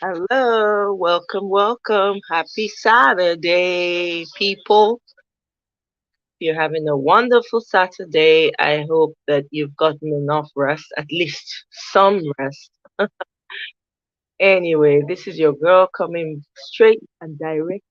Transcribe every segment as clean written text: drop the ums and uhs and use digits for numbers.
Hello, welcome, welcome. Happy Saturday, people. You're having a wonderful Saturday. I hope that you've gotten enough rest, at least some rest. Anyway, this is your girl coming straight and direct.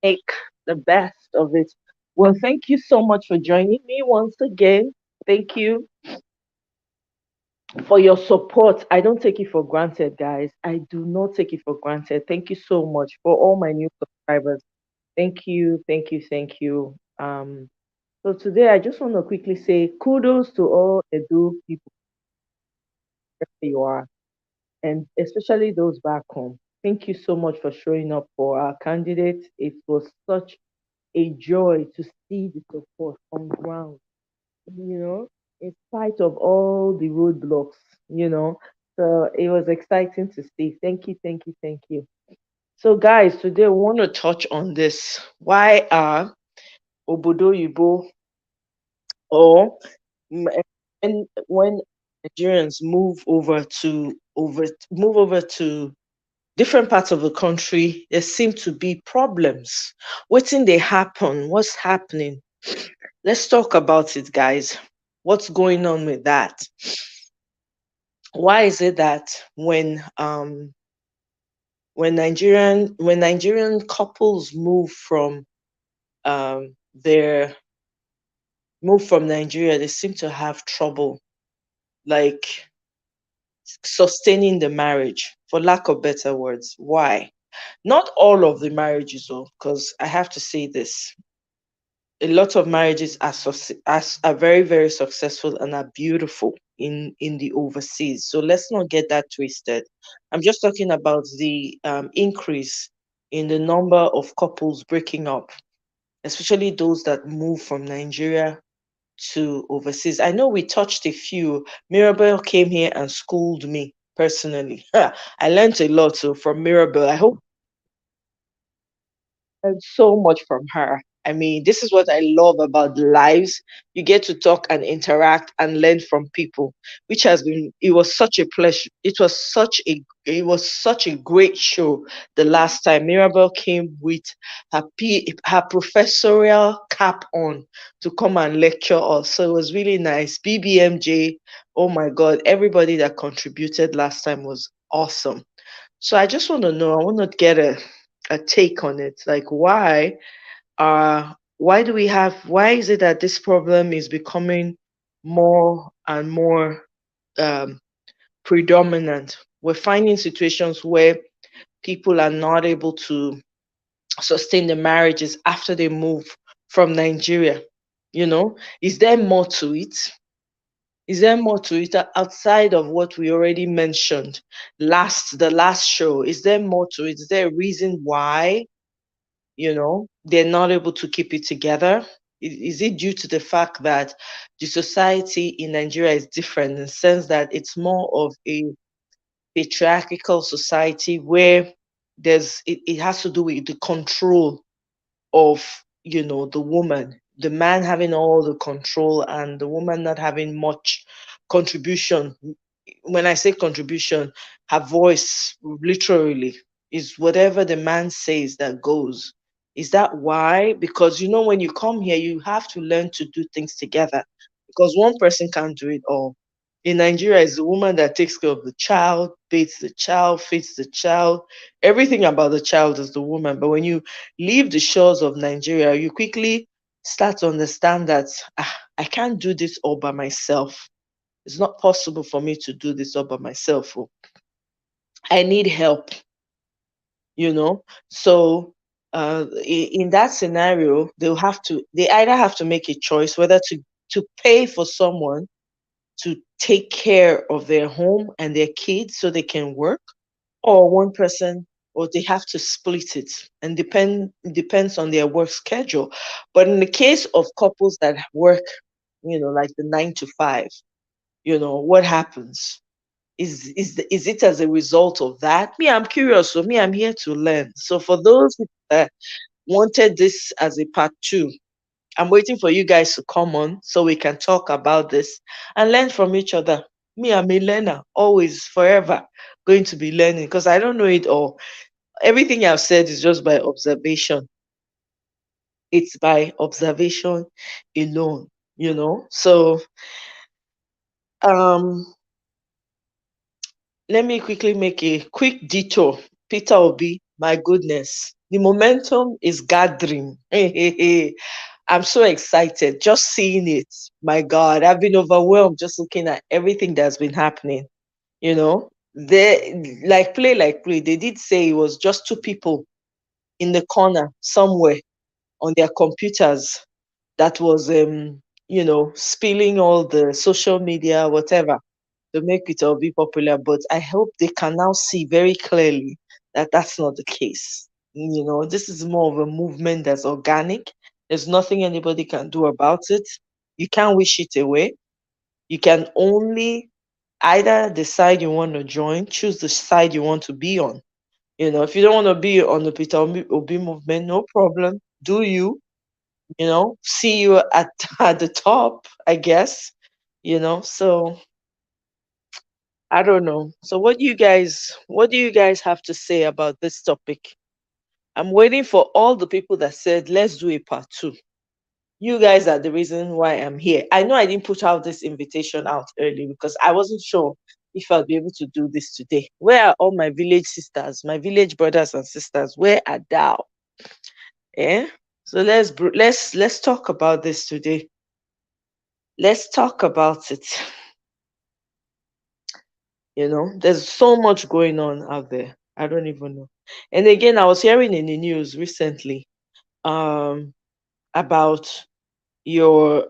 Make the best of it. Well, thank you so much for joining me once again. Thank you for your support. I don't take it for granted, guys. I do not take it for granted. Thank you so much for all my new subscribers. Thank you, thank you, thank you. So today I just want to quickly say kudos to all Edo people where you are, and especially those back home. Thank you so much for showing up for our candidates. It was such a joy to see the support on ground, you know, in spite of all the roadblocks, you know. So it was exciting to see. Thank you, thank you, thank you. So, guys, today we want to touch on this. Why are Obodo Yibo or when Nigerians move over to different parts of the country, there seem to be problems. Waiting they happen, what's happening? Let's talk about it, guys. What's going on with that? Why is it that when Nigerian couples their move from Nigeria, they seem to have trouble like sustaining the marriage, for lack of better words. Why? Not all of the marriages, though, because I have to say this. A lot of marriages are very, very successful and are beautiful in the overseas. So let's not get that twisted. I'm just talking about the increase in the number of couples breaking up, especially those that move from Nigeria to overseas. I know we touched a few. Mirabel came here and schooled me personally. I learned a lot from Mirabel. I hope learned so much from her. I mean, this is what I love about the lives. You get to talk and interact and learn from people, which has been it was such a pleasure. It was such a great show the last time. Mirabel came with her professorial cap on to come and lecture us. So it was really nice. BBMJ, oh my god, everybody that contributed last time was awesome. So I just want to know, I want to get a take on it. Like why is it that this problem is becoming more and more um predominant? We're finding situations where people are not able to sustain the marriages after they move from Nigeria? You know, is there more to it? Is there more to it outside of what we already mentioned the last show? Is there more to it? Is there a reason why, they're not able to keep it together? Is it due to the fact that the society in Nigeria is different in the sense that it's more of a patriarchal society where it has to do with the control of, the woman, the man having all the control and the woman not having much contribution? When I say contribution, her voice literally is whatever the man says that goes. Is that why? Because when you come here, you have to learn to do things together, because one person can't do it all. In Nigeria, it's the woman that takes care of the child, bathes the child, feeds the child. Everything about the child is the woman. But when you leave the shores of Nigeria, you quickly start to understand that I can't do this all by myself. It's not possible for me to do this all by myself. Oh. I need help, you know. So in that scenario, they either have to make a choice whether to pay for someone to take care of their home and their kids so they can work, or one person, or they have to split it, and it depends on their work schedule. But in the case of couples that work, like the 9 to 5, what happens? Is it as a result of that? Me, I'm curious. So me, I'm here to learn. So for those that wanted this as a part two, I'm waiting for you guys to come on so we can talk about this and learn from each other. Me, I'm a learner, always, forever going to be learning, because I don't know it all. Everything I've said is just by observation. It's by observation alone, So um let me quickly make a quick detour. Peter Obi, my goodness, the momentum is gathering. Hey, hey, hey. I'm so excited just seeing it. My God, I've been overwhelmed just looking at everything that's been happening. They like play. They did say it was just two people in the corner somewhere on their computers that was, spilling all the social media, whatever, to make it all be popular. But I hope they can now see very clearly that that's not the case. This is more of a movement that's organic. There's nothing anybody can do about it. You can't wish it away. You can only either decide you want to join, choose the side you want to be on. If you don't want to be on the Peter Obi movement, no problem. Do you? See you at at the top, I guess. So I don't know. So what do you guys have to say about this topic? I'm waiting for all the people that said let's do a part two. You guys are the reason why I'm here. I know I didn't put out this invitation out early because I wasn't sure if I'll be able to do this today. Where are all my village sisters, my village brothers and sisters? Where are thou? Eh? So let's talk about this today. Let's talk about it. There's so much going on out there. I don't even know. And again, I was hearing in the news recently um about your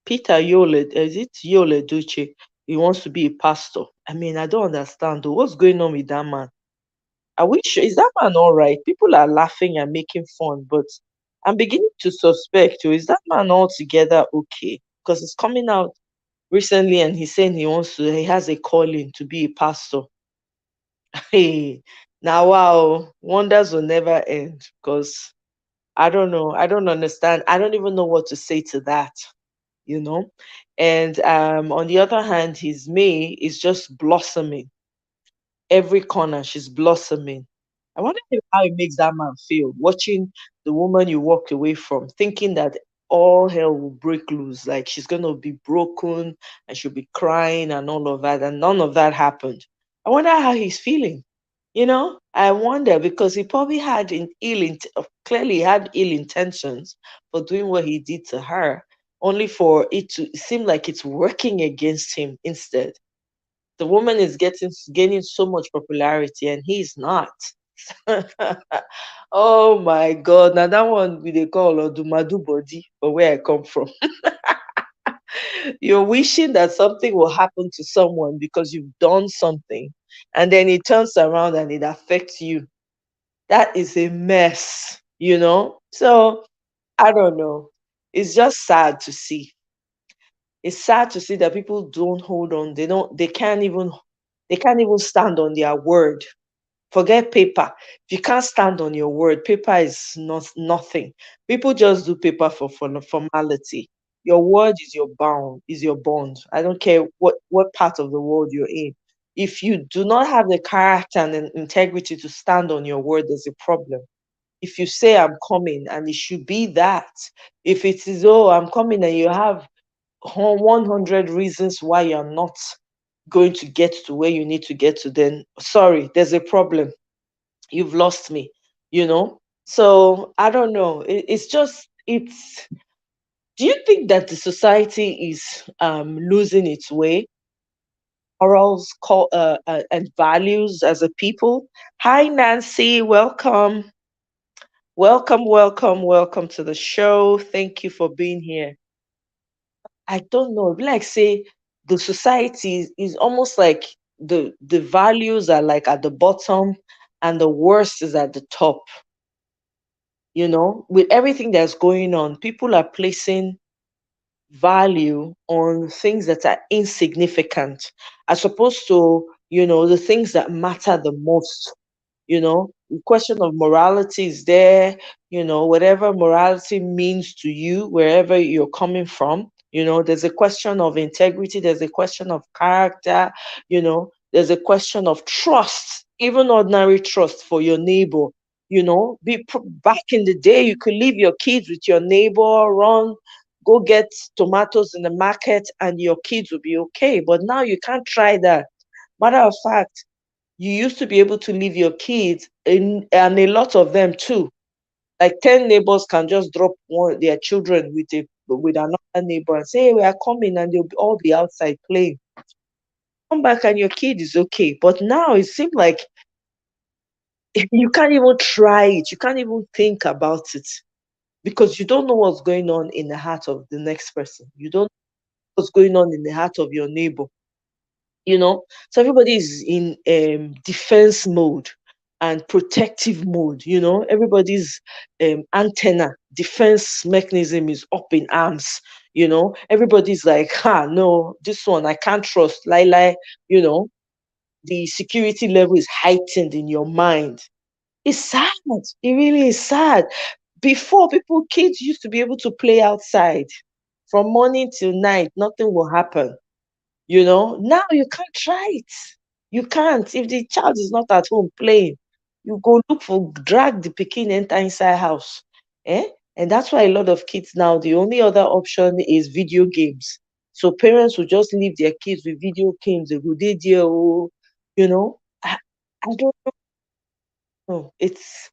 Peter Yole, is it Yole Duce? He wants to be a pastor. I mean, I don't understand though. What's going on with that man? Are we sure? Is that man all right? People are laughing and making fun, but I'm beginning to suspect, is that man altogether okay? Because it's coming out recently and he's saying he has a calling to be a pastor. Hey, now wow, wonders will never end, because I don't know. I don't understand. I don't even know what to say to that, you know. And on the other hand, his May is just blossoming. Every corner, she's blossoming. I wonder how it makes that man feel watching the woman you walked away from, thinking that all hell will break loose, like she's gonna be broken and she'll be crying and all of that, and none of that happened. I wonder how he's feeling. I wonder, because he probably had clearly had ill intentions for doing what he did to her, only for it to seem like it's working against him instead. The woman is gaining so much popularity and he's not. Oh my god, now that one we dey call Odumadu body for where I come from. You're wishing that something will happen to someone because you've done something, and then it turns around and it affects you. That is a mess, you know? So I don't know. It's just sad to see. It's sad to see that people don't hold on. They can't even stand on their word. Forget paper. If you can't stand on your word, paper is not nothing. People just do paper for formality. Your word is your bound, is your bond. I don't care what part of the world you're in. If you do not have the character and the integrity to stand on your word, there's a problem. If you say I'm coming, and it should be that. If it is, oh, I'm coming, and you have 100 reasons why you're not going to get to where you need to get to, then sorry, there's a problem. You've lost me, you know? So I don't know. It's do you think that the society is losing its way, morals, and values as a people? Hi, Nancy. Welcome. Welcome, welcome, welcome to the show. Thank you for being here. I don't know. Like say the society is almost like the values are like at the bottom and the worst is at the top. With everything that's going on, people are placing value on things that are insignificant as opposed to, the things that matter the most. The question of morality is there. Whatever morality means to you, wherever you're coming from. There's a question of integrity, there's a question of character. There's a question of trust, even ordinary trust for your neighbor. Back in the day, you could leave your kids with your neighbor, run, go get tomatoes in the market, and your kids will be okay. But now you can't try that. Matter of fact, you used to be able to leave your kids, and a lot of them too. Like 10 neighbors can just drop their children with another neighbor and say, hey, we are coming, and they'll all be outside playing. Come back and your kid is okay. But now it seems like you can't even try it. You can't even think about it because you don't know what's going on in the heart of the next person. You don't know what's going on in the heart of your neighbor. So everybody is in defense mode and protective mode. Everybody's antenna defense mechanism is up in arms. Everybody's like, no, this one I can't trust, you know the security level is heightened in your mind. It's sad. It really is sad. Before, kids used to be able to play outside from morning till night, nothing will happen. Now you can't try it. You can't. If the child is not at home playing, you go look for drag the pikin enter inside house. Eh? And that's why a lot of kids now, the only other option is video games. So parents will just leave their kids with video games. They go dey there, oh, you know. I don't know. It's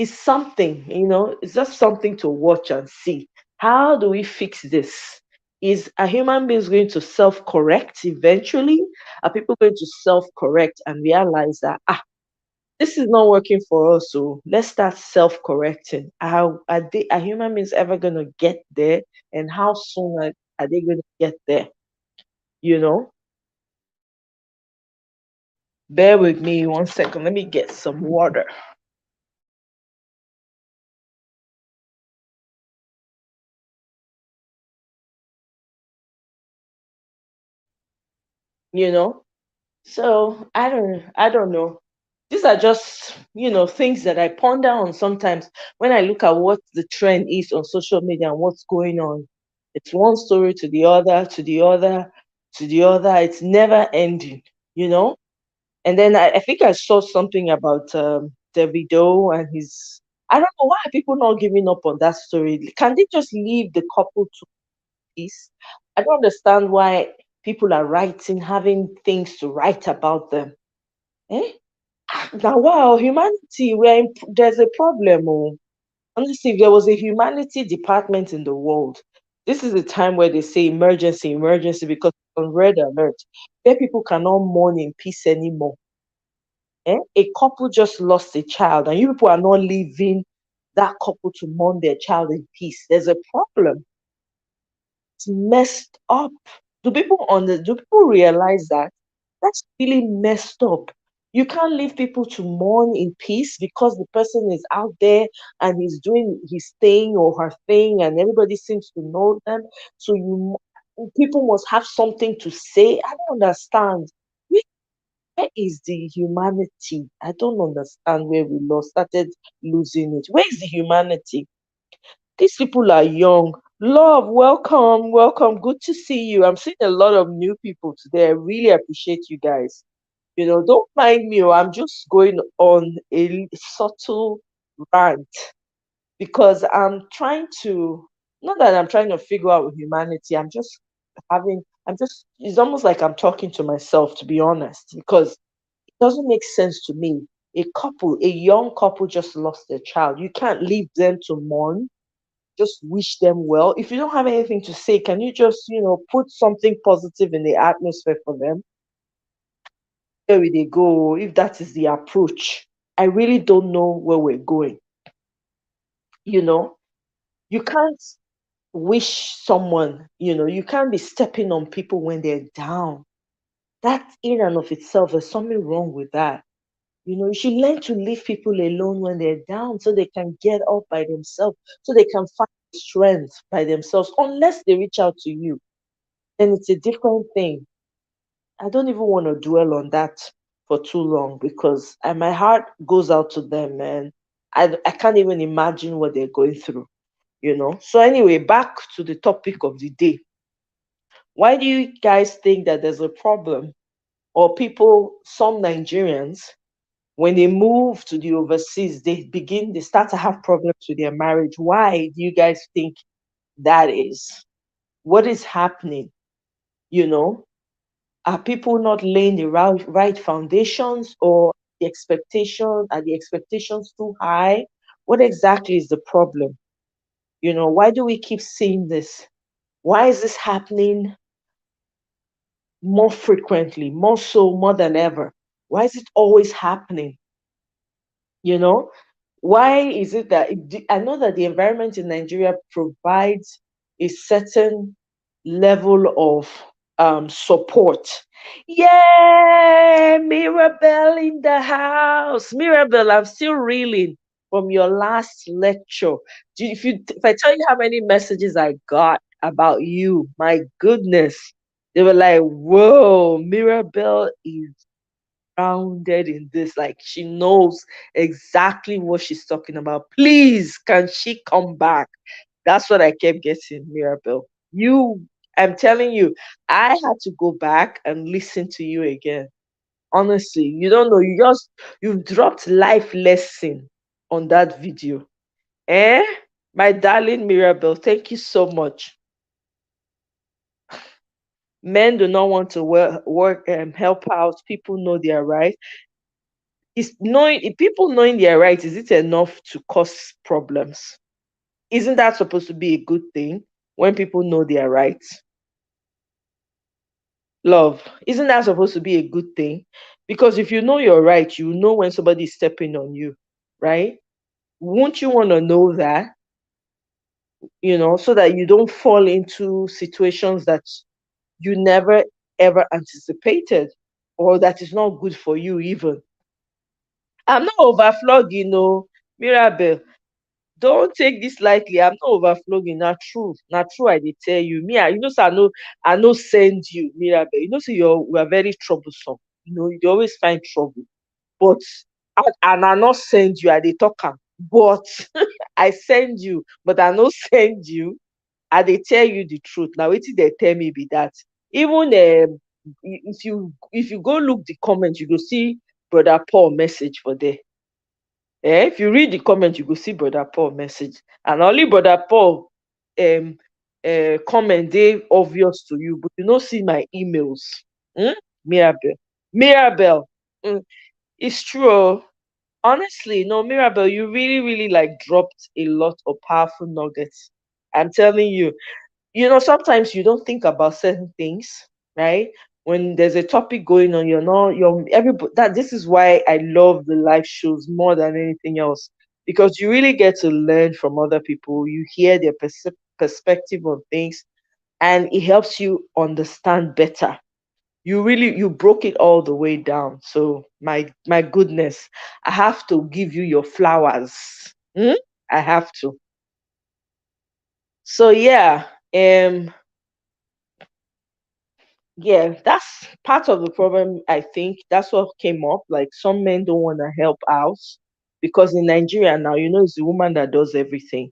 something, it's just something to watch and see. How do we fix this? Is a human beings going to self-correct eventually? Are people going to self-correct and realize that this is not working for us, so let's start self-correcting? Are human beings ever gonna get there? And how soon are they gonna get there? You know? Bear with me 1 second. Let me get some water. You know? So I don't know. These are just, things that I ponder on sometimes when I look at what the trend is on social media and what's going on. It's one story to the other, to the other, to the other. It's never ending, you know? And then I think I saw something about Davido and his. I don't know why are people not giving up on that story. Can they just leave the couple to peace? I don't understand why people are writing, having things to write about them. Eh? Now, wow, humanity, there's a problem. Oh. Honestly, if there was a humanity department in the world, this is the time where they say emergency, emergency, because on red alert, where people cannot mourn in peace anymore. A couple just lost a child, and you people are not leaving that couple to mourn their child in peace. There's a problem. It's messed up. Do people realize that? That's really messed up. You can't leave people to mourn in peace because the person is out there and he's doing his thing or her thing, and everybody seems to know them. So people must have something to say. I don't understand. Where where is the humanity? I don't understand where we lost started losing it. Where is the humanity? These people are young. Love, welcome, welcome. Good to see you. I'm seeing a lot of new people today. I really appreciate you guys. Don't mind me. I'm just going on a subtle rant because not that I'm trying to figure out humanity. It's almost like I'm talking to myself, to be honest, because it doesn't make sense to me. A young couple just lost their child. You can't leave them to mourn, just wish them well. If you don't have anything to say, can you just, put something positive in the atmosphere for them? Where will they go if that is the approach? I really don't know where we're going. You know, you can't wish someone, you can't be stepping on people when they're down. That in and of itself, there's something wrong with that. You should learn to leave people alone when they're down so they can get up by themselves, so they can find strength by themselves, unless they reach out to you. Then it's a different thing. I don't even want to dwell on that for too long because my heart goes out to them, man. I can't even imagine what they're going through. So, anyway, back to the topic of the day. Why do you guys think that there's a problem? Or some Nigerians, when they move to the overseas, they start to have problems with their marriage. Why do you guys think that is? What is happening? You know, are people not laying the right foundations, or are the expectations too high? What exactly is the problem? Why do we keep seeing this? Why is this happening more frequently, more than ever? Why is it always happening? You know, why is it that I know that the environment in Nigeria provides a certain level of support. Yeah, Mirabelle in the house. Mirabelle, I'm still reeling from your last lecture. If I tell you how many messages I got about you, my goodness, they were like, "Whoa, Mirabelle is grounded in this. Like she knows exactly what she's talking about. Please, can she come back?" That's what I kept getting, Mirabelle. I'm telling you, I had to go back and listen to you again. Honestly, you don't know. You've dropped life lesson on that video. Eh? My darling Mirabelle, thank you so much. Men do not want to work help out. People know their right. If people knowing their rights, is it enough to cause problems? Isn't that supposed to be a good thing when people know their rights? Love, isn't that supposed to be a good thing? Because if you know your right, you know when somebody is stepping on you, right? Won't you want to know that, so that you don't fall into situations that you never ever anticipated, or that is not good for you even? I'm not overflogging, no, Mirabel. Don't take this lightly. I'm not overflowing. Not true. Not true. I did tell you. Me, say I know send you, Mirabel. Say we are very troublesome. You always find trouble. But and I not send you, I dey talk am. But I send you, but I no send you. I dey tell you the truth. Now wetin they tell me be that. Even if you go look the comment, you go see Brother Paul message for there. If you read the comment, you go see Brother Paul message. And only Brother Paul um comment dey obvious to you, but you no see my emails. Mirabel. Mirabel. It's true. Honestly, no, Mirabel, you really, really like dropped a lot of powerful nuggets. I'm telling you, sometimes you don't think about certain things, right? When there's a topic going on, you're everybody. That this is why I love the live shows more than anything else, because you really get to learn from other people. You hear their perspective on things, and it helps you understand better. You broke it all the way down. So my goodness, I have to give you your flowers. Hmm? I have to. So yeah, yeah, that's part of the problem. I think that's what came up. Like some men don't want to help out because in Nigeria now, it's the woman that does everything.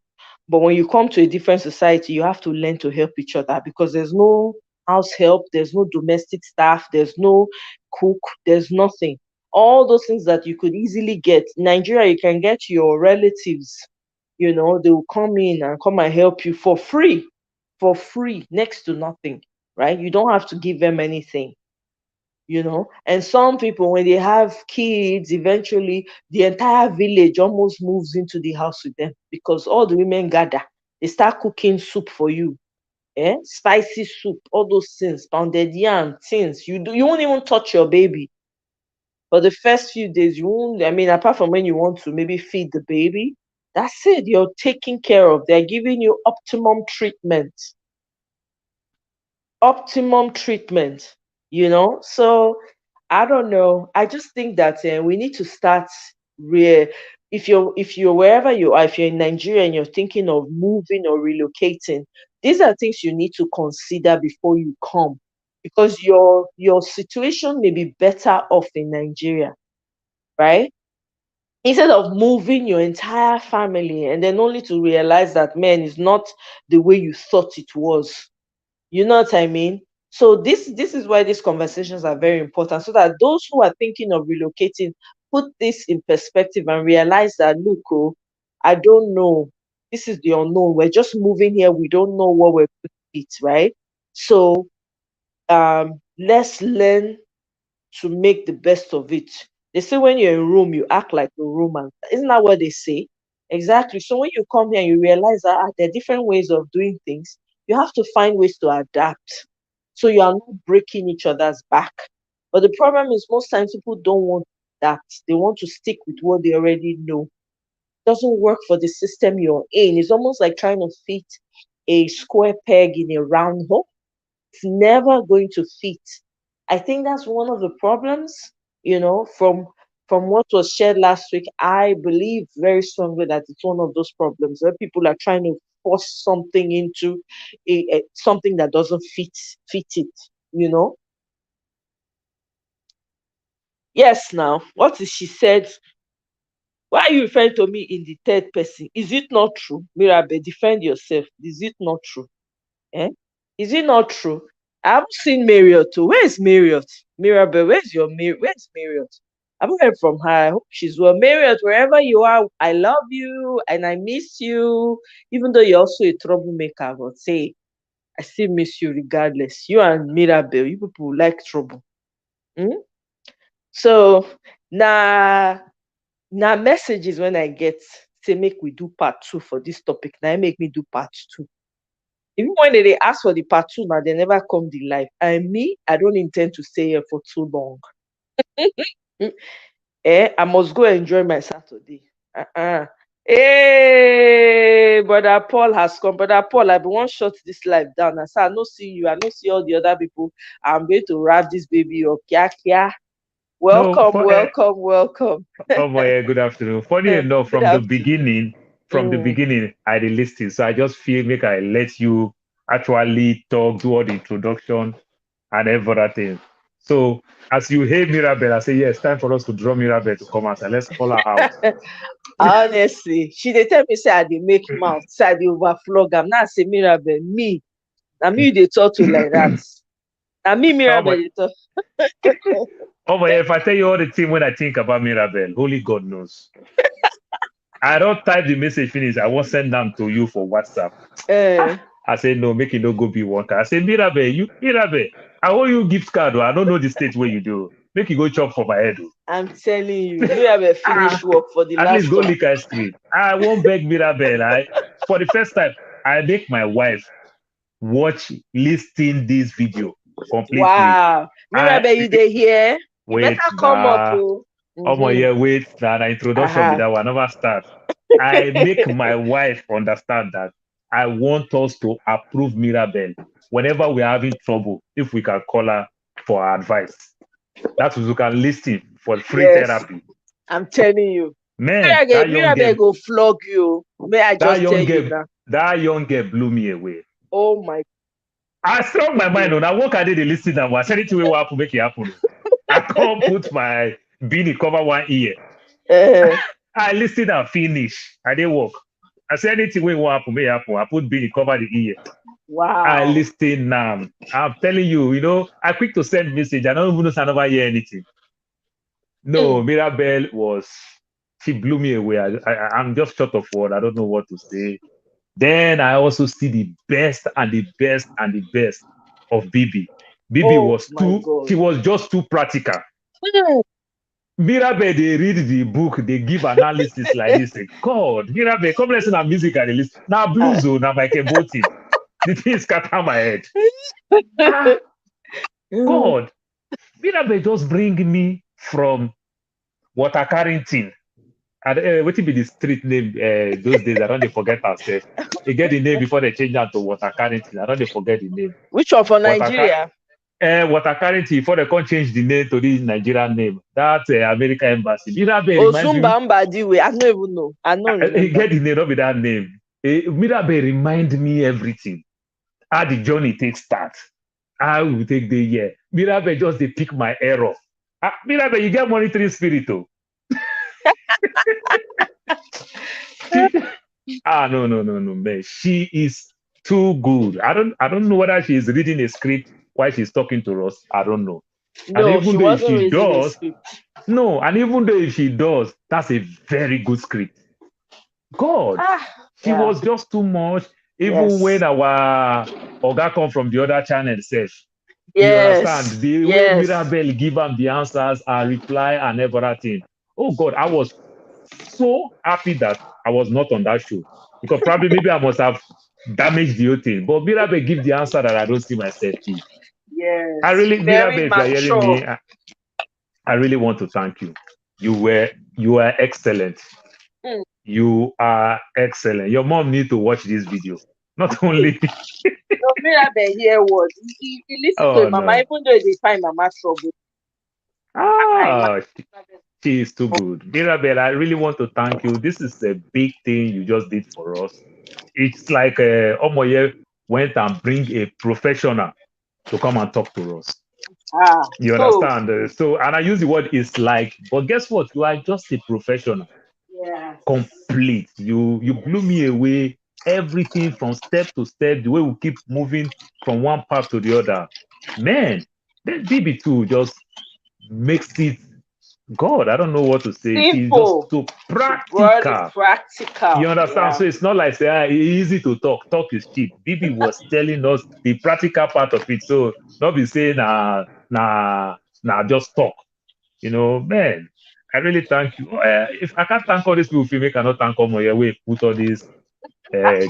But when you come to a different society, you have to learn to help each other because there's no house help, there's no domestic staff, there's no cook, there's nothing. All those things that you could easily get. In Nigeria, you can get your relatives, they will come in and come and help you for free, next to nothing, right? You don't have to give them anything. And some people, when they have kids, eventually the entire village almost moves into the house with them because all the women gather. They start cooking soup for you, spicy soup, all those things, pounded yam, things. You won't even touch your baby for the first few days. You won't. I mean, apart from when you want to maybe feed the baby, that's it. You're taking care of. They're giving you optimum treatment. So I don't know. I just think that we need to start where, if you're wherever you are, if you're in Nigeria and you're thinking of moving or relocating, these are things you need to consider before you come, because your situation may be better off in Nigeria, right? Instead of moving your entire family and then only to realize that, man, is not the way you thought it was. You know what I mean? So this is why these conversations are very important, so that those who are thinking of relocating put this in perspective and realize that, look, oh, I don't know. This is the unknown. We're just moving here. We don't know what we're going to eat, right? So let's learn to make the best of it. They say when you're in Rome, you act like a Roman. Isn't that what they say? Exactly. So when you come here, you realize that there are different ways of doing things. You have to find ways to adapt, so you are not breaking each other's back. But the problem is most times people don't want that. They want to stick with what they already know. It doesn't work for the system you're in. It's almost like trying to fit a square peg in a round hole. It's never going to fit. I think that's one of the problems, from what was shared last week. I believe very strongly that it's one of those problems where people are trying to force something into something that doesn't fit it, you know. Yes, now, what is she said? Why are you referring to me in the third person? Is it not true? Mirabe, defend yourself. Is it not true? Eh? Is it not true? I haven't seen Marriott too. Where is Marriott? Mirabel, where's Marriott? I haven't heard from her. I hope she's well. Marriott, wherever you are, I love you and I miss you. Even though you're also a troublemaker, but say I still miss you regardless. You and Mirabel, you people like trouble. Hmm? So now messages when I get say make we do part two for this topic. Now make me do part two. Even when they ask for the part two, now they never come the live. And me, I don't intend to stay here for too long. I must go enjoy my Saturday. Uh-uh. Hey, brother Paul has come. Brother Paul, I be one shut this live down. I said, I no see you. I no see all the other people. I'm going to wrap this baby up. Kia, kia. No, Welcome, welcome, welcome. oh my, good afternoon. Funny enough, Good afternoon. from the Mm. beginning, I did listen. So I just feel make I let you actually talk, do all the introduction and everything. So as you hear Mirabel, I say yes, time for us to draw Mirabel to come out and let's call her out. Honestly, she dey tell me say I dey make mouth, say I dey overflog am. Now I say Mirabel, me, na me you dey talk to like that. Na me Oh Mirabel my, dey talk. oh my, if I tell you all the thing when I think about Mirabel, holy God knows. I don't type the message finish. I won't send them to you for WhatsApp. Eh, Ah, I say no, make it no go be one card. I say Mirabe, I owe you gift card. Oh. I don't know the state where you do. Make you go chop for my head. Oh. I'm telling you, Mirabel finish Ah, work for the at least last go one. lick ice cream. I won't beg Mirabel. For the first time, I make my wife watch, listen this video. completely. Wow. I Mirabel, you there here? You better wait, come up, nah. oh. Oh my Mm-hmm. yeah, wait, nah, the introduction be Uh-huh. that one never start. I make my wife understand that I want us to approve Mirabel whenever we're having trouble, if we can call her for advice. That's what we can listen for free Yes, therapy. I'm telling you. Man, Mirabel go flog you. May I that just tell young you girl, now? that young girl blew me away. Oh my I strong my mind goodness. on. I work at it, they listen now. I said it to will happen, make it happen. I can't put my beanie cover one ear. Uh, I listen and finish. I didn't work. I said anything will happen, may happen. I put beanie cover the ear. I wow. listen now. I'm telling you, I quick to send message. I don't even know if I never hear anything. No, Mm. Mirabelle she blew me away. I'm just short of word. I don't know what to say. Then I also see the best and the best and the best of Bibi. Bibi Oh was my she God. was just too practical. Mm. Mirabel, they read the book, they give analysis like this. Say, God, Mirabel, come listen to music and listen. Now Ah. blues, now Michael Bolton. The thing scatter my head. Ah, Mm. God, Mirabel just bring me from Water Carrington. And what be the street name those days? I don't dey forget ourselves. They get the name before they change that to Water Carrington. I don't dey forget the name. Which one for Water, Nigeria? Water Carrington before they can't change the name to this Nigerian name. That American embassy. Mirabel reminds me. Osumba Mbadiwe. I don't even know. I don't He remember. get the name, not be that name. Mirabel remind me everything. How the journey takes start. How we take the year. Mirabel just they pick my error. Mirabel, you get monitoring spirit oh. She, no, man. She is too good. I don't know whether she is reading a script while she's talking to us. I don't know. And No, even she though if wasn't she raising a does, script. no, and even though if she does, that's a very good script. God, Ah, she yeah. was just too much. Even when Yes. our Oga come from the other channel safe. You understand? Yes. The way Yes. Mirabel give am the answers, her reply, and everything. Oh God, I was so happy that I was not on that show. Because probably maybe I must have damaged the whole thing. But Mirabel give the answer that I don't see myself give. I Yes. really, Very Mirabel, if you're hearing mature. me, I really want to thank you. You were excellent. Mm. You are excellent. Your mom need to watch this video. Not only No, Mirabel here was. He listened to oh him, Mama, no. even though they find Mama trouble. I Ah, like she is too good. Mirabel, I really want to thank you. This is a big thing you just did for us. It's like Omoye went and bring a professional to come and talk to us. You so understand? So, and I use the word "it's like," but guess what? You are just a professional, yes. complete. You blew me Yes. away. Everything from step to step, the way we keep moving from one part to the other. Man, then BB2 just makes it God. I don't know what to say. She's just Simple. so She brought it practical. practical. You understand? Yeah. So it's not like say easy to talk. Talk is cheap. Bibi was telling us the practical part of it. So not be saying just talk. Man, I really thank you. If I can't thank all these people, if you cannot thank all my way put all these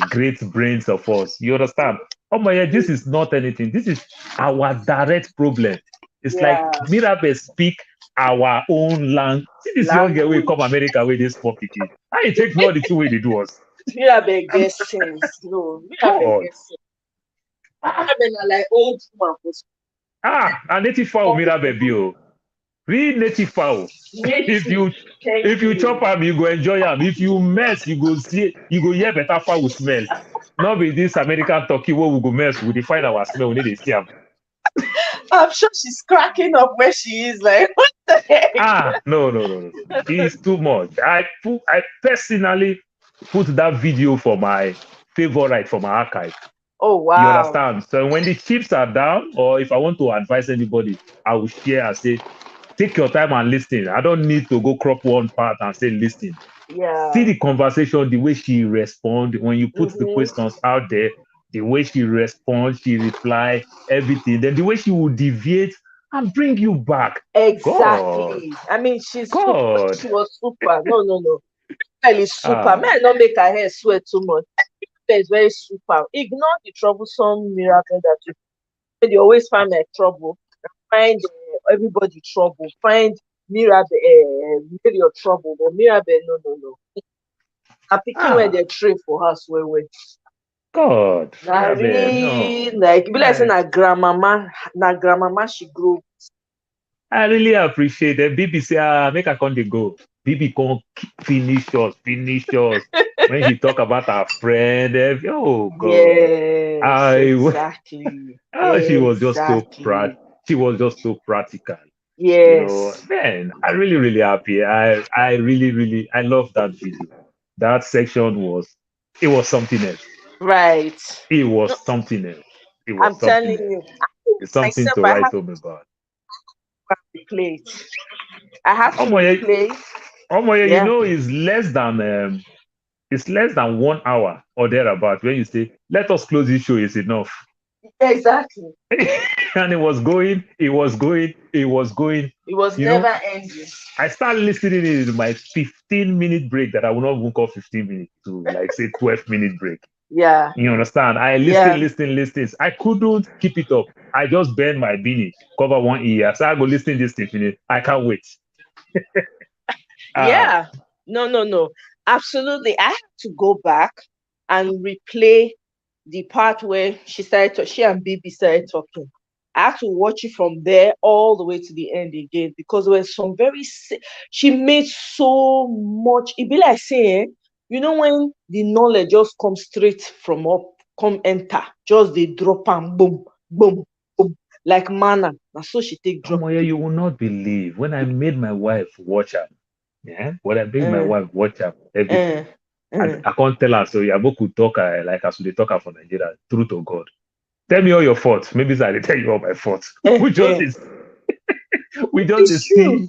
great brains of us. You understand? Oh my, this is not anything. This is our direct problem. It's like Yeah. Mirabel speak our own language. See this young girl will come Language. America with this poor pikin. How you take know the two way they do us? Mirabel I'm gets sense. No, Mirabel God. gets sense. Ah, Mirabel are like old woman for a native fowl school. Mirabel be oh. Real native fowl. If Native. you Thank if you chop you. am, you go enjoy am. If you mess, you go hear better fowl smell. Not be this American turkey where we go mess, we dey find our smell, we need to see am. I'm sure she's cracking up where she is. Like, what the heck? No. It's too much. I personally put that video for my favorite for my archive. Oh, You wow. understand? So when the chips are down, or if I want to advise anybody, I will share and say, take your time and listen. I don't need to go crop one part and say listen. See Yeah. the conversation, the way she respond when you put the Mm-hmm. questions out there, the way she responds, she reply, everything. Then the way she will deviate and bring you back. God, Exactly. I mean, she's super. God. She was super. No. Girl is super. May Ah, I not make her hair sweat too much. Is very super. Ignore the troublesome miracle that you they always find my trouble, find everybody trouble, find Mirabel, your trouble, but Mirabel, no, no, no. I picking where Ah, they trade for us, where. God, Na Mirabel, really no. like e be like say I, na grandmama she grow. I really appreciate it. Bibi say, make I come dey go. Bibi come finish us. When he talk about our friend, oh God. Yes, I, exactly. she was just so proud. Exactly. She was just so practical. Yes. Man, I really happy. I really, I love that video. That section it was something else. Right. It No, was something else. It was I'm something telling else. you, It's something myself, to I write have home about. to replay it. I have to Omoye, replay. Omoye, Yeah. it's less than 1 hour or thereabout when you say, let us close this show is enough. Exactly. And it was going. It was You never know, ending. I started listening in my 15-minute break that I will not even call 15 minutes to like say 12-minute break. Yeah. You understand? I Yeah. listen. I couldn't keep it up. I just bend my beanie, cover one ear. So I go listen this thing finish. I can't wait. Ah, Yeah. No, no, no. Absolutely. I have to go back and replay the part where she and Bibi started talking. I have to watch it from there all the way to the end again because there were some she made so much. It be like saying, when the knowledge just comes straight from up, come enter, just they drop and boom, boom, boom, like manna. That's so she take drop. Omoya, you will not believe when I made my wife watch her. Yeah, when I made my Uh, wife watch her, uh, everything. uh. I can't tell her. So Yaboku talk like as we talk her for Nigeria. True to God. Tell me all your faults. Maybe I will tell you all my faults. We just Uh. is we just dey It's true. see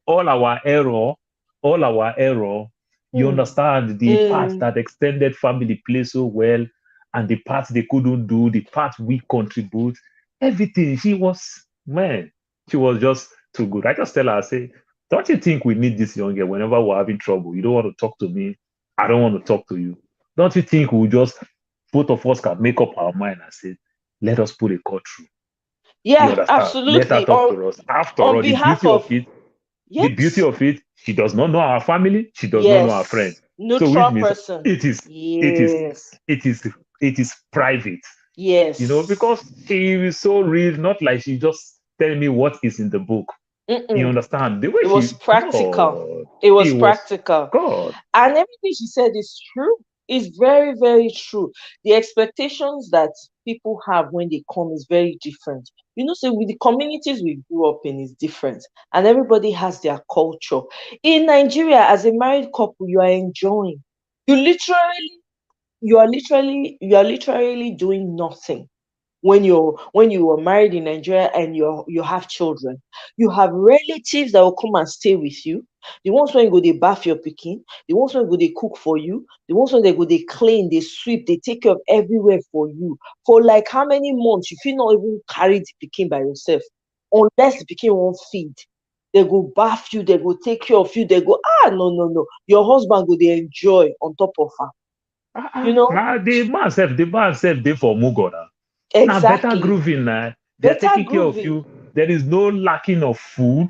all our error, all our error. You Hmm. understand the part Mm. that extended family play so well, and the part they couldn't do, the part we contribute, everything. She was just too good. I just tell her, I say, don't you think we need this young girl whenever we're having trouble? You don't want to talk to me. I don't want to talk to you. Don't you think we just both of us can make up our mind and say, let us put a cut through? You Yeah, understand? Let her absolutely. talk to us. After On all, behalf of the beauty yes, of it, she does not know our family, she does not know our friends. yes, So which neutral means person. it is it is Yes, it is it is private, yes. because she is so real, not like she just telling me what is in the book. You Mm-mm. understand? The way It was she practical. God, It it was was practical. God. And everything she said is true. It's very, very true. The expectations that people have when they come is very different. So with the communities we grew up in is different. And everybody has their culture. In Nigeria, as a married couple, you are enjoying. You literally, you are literally doing nothing when you were married in Nigeria and you have children. You have relatives that will come and stay with you. The ones when you go they bath your pikin, the ones when go they cook for you, the ones when they go they clean, they sweep, they take care of everywhere for you. For like how many months you feel not even carry the pikin by yourself, unless the pikin won't feed. They go bath you, they go take care of you, they go, no, no, no. Your husband go they enjoy on top of her. You know? Now the man self dey for Mugo now. Now better Exactly. grooving now. They are Better taking care of grooving. you. There is no lacking of food.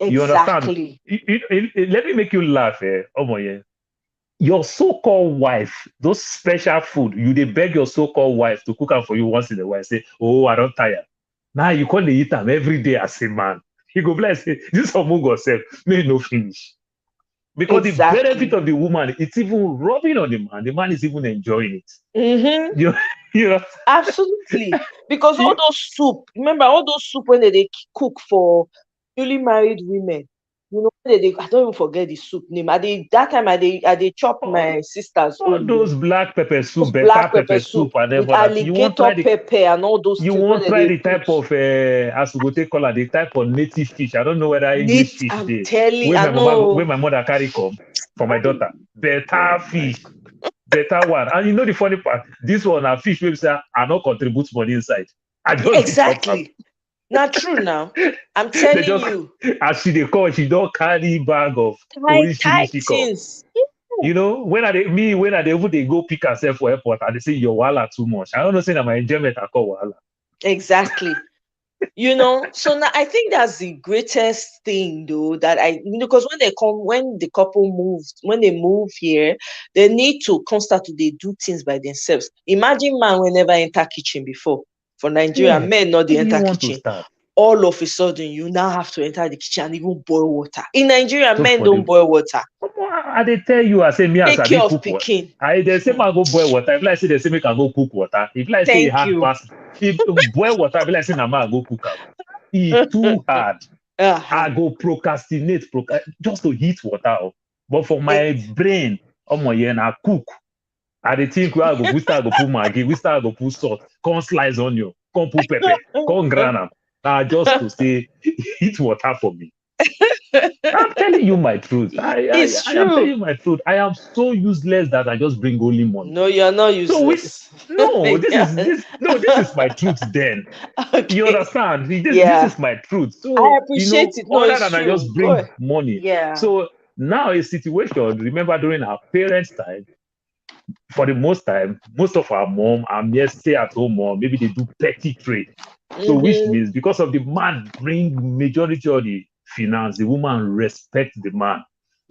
You understand? Exactly. Let me make you laugh, oh yeah. Your so-called wife, those special food, you they beg your so-called wife to cook am for you once in a while. Say, oh, I don't tire. Now you call the eat am every day as a man. He go bless say, this Omugo self, may no finish. Because the benefit Exactly. of the woman, it's even rubbing on the man. The man is even enjoying it. Mm-hmm. You, you know, Absolutely. Because all you, those soup, remember all those soup when they cook for newly married women. When I don't even forget the soup name. That time I chop all, my sister's all own. those black pepper Those soup, better black pepper pepper soup soup, and with ever that. alligator pepper and all those You things when won't try they the put type of as we go take color, the type of native fish. I don't know whether English neat. fish I'm day. telling I Where know. my mother carry come for my daughter. Oh Better my fish, better one. And you know the funny part, this one a fish wey be say I not contribute money inside. I God. just dey chop am. Exactly. Not true now. I'm They telling just you. as she dey come, she don't carry bag of Tight orishirishi come. things. When I dey even dey go pick herself for airport, and they say your wahala too much. I don't know say that my enjoyment I call wahala. Exactly. So now I think that's the greatest thing though, that because when the couple moves, when they move here, they need to constantly they do things by themselves. Imagine man will never enter kitchen before. For Nigeria, Yeah. men not Where the do you enter want to kitchen. start? All of a sudden, you now have to enter the kitchen and even boil water. In Nigeria, Just men for don't the boil water. I they tell you, I say me as Take I care be of cook what. Peking. I they say man go boil water. If like say they say me can go cook water. If like say it Thank hard you. pass, if boil water, be like say na man go cook am. It too hard. I Uh-huh. go just to heat water up. But for my It, brain, oh my yeah, na cook. I dey think where I go put start go put maggi, we start go put salt, come slice onion, come put pepper, come grind am. Na just to say heat water for me. I'm telling you my truth. it's I am telling true. you my truth. I am so useless that I just bring only money. No, you're not So we useless. no, Yeah. this is my truth then. You Okay. understand? This Yeah. is my truth. I So, appreciate it. No, other it's than I just true. bring Go. money. Yeah. So now a situation, remember during our parents' time, for the most time, most of our mom are mere stay-at-home mom. Maybe they do petty trade. So which Mm-hmm. means because of the man bring majority of the finance, the woman respect the man.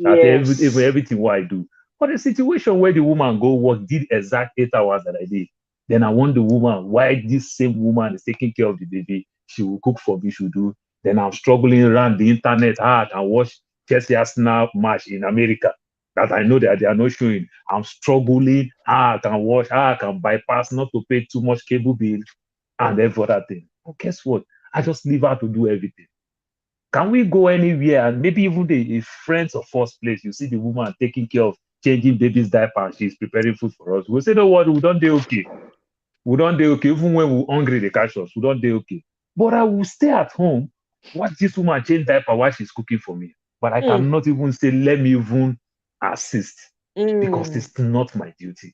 That Yes. everything what I do. But the situation where the woman go work did exact 8 hours that I did. Then I want the woman why this same woman is taking care of the baby. She will cook for me, she will do. Then I'm struggling around the internet. I can watch Chelsea Arsenal match in America that I know that they are not showing. I'm struggling. How I can watch, how I can bypass not to pay too much cable bill and every other thing. But guess what? I just leave her to do everything. Can we go anywhere and maybe even the friends of first place, you see the woman taking care of changing baby's diaper and she's preparing food for us. We'll say, no what, we don't do okay. We don't do okay. Even when we're hungry, they catch us. We don't do okay. But I will stay at home, watch this woman change diaper while she's cooking for me. But I Mm. cannot even say, let me even assist because Mm. it's not my duty.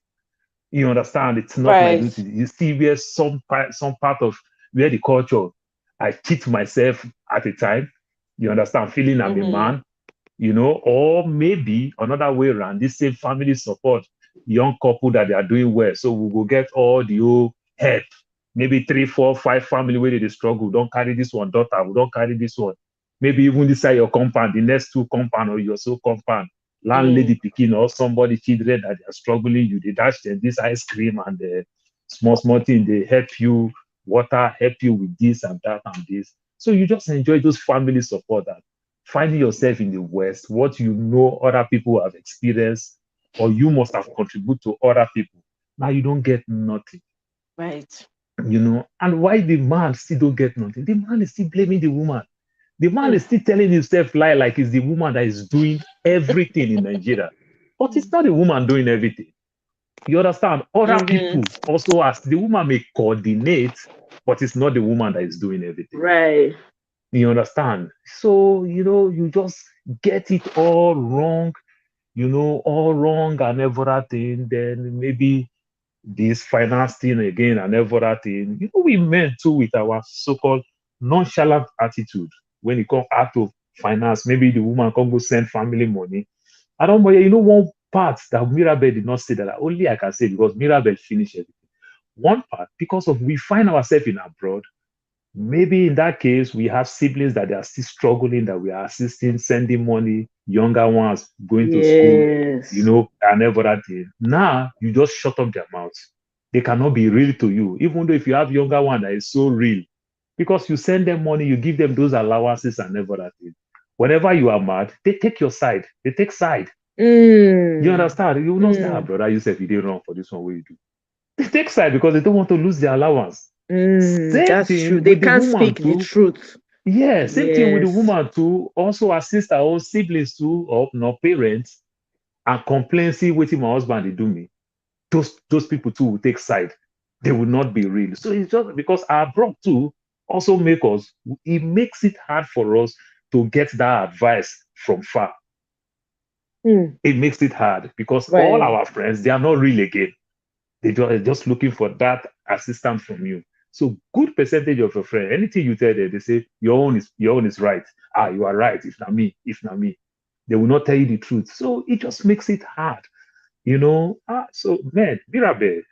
You understand? It's not my Right. duty. You see where some part of where the culture, I cheat myself at a time. You understand? Feeling I'm a Mm-hmm. man, or maybe another way around, this same family support young couple that they are doing well. So we will get all the old help. Maybe three, four, five family where they struggle. Don't carry this one, daughter. We don't carry this one. Maybe even this side your compound, the next two compound or your so compound, Mm. landlady picking or somebody children that they are struggling, you they dash them this ice cream and the small thing, they help you, water, help you with this and that and this. So you just enjoy those family support that finding yourself in the West, what you know other people have experienced, or you must have contributed to other people. Now you don't get nothing, Right. And why the man still don't get nothing? The man is still blaming the woman. The man Mm. is still telling himself lie like it's the woman that is doing everything in Nigeria. But it's not the woman doing everything. You understand? Other Mm-hmm. people also ask the woman may coordinate, but it's not the woman that is doing everything. Right. You understand? So, you just get it all wrong and everything. Then maybe this finance thing again and every thing. We meant too with our so-called nonchalant attitude when it comes out of finance. Maybe the woman can go send family money. I don't know. One part that Mirabel did not say that only I can say because Mirabel finished everything. One part because of we find ourselves in abroad. Maybe in that case, we have siblings that they are still struggling, that we are assisting, sending money, younger ones going to school, Yes. and everything. Now you just shut up their mouths. They cannot be real to you, even though if you have younger one that is so real, because you send them money, you give them those allowances and everything. Whenever you are mad, they take your side. They take side. You Mm. understand? You will not say, Mm. brother, you said you didn't run for this one. What you do? They take side because they don't want to lose their allowance. Mm. Same That's true. thing They with the can't woman speak the too. truth. Yeah, same thing with the Yes. woman too. Also assist our own siblings too, or no parents, and complain, see what my husband they do me. Those people too will take side. They will not be real. So it's just because our abroad too also it makes it hard for us to get that advice from far. Mm. It makes it hard because all Right. our friends, they are not real again. They're just looking for that assistance from you. So good percentage of your friend, anything you tell them, they say your own is right. You are right. If not me. They will not tell you the truth. So it just makes it hard, So man, Mirabe,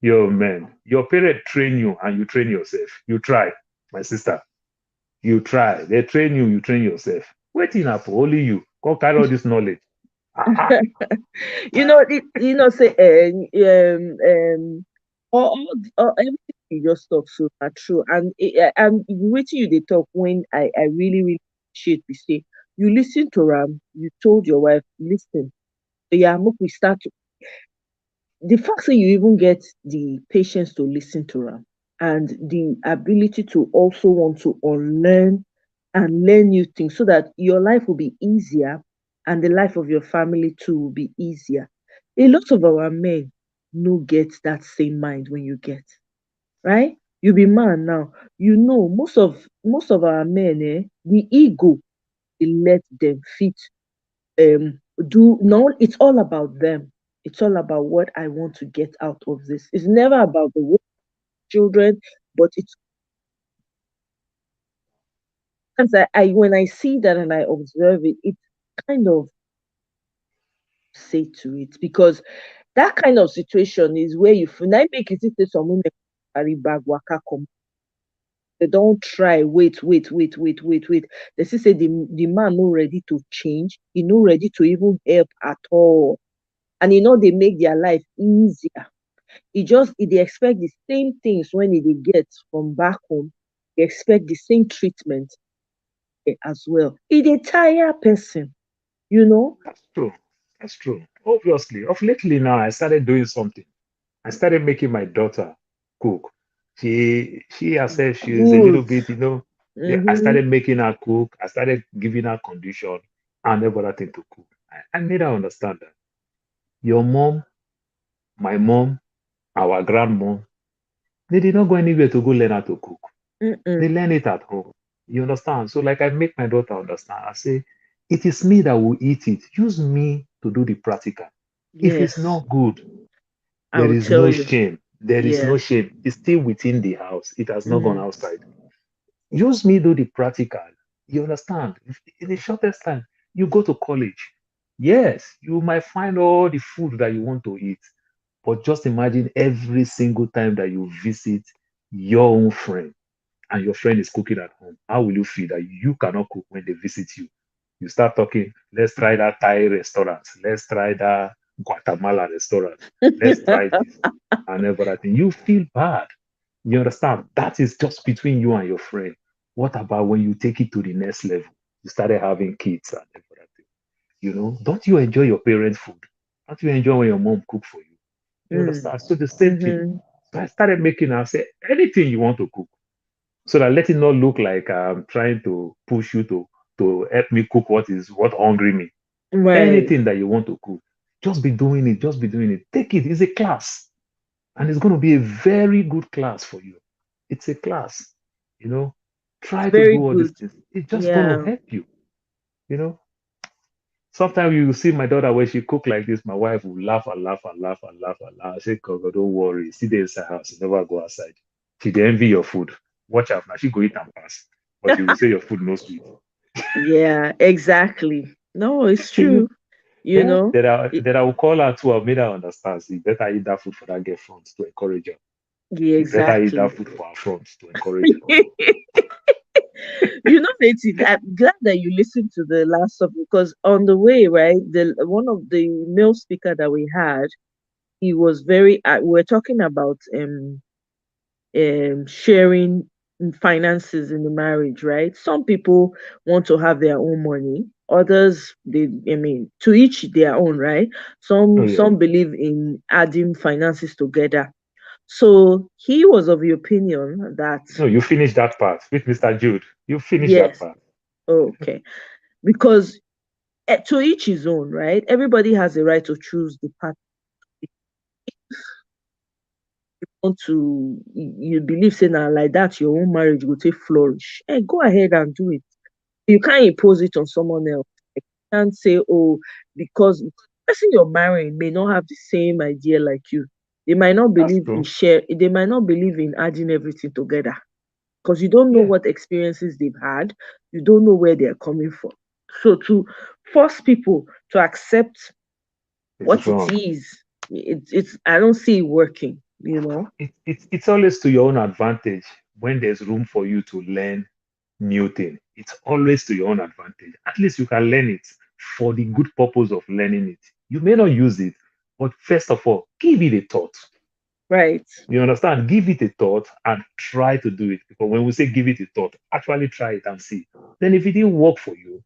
yo man, your parent train you and you train yourself. You try. My sister, you try. They train you, you train yourself. Waiting up for only you. Go carry all this knowledge. Ah, Say all everything you just talk so are true, and waiting you they talk when I really really appreciate we say you listen to Ram, you told your wife listen, yeah, make we start the fact that you even get the patience to listen to them and the ability to also want to unlearn and learn new things so that your life will be easier and the life of your family too will be easier. A lot of our men no get that same mind when you get, right? You be man now. You know, most of our men, the ego will let them fit do no, it's all about them. It's all about what I want to get out of this. It's never about the children, but it's sometimes I when I see that and I observe it, it kind of say to it because that kind of situation is where you feel I make it say some women carry bag waka come. They don't try, wait. They still say the man not ready to change, he not ready to even help at all. And they make their life easier. They expect the same things when they get from back home. They expect the same treatment as well. It a tire person, you know. that's true. That's true. Obviously, of lately now, I started doing something. I started making my daughter cook. She herself, she is a little Good. bit, yeah, I Mm-hmm. started making her cook. I started giving her condition and every other thing to cook. I made her understand that your mom, my mom, our grandmom, they did not go anywhere to go learn how to cook. They Mm-mm. learn it at home. You understand? So, like, I make my daughter understand. I say, it is me that will eat it. Use me to do the practical. If it's Yes, not good, I there will is tell no you. shame. There is no Yeah. shame. It's still within the house. It has not gone Mm-hmm. outside. Use me do the practical. You understand? In the shortest time, you go to college. Yes, you might find all the food that you want to eat, but just imagine every single time that you visit your own friend and your friend is cooking at home. How will you feel that you cannot cook when they visit you? You start talking, let's try that Thai restaurant, let's try that Guatemala restaurant, let's try this and everything. You feel bad. You understand? That is just between you and your friend. What about when you take it to the next level? You started having kids and everything. Don't you enjoy your parents' food? Don't you enjoy when your mom cook for you? You Mm. understand? So the same thing. Mm-hmm. So I started making her say anything you want to cook, so that let it not look like I'm trying to push you to help me cook what hungry me. Right. Anything that you want to cook, just be doing it. Just be doing it. Take it. It's a class, and it's going to be a very good class for you. It's a class. You know, It's try to very do all these good. things. It's just going to Yeah. help you. You know, sometimes you see my daughter when she cook like this, my wife will laugh and laugh and laugh and laugh and laugh. I say, "Coco, don't worry. Stay there inside house. You never go outside. She dey envy your food. Watch out now. She go eat and pass. But you will say your food no sweet." Yeah, exactly. No, it's You true. You Yeah. know. It, Then I will call her too. I made her understand. So you better eat that food for that girl front to encourage her. yeah, You better eat that exactly. food for her front to encourage her. Native, I'm glad that you listened to the last song because on the way, right, the one of the male speaker that we had, he was very. We're talking about sharing finances in the marriage, right? Some people want to have their own money. Others, I mean, to each their own, right? Oh yeah. Some believe in adding finances together. So he was of the opinion that No, you finish that part with Mr. Jude. You finish that yes, part. okay, because to each his own, right? Everybody has a right to choose the path you want to. You believe saying now like that, your own marriage will take flourish. Hey, go ahead and do it. You can't impose it on someone else. You can't say, oh, because the person you're marrying may not have the same idea like you. They might not That's believe in true. share. They might not believe in adding everything together because you don't know Yeah. what experiences they've had. You don't know where they're coming from. So to force people to accept It's what it wrong. is, it's I don't see it working. It's always to your own advantage. when there's room for you to learn new thing, it's always to your own advantage. At least you can learn it for the good purpose of learning it. You may not use it, but first of all, give it a thought. Right. You understand? Give it a thought and try to do it. Because when we say give it a thought, actually try it and see. Then if it didn't work for you,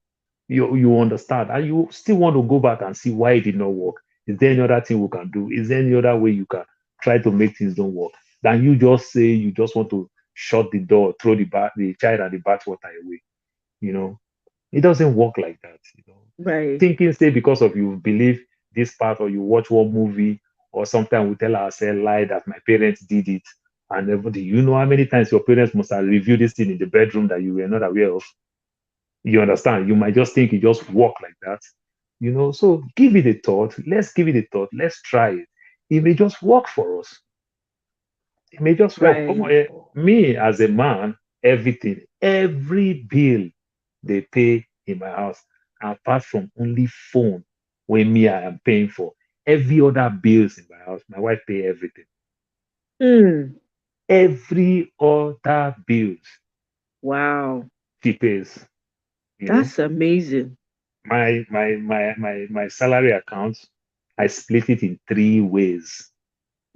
you understand and you still want to go back and see why it did not work. Is there any other thing we can do? Is there any other way you can try to make things don't work? Then you just say you just want to shut the door, throw the child and the bathwater away. You know, it doesn't work like that. Right. Thinking say because of you believe this part or you watch one movie or sometimes we tell ourselves lie that my parents did it and everything. You know how many times your parents must have reviewed this thing in the bedroom that you were not aware of. You understand? You might just think it just work like that. So give it a thought. Let's give it a thought. Let's try it. It may just work for us. It may just work. Come on, Right. me as a man, everything, every bill they pay in my house, apart from only phone, when me I am paying for. Every other bills in my house, my wife pay everything. Hmm. Every other bills Wow. she pays. You know, That's amazing. my salary account, I split it in three ways.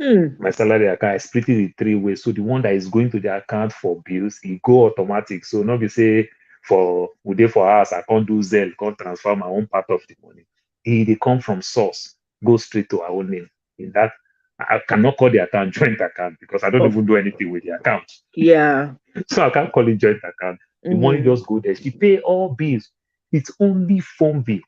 Hmm. My salary account, I split it in three ways. So the one that is going to the account for bills, it go automatic. So not be say for we dey for house, I can't do Zelle, can't transfer my own part of the money. They come from source, go straight to our own name. In that, I cannot call the account joint account because I don't Of even do anything with the account. yeah. So I can't call it joint account. The money Mm-hmm. just go there. She pay all bills. It's only phone bill.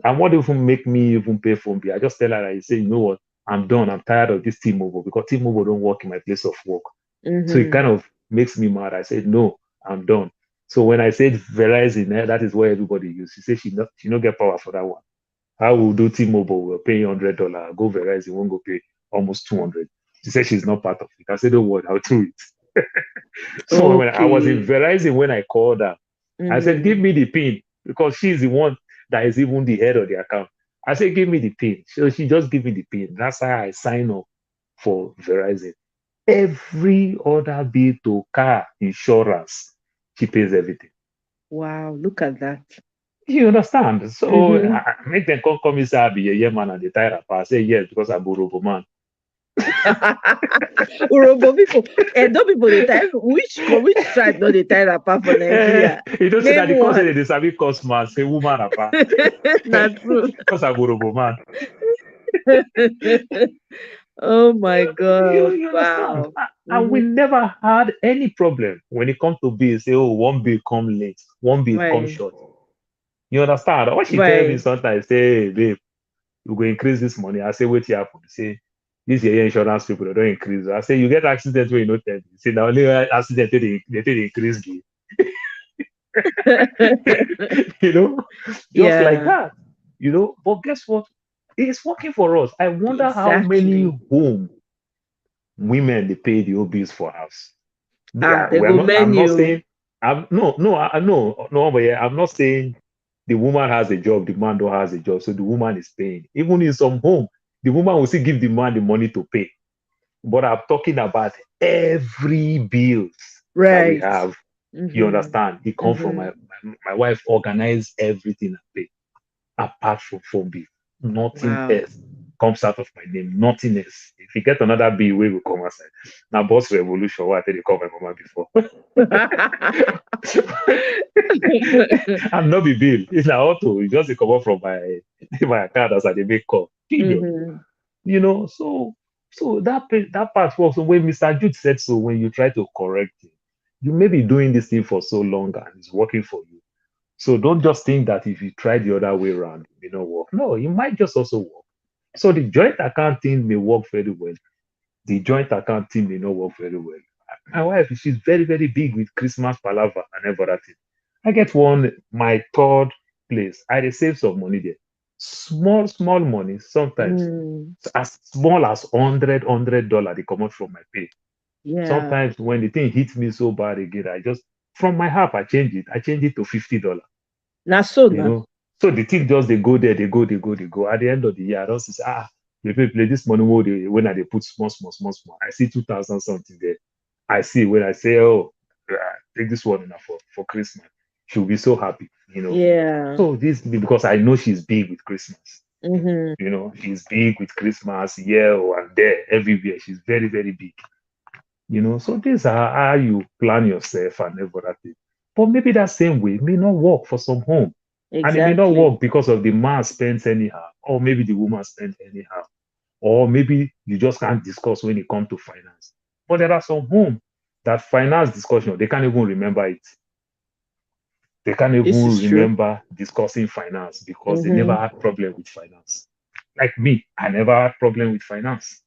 And what even make me even pay phone bill? I just tell her, I say, you know what? I'm done. I'm tired of this T-Mobile because T-Mobile don't work in my place of work. So it Mm-hmm. kind of makes me mad. I said, no, I'm done. So when I said Verizon, that is where everybody uses. She said she not get power for that one. How will do T-Mobile? We're paying $100. Go Verizon, won't go pay almost 200. She said she's not part of it. I said, don't worry, I'll do it. So when I was in Okay. Verizon when I called her, I said, give Mm-hmm. me the PIN because she's the one that is even the head of the account. I said, give me the PIN. So she just give me the PIN. That's how I sign up for Verizon. Every other bill to car insurance, she pays everything. Wow. Look at that. You understand? So Mm-hmm. make them come me say I be a yeah man and the tire rapper. I say yes because I'm a robo man. Urobo people, Edo people, they tie which tribe no they tie wrapper for Nigeria? You don't say that Name the cause one. they sabi cause man, say woman rapper. Not true. Because I'm a robo man. Oh my You, God. you understand? Wow. And we Mm-hmm. never had any problem when it comes to bill. Say, oh, one bill come late, one bill come Right. short. You understand? What she tell me Right. sometimes, say, hey, babe, we go increase this money. I say, wait here happen. Say, this year insurance people they don't increase. I say, you get accident when you not tell me. Say, the only accident they increase the, you know, just like Yeah. that. But guess what? It's working for us. I wonder how many Exactly. women they pay the bills for house. Ah, Yeah, they we are go not. I'm not menu. saying. I'm no, no, no. But yeah, I'm not saying the woman has a job, the man don't has a job, so the woman is paying. Even in some home, the woman will still give the man the money to pay. But I'm talking about every bills that we Right. have. You Mm-hmm. understand? It comes from Mm-hmm. my wife organize everything I pay apart from phone bill. Nothing Wow. else comes out of my name. Nothing else. If you get another bill, we will come outside. Now, boss revolution, what I tell you, call my mama before. I'm not be bill. It's like auto. It just come up from my account as I dey make call. Period. Mm-hmm. So that part works. So when Mr. Jude said so, when you try to correct it, you may be doing this thing for so long and it's working for you. So don't just think that if you try the other way around, it may not work. No, it might just also work. So the joint account thing may work very well. The joint account thing may not work very well. My wife, she's very, very big with Christmas palaver and everything. I get my third place. I dey save some money there. Small, small money, sometimes Mm, as small as $100 they come out from my pay. yeah. Sometimes when the thing hits me so bad again, I just from my half I change it. I change it to $50. Now so you now. know. So the thing just they go there, they go, they go, they go. At the end of the year, I don't say, they play this money when I they put small, small, small, small. I see 2,000 something there. I see when I say, oh, take this one now for Christmas. She'll be so happy. Yeah. So this because I know she's big with Christmas. Mhm. She's big with Christmas here and there, everywhere. She's very, very big. So these are how you plan yourself and everything. But maybe that same way may not work for some home. And it may not Exactly. work because of the man spends anyhow, or maybe the woman spends anyhow, or maybe you just can't discuss when it comes to finance. But there are some home that finance discussion, they can't even remember it. They can't This even is true. remember discussing finance because they never Mhm. had problem with finance. Like me, I never had problem with finance.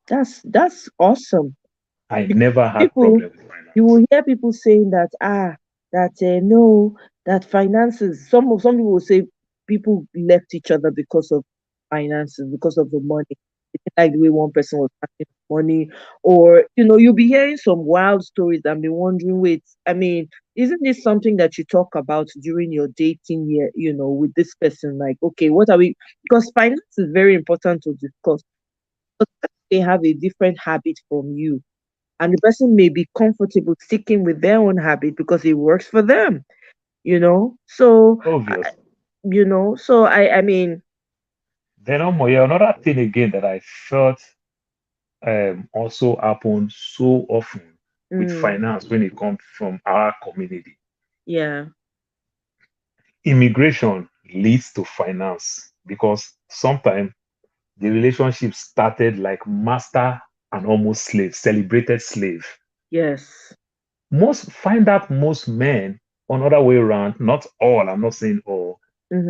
That's awesome. I Because never had people, problem with you will finance. hear people saying that that no, that finances. Some people will say people left each other because of finances, because of the money. They didn't like the way one person was handling money, or you'll be hearing some wild stories and be wondering, wait, I mean, isn't this something that you talk about during your dating year? With this person, like, okay, what are we? Because finance is very important to discuss. But they have a different habit from you, and the person may be comfortable sticking with their own habit because it works for them, so Obvious. I mean. Then another thing again that I felt also happen so often with Mm, finance when it comes from our community. yeah. Immigration leads to finance because sometimes the relationship started like master and almost slave, celebrated slave. Yes. Most find that most men on other way around, not all, I'm not saying all.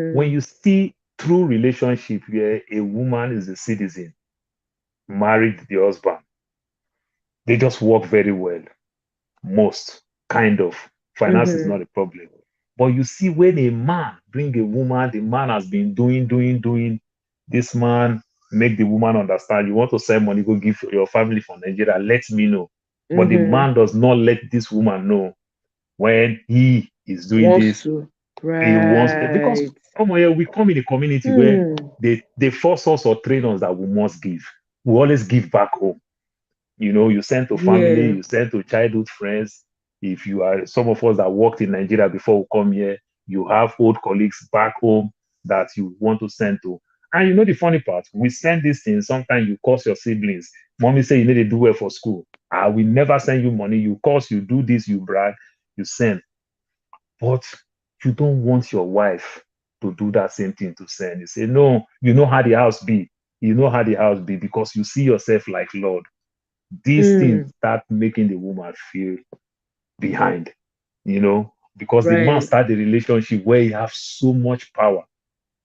When Mm-hmm. you see true relationship where a woman is a citizen, married the husband, they just work very well. Most kind of finance is Mm-hmm. not a problem. But you see, when a man bring a woman, the man has been doing. This man make the woman understand. You want to send money, go give your family from Nigeria. Let me know. But the Mm-hmm. man does not let this woman know when he is doing Wants this. to. He wants because Right. come here, we come in a community where Hmm. they force us or train us that we must give. We always give back home. You send to family, Yeah. you send to childhood friends. If you are some of us that worked in Nigeria before we come here, you have old colleagues back home that you want to send to. And the funny part, we send these things. Sometimes you cause your siblings. Mommy say you need to do well for school. I will never send you money. You cause, you do this, you brag, you send. But you don't want your wife to do that same thing to send. You say, no, you know how the house be. You know how the house be because you see yourself like Lord. These things Mm. start making the woman feel behind, because the man Right. start the relationship where he have so much power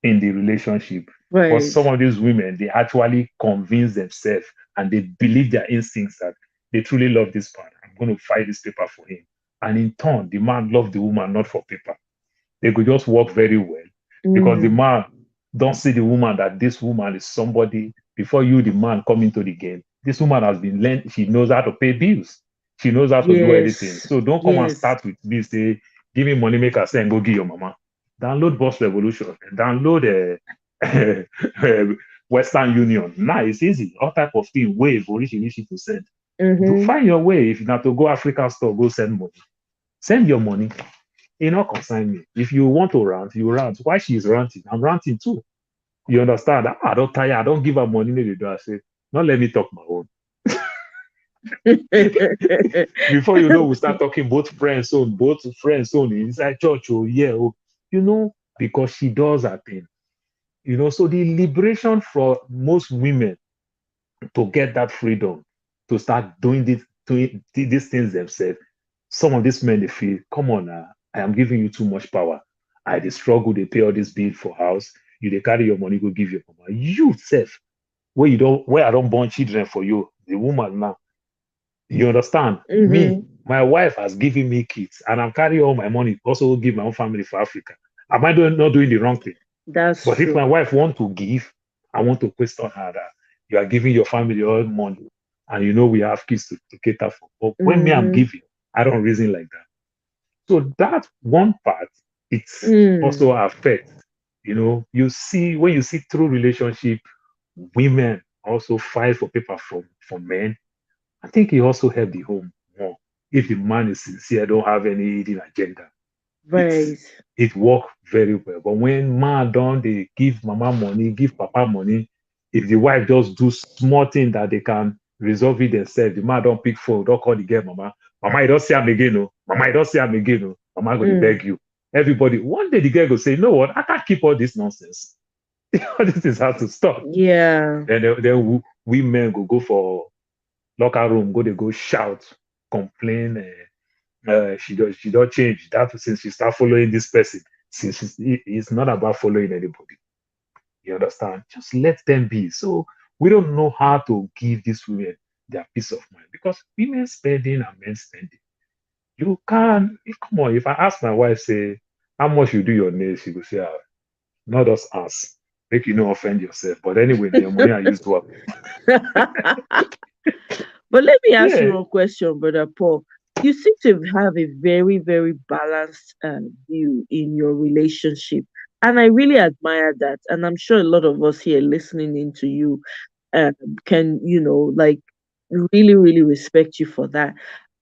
in the relationship. But Right. some of these women, they actually convince themselves and they believe their instincts that they truly love this man. I'm going to fight this paper for him. And in turn, the man loved the woman not for paper. They could just work very well because the Mm. man don't see the woman that this woman is somebody before you, the man, come into the game. This woman has been learned, she knows how to pay bills, she knows how to do everything. Yes. So don't come and Yes. start with me, say, give me money, make her say, and go give your mama. Download Boss Revolution, download Western Union. Now it's easy. All type of thing, wave, originally to send. Mm-hmm. Find your way. If you not to go African store, go send money. Send your money. It not concern me. If you want to rant, you rant. Why she is ranting? I'm ranting too. You understand? I don't tire. I don't give her money. Maybe do I say, not let me talk my own. Before you know, we start talking both friends only inside church. Oh yeah, because she does her thing. So the liberation for most women to get that freedom to start doing these things themselves. Some of these men they feel, come on now, I am giving you too much power. I dey struggle, they pay all this bill for house. You they carry your money, go give your mama. You self, where I don't born children for you, the woman now. You understand? Me, Mm-hmm. my wife has given me kids, and I'm carrying all my money, also give my own family for Africa. Am I not doing the wrong thing? That's But if true. my wife want to give, I want to question her that you are giving your family all money and we have kids to cater for. But when me I'm Mm-hmm. giving, I don't reason like that. So that one part, it's Mm. also affects. You see when you see through relationship, women also fight for paper from men. I think it also help the home if the man is sincere, don't have any hidden agenda, Right. it work very well. But when man don't they give mama money, give papa money, if the wife just do small thing that they can resolve it themselves, the man don't pick phone, don't call the girl mama. Mama, you don't see him again, no. Mama, you don't see him again, no. Mama go to Mm. beg you. Everybody, one day the girl go say, you know what? I can't keep all this nonsense. All this is how to stop. Yeah. Then we men go for locker room, go they go shout, complain. She don't change that since she start following this person. Since it's not about following anybody. You understand? Just let them be. So we don't know how to give these women their peace of mind because women spending and men spending. You can come on. If I ask my wife, say how much you do your nails, she will say, ah, not us ask. Make you not offend yourself. But anyway, now your money I use to work. But let me ask you Yeah. one question, Brother Paul. You seem to have a very, very balanced view in your relationship. And I really admire that. And I'm sure a lot of us here listening into you uh, can, like really, really respect you for that.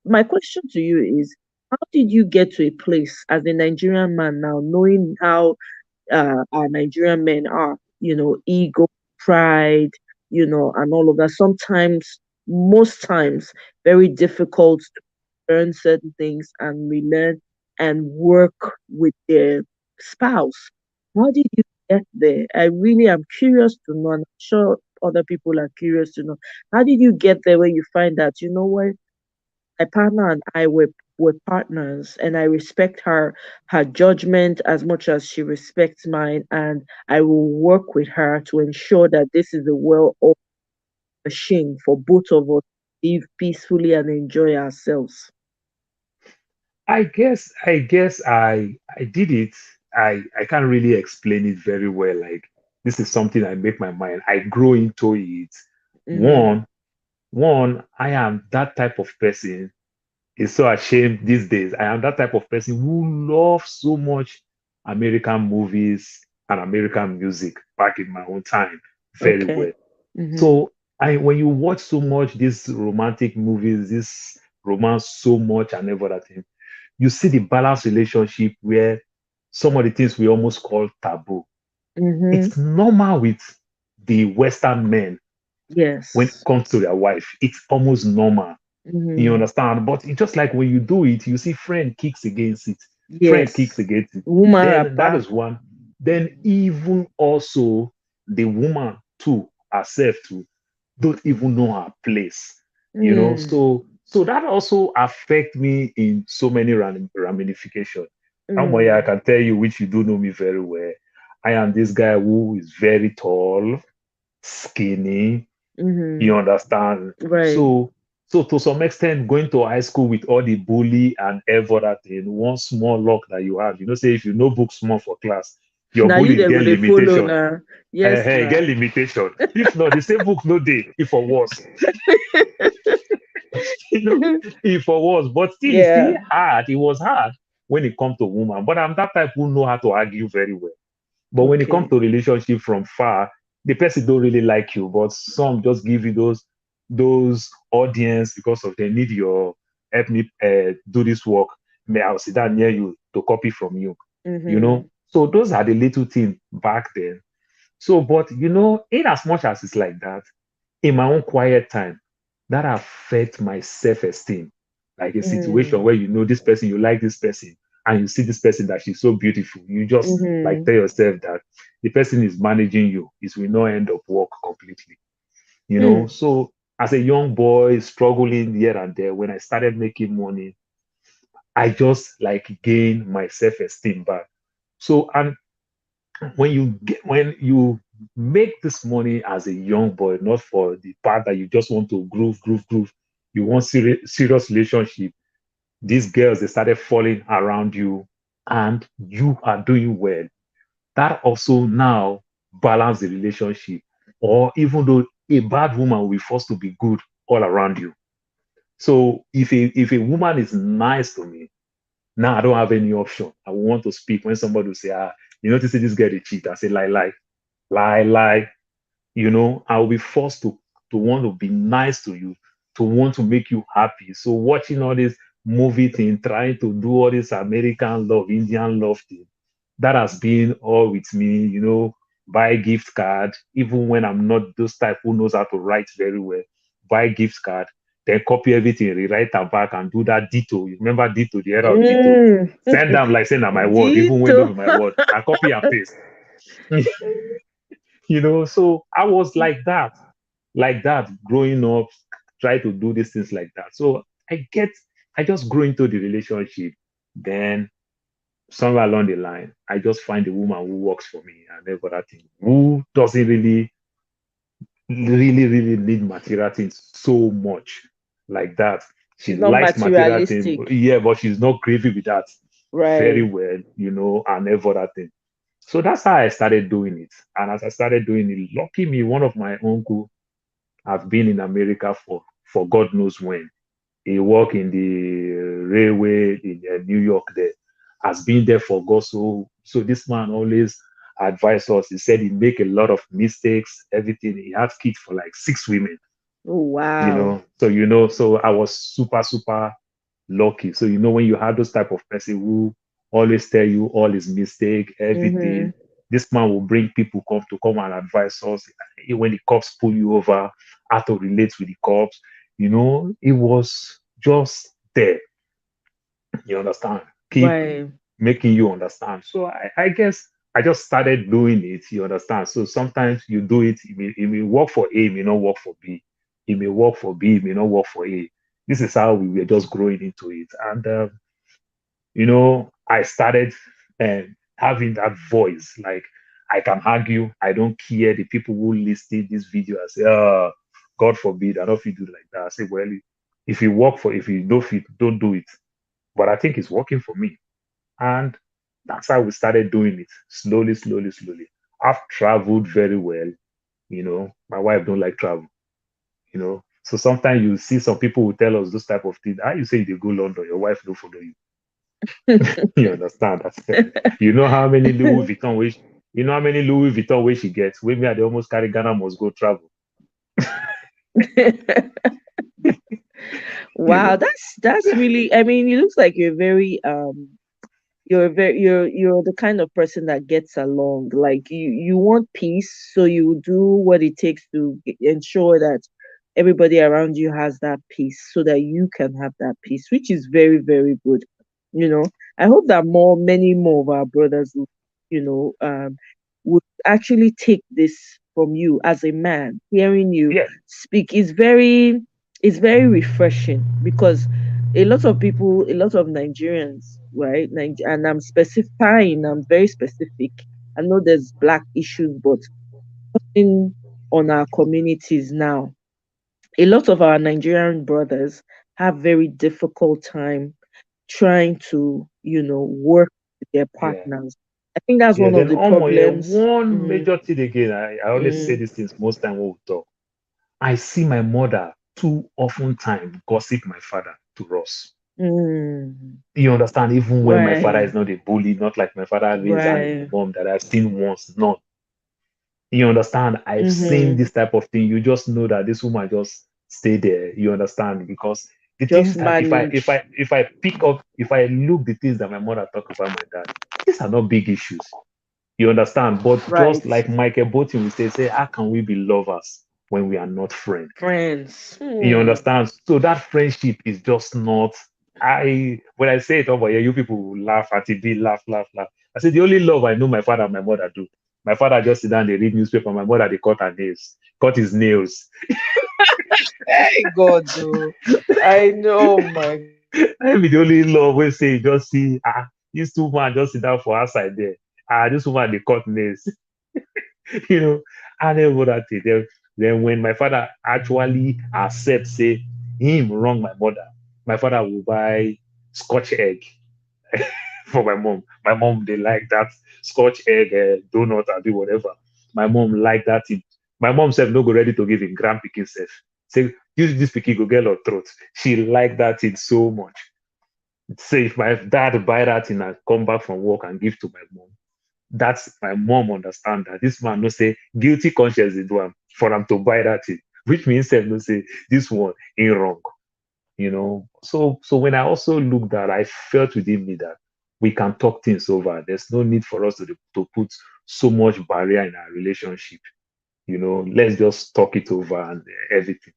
My question to you is, how did you get to a place as a Nigerian man now, knowing how our Nigerian men are, ego, pride, and all of that. Sometimes, most times, very difficult to learn certain things and relearn and work with their spouse. How did you get there? I really am curious to know, and I'm sure other people are curious to know. How did you get there where you find that, you know what, my partner and I were partners, and I respect her judgment as much as she respects mine, and I will work with her to ensure that this is a well-oiled machine for both of us to live peacefully and enjoy ourselves. I guess I did it. I can't really explain it very well. Like this is something I make my mind. I grow into it. Mm-hmm. One, one, I am that type of person. Is so ashamed these days. I am that type of person who loves so much American movies and American music back in my own time very Okay. well. Mm-hmm. So I when you watch so much these romantic movies, this romance so much and everything, you see the balanced relationship where some of the things we almost call taboo. Mm-hmm. It's normal with the Western men when it Yes. comes to their wife. It's almost normal. You Mm-hmm. understand? But it's just like when you do it, you see friend kicks against it. Friend kicks Yes. against it. Woman Then that rapper. is one. Then even also the woman too, herself too, don't even know her place. Mm. So that also affect me in so many ramifications. Amoya, I Mm. can tell you, which you do know me very well. I am this guy who is very tall, skinny, you Mm-hmm. understand? Right. So to some extent, going to high school with all the bully and everything, one small luck that you have, say if you know book small for class, your Now you bully they go get they follow limitation. now. Yes, Hey, now. get limitation. If not, the same book no day, if for worse. you know, if for worse. But still, it's still Yeah. hard. It was hard when it comes to woman. But I'm that type who know how to argue very well. But when it comes Okay. to relationship from far, the person don't really like you, but some just give you those audience because of they need your help me do this work. May I'll sit down near you to copy from you. Mm-hmm. So those are the little things back then. So, but in as much as it's like that, in my own quiet time, that affect my self-esteem. Like a situation Mm. where this person, you like this person, and you see this person that she's so beautiful, you just like Mm-hmm. tell yourself that the person is managing you, it will not end up work completely. Mm. So as a young boy struggling here and there, when I started making money, I just like gain my self-esteem back. So and when you make this money as a young boy, not for the part that you just want to groove, you want serious relationship. These girls they started falling around you, and you are doing well. That also now balance the relationship. Or even though a bad woman will be forced to be good all around you. So if a woman is nice to me, now I don't have any option. I want to speak when somebody will say, you notice this girl they cheat. I say lie. I will be forced to want to be nice to you, to want to make you happy. So watching all this movie thing, trying to do all this American love, Indian love thing. That has been all with me, buy gift card, even when I'm not those type who knows how to write very well, buy gift card, then copy everything, rewrite them back and do that ditto. You remember ditto, the era of ditto. Mm. Send them like saying my word, even when Dito. don't be my word. I copy and paste. So I was like that growing up, try to do these things like that. So I just grew into the relationship. Then somewhere along the line, I just find a woman who works for me and every other thing, who doesn't really need material things so much like that. She She's not likes material things, materialistic. yeah, but she's not crazy with that very Right. well, and every other thing. So that's how I started doing it. And as I started doing it, lucky me, one of my uncle have been in America for God knows when. He worked in the railway in New York there, has been there for God. So this man always advised us. He said he make a lot of mistakes, everything. He had kids for like six women, Oh, wow. So I was super, super lucky. So when you have those type of person who always tell you all his mistake, everything, Mm-hmm. this man will bring people come and advise us. When the cops pull you over, how to relate with the cops. It was just there. You understand? Keep Right. making you understand. So I guess I just started doing it. You understand? So sometimes you do it, it may work for A, it may not work for B. It may work for B, it may not work for A. This is how we were just growing into it. And, I started having that voice. Like, I can argue. I don't care. The people who listen this video, I say, God forbid, I don't feel do like that. I say, well, if you don't fit, don't do it. But I think it's working for me. And that's how we started doing it slowly, slowly, slowly. I've traveled very well. My wife don't like travel, So sometimes you see some people will tell us those type of things. How you say they go London, your wife don't follow you. You understand that? You know how many Louis Vuitton which she gets? With me, they almost carry Ghana must go travel. You Wow, know? that's really, I mean, it looks like you're the kind of person that gets along. Like you want peace, so you do what it takes to ensure that everybody around you has that peace so that you can have that peace, which is very, very good. You know, I hope that many more of our brothers you know, would actually take this from you as a man. Hearing you Yeah, speak is very refreshing because a lot of Nigerians, right? And I'm specifying, I'm very specific. I know there's black issues, but in on our communities now, a lot of our Nigerian brothers have very difficult time trying to, work with their yeah. partners. I think that's Yeah, one of then the problems. one Mm, major thing again, I always say mm, these things most time when we talk. I see my mother too often time gossip my father to us. mm, You understand? Even when my father is right, not a bully, not like my father raised and my right. mom that I've seen once, not. You understand? I've seen Mm-hmm. this type of thing. You just know that this woman just stay there. You understand? Because the Just things that manage. if I look the things that my mother talk about my dad, these are not big issues. You understand? But just Right. like Michael Bolton will say, how can we be lovers when we are not friends? Friends. You Hmm. understand? So that friendship is just not. When I say it over here, you people will laugh at it, be laugh, laugh, laugh. I say the only love I know my father and my mother do. My father just sit down, they read newspaper. My mother they cut his nails. Hey God, though. I know, my I be the only love we say just see these two man just sit down for outside there. This woman they cut nails. you know, and then what that thing. Then when my father actually accept, say him wrong my mother, my father will buy scotch egg for my mom. My mom they like that scotch egg donut or do whatever. My mom like that thing. My mom said no go ready to give him grand picking self. Say use this picky go get her throat. She like that thing so much. Say if my dad buy that thing and come back from work and give to my mom, that's my mom understand that this man no say guilty conscience is do am for am to buy that thing, which means say no say this one ain't wrong. So when I also looked at, I felt within me that we can talk things over. There's no need for us to put so much barrier in our relationship. Let's just talk it over and everything.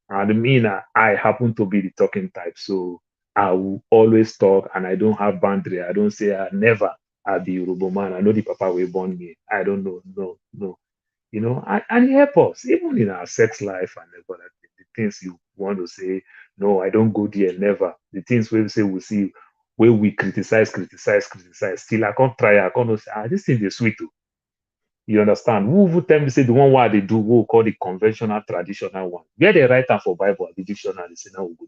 And I mean, I happen to be the talking type, so I will always talk, and I don't have boundary. I don't say I never. I be Yoruba man. I know the papa will born me. I don't know. No, no. And it help us even in our sex life and everything. The things you want to say, no, I don't go there, never. The things we say we see where we criticize, criticize, criticize. Still, I can't try. I can't say, this thing is sweet too. You understand? Who tell me say the one why they do, we call the conventional, traditional one. Where they write down for Bible, the dictionary, say now we go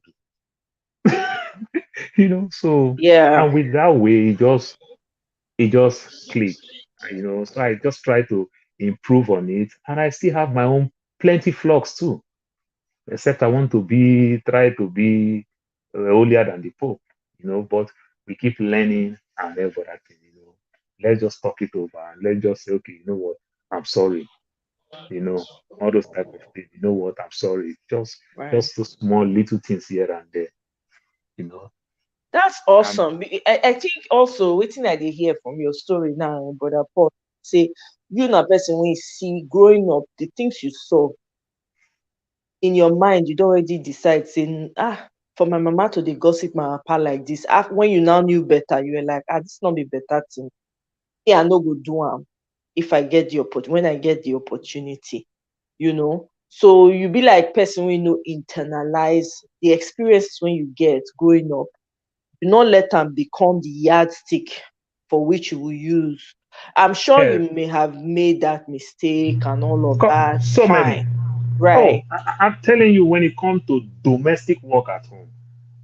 do. So Yeah. and with that way, it just clicked. So I just try to improve on it, and I still have my own plenty flocks too. Except I want to try to be holier than the Pope. But we keep learning and everything. Let's just talk it over and let's just say, okay, you know what, I'm sorry. you know, all those type of things. You know what? I'm sorry. Right. Just those small little things here and there. You know, That's and awesome. I think also waiting I dey hear from your story now, brother Paul, say you na person when you see growing up, the things you saw in your mind, you'd already decide saying, for my mama to dey gossip my papa like this. When you now knew better, you were like, this not be better thing. Yeah, I no go do am if I get the opportunity when I get the opportunity, So you be like person when you internalize the experiences when you get growing up. Do not let them become the yardstick for which you will use. I'm sure yeah, you may have made that mistake and all of that. so many. Fine. Oh, Right. I'm telling you, when it comes to domestic work at home,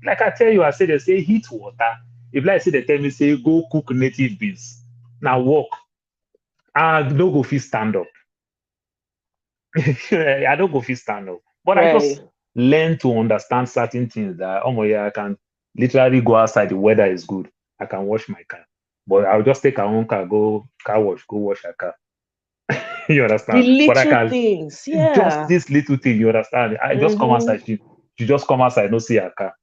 like I tell you, I say they say heat water. If like say they tell me say go cook native beans, now work. I no go fit stand up. I don't go fit stand up. But I Right. just learn to understand certain things that oh my yeah, I can literally go outside. The weather is good. I can wash my car. But I'll just take our own car, go car wash, go wash a car. You The understand? But I little can things. just Yeah. this little thing, you understand? I just come Mm-hmm. outside. She just come outside, no see her car.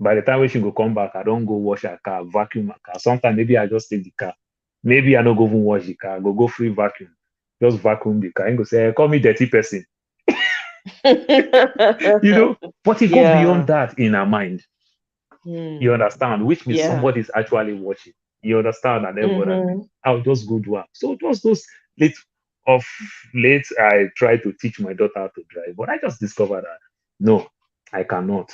By the time when she go come back, I don't go wash her car, vacuum her car. Sometimes maybe I just take the car. Maybe I don't go even wash the car. Go free vacuum. Just vacuum the car. And go say, hey, call me dirty person. you know. But it go beyond Yeah. that in her mind. You Mm. understand? Which means Yeah. somebody is actually watching. You understand? And everything. Mm-hmm. I'll just go do her. So just those late of late, I try to teach my daughter how to drive, but I just discovered that no, I cannot.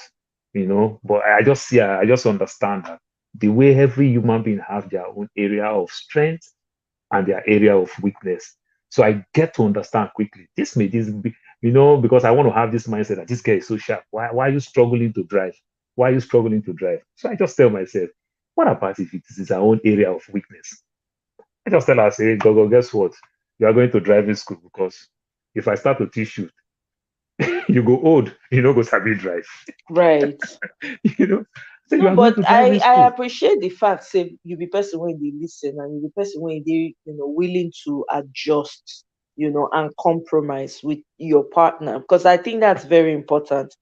But I just see, I just understand that the way every human being have their own area of strength and their area of weakness. So I get to understand quickly. This may this be, because I want to have this mindset that this guy is so sharp. Why are you struggling to drive? Why are you struggling to drive? So I just tell myself, what about if it is our own area of weakness? I just tell her, say, go, guess what? You are going to driving school because if I start to teach you, you go old, go sabi drive. Right. you know, so you No, are going but to I driving I school. appreciate the fact say you be person when they listen and you be person when they willing to adjust, and compromise with your partner because I think that's very important.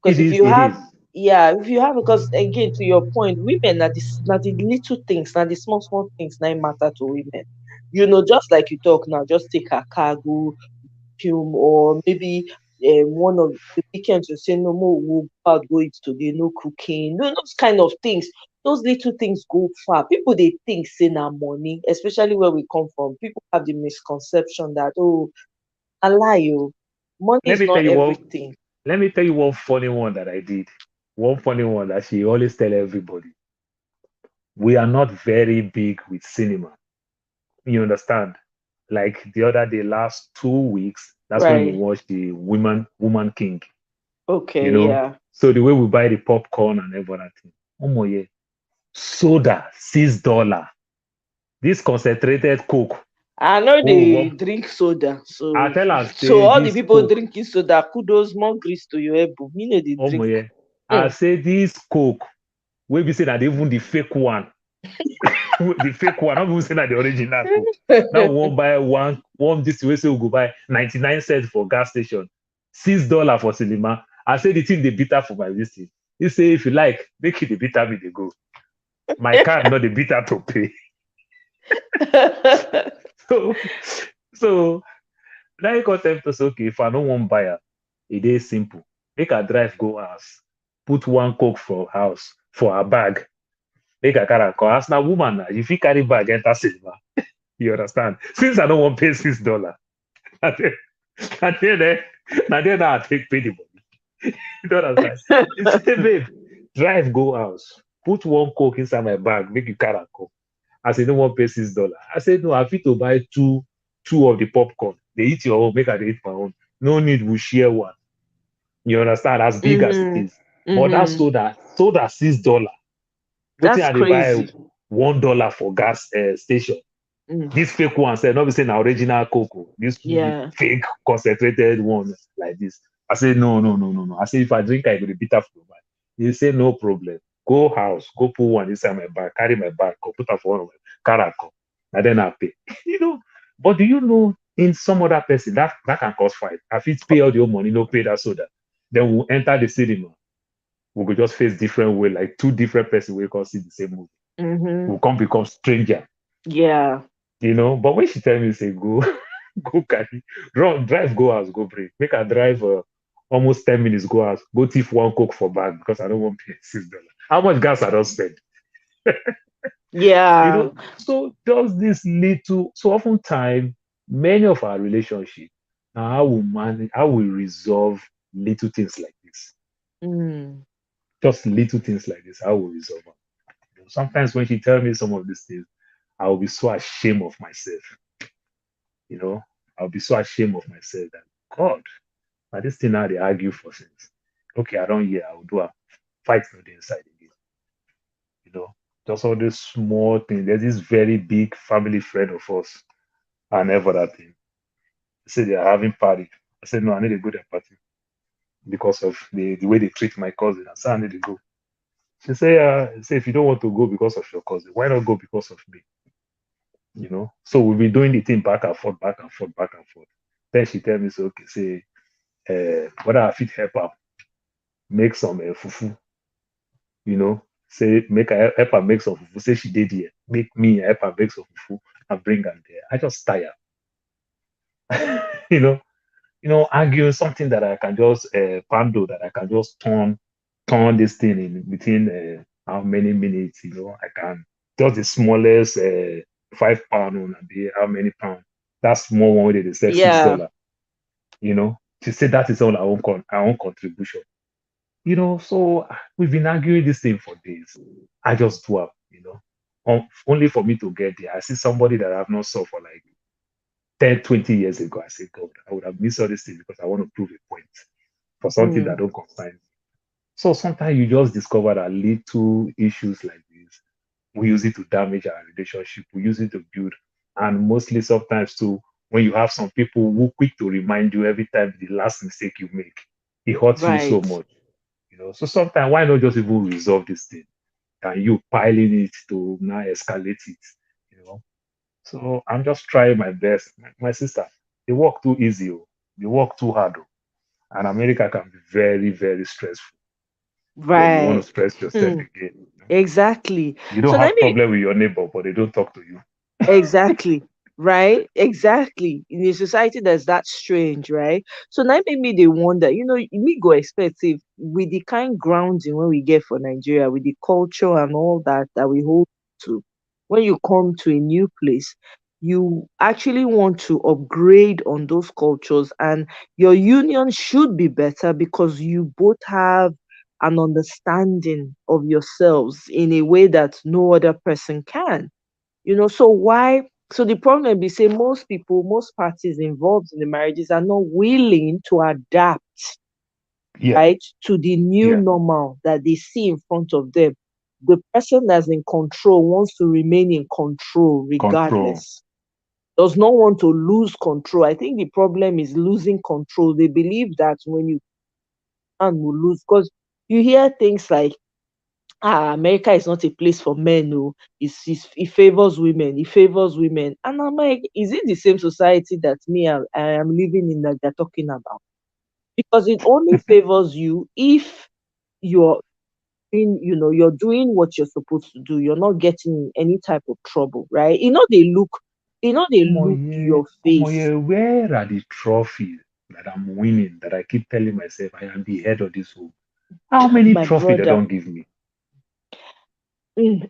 Because It if is, you it have is. yeah, if you have because again to your point, women are the little things, now the small small things now matter to women. Just like you talk now, just take a cargo film or maybe one of the weekends you say no more we'll go out go eat today, no cooking, those kind of things. Those little things go far. People they think say na money, especially where we come from. People have the misconception that I lie money Let is me tell not you what. everything. Let me tell you one funny one that I did. One funny one that she always tell everybody. We are not very big with cinema. You understand? Like the other day, last 2 weeks, that's when we Right. watched the Woman King. You Okay, know, yeah. so the way we buy the popcorn and everything. Oh my yeah. Soda, $6. This concentrated Coke. I know Oh, they one. drink soda, I so tell her so say all the this people Coke. drinking soda, kudos, more grease to your elbow. Me no dey Oh drink. my yeah. I Hmm. say this Coke. We be say that even the fake one. The fake one, not even saying that the original Coke. Now we won't buy one this way, so we go buy 99 cents for gas station, $6 for cinema. I say the thing they bitter for my visit. He say if you like, make it the bitter me they go. My card not the bitter to pay. So so now you got them to say, okay, if I don't want buyer, it is simple. Make a drive go house, put one coke for house for a bag. Make a carry call. As na woman now, if you carry bag enter silver, you understand? Since I don't want pay $6, and then now I take pay the money. You don't understand? He say, babe, drive go house, put one coke inside my bag, make you carry come. I say, no one pay $6. I said, no, I fit to buy two of the popcorn. They eat your own, make I dey eat my own. No need we share one. You understand? As big as it Mhm. is. But that Mhm. soda $6. Wetin That's I dey buy crazy. $1 for gas station. Mm. This fake one say, not be saying original cocoa. This Yeah. fake concentrated one like this. I say, no, no, no, no, no. I say, if I drink, I go to bitter for my. He say, no problem. Go house, go put one inside my bag, carry my bag, go put am for one of my car come. And then I pay. You know, but do you know in some other person that can cause fight? I fit pay all your money, no pay that soda. Then we'll enter the cinema. We go just face different way, like two different persons we can see the same movie. Mhm. We'll come become stranger. Yeah. But when she tell me say go go carry run drive go house go break make her drive almost 10 minutes go house go thief one coke for bag because I don't want pay $6. How much gas I don't spend? Yeah. So just this little so often time many of our relationship now how we manage how we resolve little things like this. Mm. Just little things like this, how we resolve them. Sometimes when she tell me some of these things, I will be so ashamed of myself. You know, I'll be so ashamed of myself that God, now this thing now they argue for since. Okay, I don't hear, I'll do a fight no the inside again. You know, just all this small thing. There's this very big family friend of us and ever that thing. They say they are having party. I said, no, I need to go to the party because of the way they treat my cousin. I said, I need to go. Say if you don't want to go because of your cousin, why not go because of me? So we've been doing the thing back and forth, back and forth, back and forth. Then she tell me, so okay, say, whether I fit help her make some fufu, say make her help her make some fufu. Say she did here, make me help her make some fufu and bring her there. I just tire, you know, arguing something that I can just handle, that I can just turn this thing in within how many minutes, I can just the smallest £5 one and be how many pounds. That small one where they say six Yeah. dollar, she said that is all our own contribution. So we've been arguing this thing for days. I just do up, only for me to get there. I see somebody that I've not saw for like 10, 20 years ago. I say, God, I would have missed all these things because I want to prove a point for something that Mm. don't concern me. So sometimes you just discover that little issues like this, we use it to damage our relationship. We use it to build. And mostly sometimes too, when you have some people who quick to remind you every time the last mistake you make, it hurts you so Right. much. So sometimes why not just even resolve this thing? And you piling it to now escalate it, you know. So I'm just trying my best. My sister, they work too easy, oh. They work too hard, oh. And America can be very, very stressful when you want to Right. stress yourself Hmm. again. Exactly. You don't So let have me problem with your neighbor, but they don't talk to you. exactly. Right? Exactly. In a society that's that strange, right? So now maybe they wonder, we go expect if with the kind grounding when we get for Nigeria, with the culture and all that we hold to, when you come to a new place, you actually want to upgrade on those cultures, and your union should be better because you both have an understanding of yourselves in a way that no other person can. So why? So the problem is, say most people, most parties involved in the marriages are not willing to adapt, Yeah, right, to the new yeah, normal that they see in front of them. The person that's in control wants to remain in control control. regardless, does not want to lose control. I think the problem is losing control. They believe that when you can will lose, because you hear things like, America is not a place for men. No, it favors women. It favors women. And I'm like, is it the same society that I am living in that they're talking about? Because it only favors you if you're you're doing what you're supposed to do. You're not getting in any type of trouble, right? They look your Omo face. yeah, where are the trophies that I'm winning that I keep telling myself I am the head of this home? How many My trophies they brother. don't give me?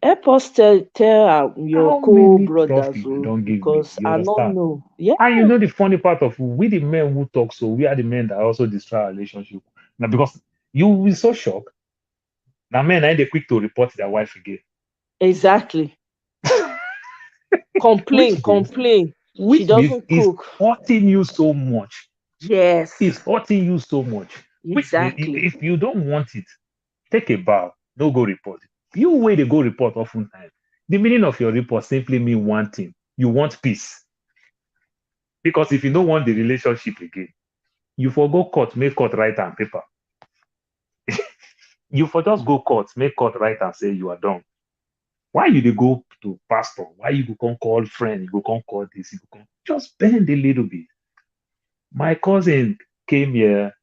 Help us tell your How many co-brothers, trophies they oh, don't give me? because You I don't understand? know. Yeah, And you know the funny part of we the men who talk so we are the men that also destroy our relationship. Now because you will be so shocked. Now men are they quick to report their wife again. exactly. Complain, Which means complain. She which means doesn't it's cook. hurting you so much. Yes, It's hurting you so much. Which means exactly. if you don't want it, take a bow. No go report it. You way they go report oftentimes. The meaning of your report simply mean one thing. You want peace. Because if you don't want the relationship again, you forgo court, make court write and paper. You for just go court, make court write and say you are done. Why you dey go to pastor? Why you go come call friend? You go come call this, you go come just bend a little bit. My cousin came here,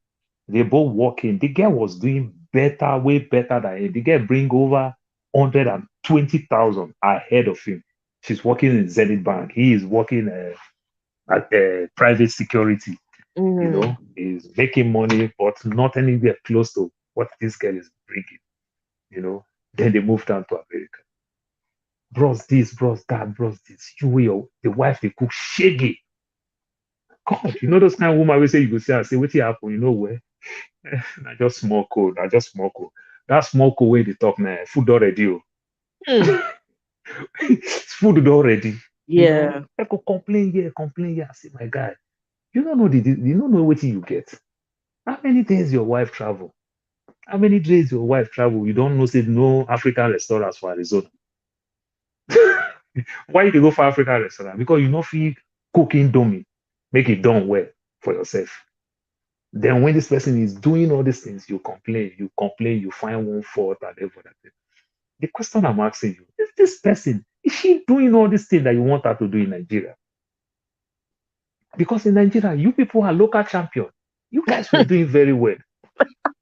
they both working. The girl was doing better, way better than him. The girl bring over 120,000 ahead of him. She's working in Zenith Bank. He is working at private security. Mm. He's making money, but not anywhere close to what this girl is bringing. You know, then they moved down to America. Bros this, bros that, bros this. You will the wife they cook shaggy. God, you know those kind of woman we say you go see and say, what happen? You know where? I just small cold. I just small cold. That small cold way they talk now, food already. Oh. Hmm. Food already. Yeah. I could complain here, complain here. I say, my guy, you don't know what you get. How many days your wife travel? How many days your wife travel? You don't know, say no African restaurants for Arizona. Why you go for African restaurant? Because you know feel cooking dummy, make it done well for yourself. Then when this person is doing all these things, you complain, you find one fault and everything. The question I'm asking you, is this person, is she doing all these things that you want her to do in Nigeria? Because in Nigeria, you people are local champion. You guys were doing very well.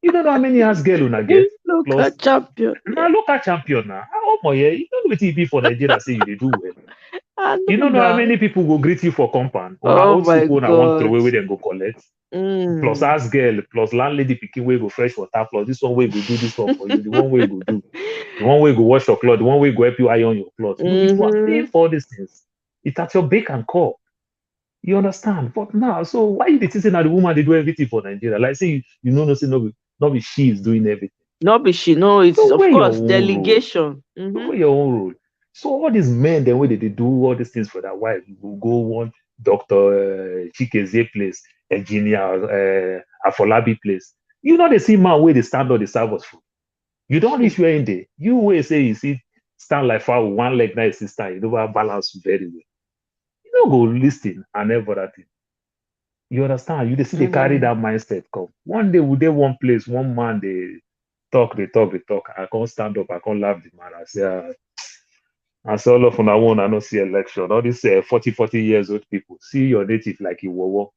You don't know how many ass girl una get. Local Plus, champion. now Yeah. local champion now. Oh my yeah, you don't know what it be for Nigeria say you dey do well. I You know don't know how now. many people go greet you for compound. Una Oh own my soup una want throw God. away where them go collect. Plus Mm. ask girl, plus landlady picking way go fresh water, plus this one way go do this one for you, the one way go do, the one way go wash your clothes, the one way go help you iron your clothes. You are paying Mm-hmm. for all these things. It's at your beck and call. You understand? But now, so why you dey think say na the woman they do everything for Nigeria? Like say you know no say no be she is doing everything. Not be she. No, it's So of where your course own role? delegation. So Mm-hmm. where your own role? So all these men, then way they do all these things for their wife, you will go one Doctor Chikezie place, engineer Afolabi place. You know they see man where they stand or they serve us food. You don't reach where in there. You will say you see stand like fowl, one leg nice sister, you never balance very well. You don't go listen and every other thing. You understand? You see they carry Mm. that mindset come. One day we dey one place, one man they talk, they talk, they talk. I can't stand up, I can't laugh the man. I say, I say all of una one, I don't see election. All these 40 years old people, see your native like Iwowo.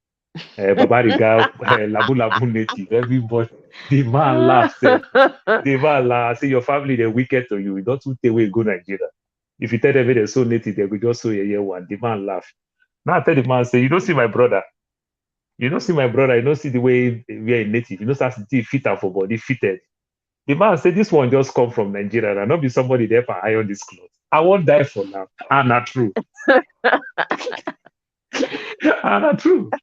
Baba Riga, Labu Labu native, everybody. The man laughs. The man laugh. Say your family, they're wicked to you. You don't take away go Nigeria. If you tell them they're so native, they will just so yeah, one. The man laugh. Now I tell the man, say, you don't see my brother. You don't see my brother. You don't see the way we are native. You don't see the fit out for body fitted. The man said, this one just come from Nigeria and not be somebody there for iron this clothes. I won't die for now. And not true. And not true.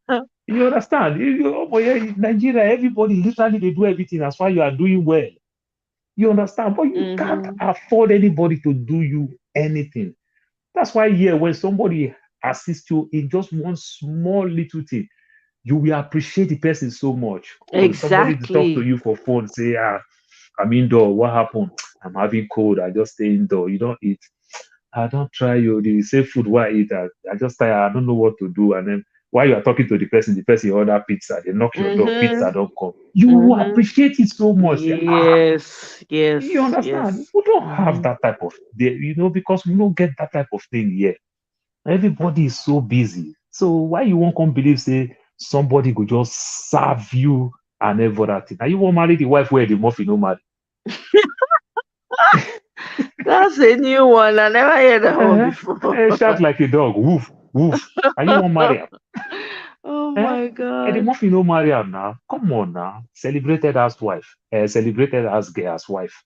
You understand? Oh boy, yeah, in Nigeria, everybody literally they do everything. That's why you are doing well. You understand? But you can't Mm-hmm. afford anybody to do you anything. That's why here, when somebody assists you in just one small little thing, you will appreciate the person so much. Oh, somebody to talk to Exactly. you for phone, say, I'm indoor. What happened? I'm having cold. I just stay indoor. You don't eat. I don't try you. The same food why I eat. I just tired. I don't know what to do. And then while you are talking to the person order pizza. They knock your door. Mm-hmm. Pizza don't come. You will Mm-hmm. appreciate it so much. Say, Yes. you Yes. understand? Yes. We don't have Mm-hmm. that type of, because we don't get that type of thing here. Everybody is so busy. So why you won't come believe say somebody could just serve you and everything? Now you won't marry the wife where the muffin no marry. That's a new one. I never heard that one Eh? before. Eh, shout like a dog. Woof, woof. Are you want marry am? Oh Eh? my And the God. muffin no marry am now. Come on now. Celebrated as wife. Celebrated as girl as wife.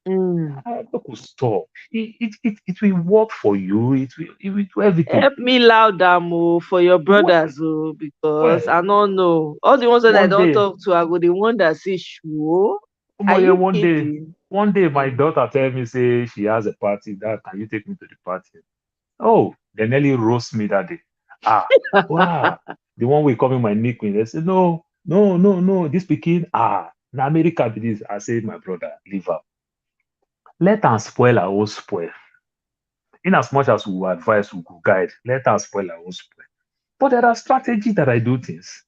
Mm. Look, stop. It will work for you. It will do everything. Help me loud am for your Well, brothers because well, I don't know. All the ones that I one don't day, talk to, I go the one that say sure. Are yeah, you kidding? one day, my Mm. daughter tell me say she has a party. That can you take me to the party? Oh, they nearly roast me that day. Ah, wow. The one we call me my nickname. They say no, no, no, no. This pikin, na America be this. I say my brother, leave her. Let her spoil her own spoil. In as much as we will advise, we will guide. Let her spoil her own spoil. But there are strategies that I do things.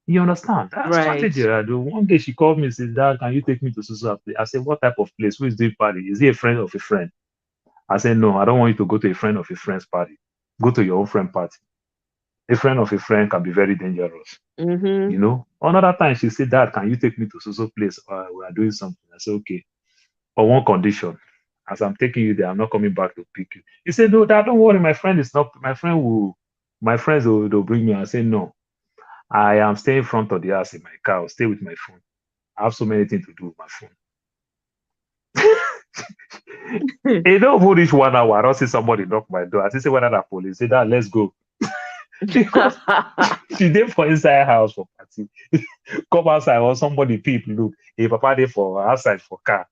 You understand? That Right. strategy I do. One day she called me and said, Dad, can you take me to so place? I said, what type of place? Who is doing party? Is he a friend of a friend? I said, no, I don't want you to go to a friend of a friend's party. Go to your own friend party. A friend of a friend can be very dangerous. Mm-hmm. Another time she said, Dad, can you take me to so place? We are doing something. I said, okay. On one condition. As I'm taking you there, I'm not coming back to pick you. He said, no, Dad, don't worry. My friend is not, my friends will bring me. I said, no, I am staying in front of the house in my car. I'll stay with my phone. I have so many things to do with my phone. It don't even reach 1 hour. I don't see somebody knock my door. I see say whether that police say that let's go. Because she did for inside house for party. Come outside or somebody people look. Hey, papa dey for outside for car.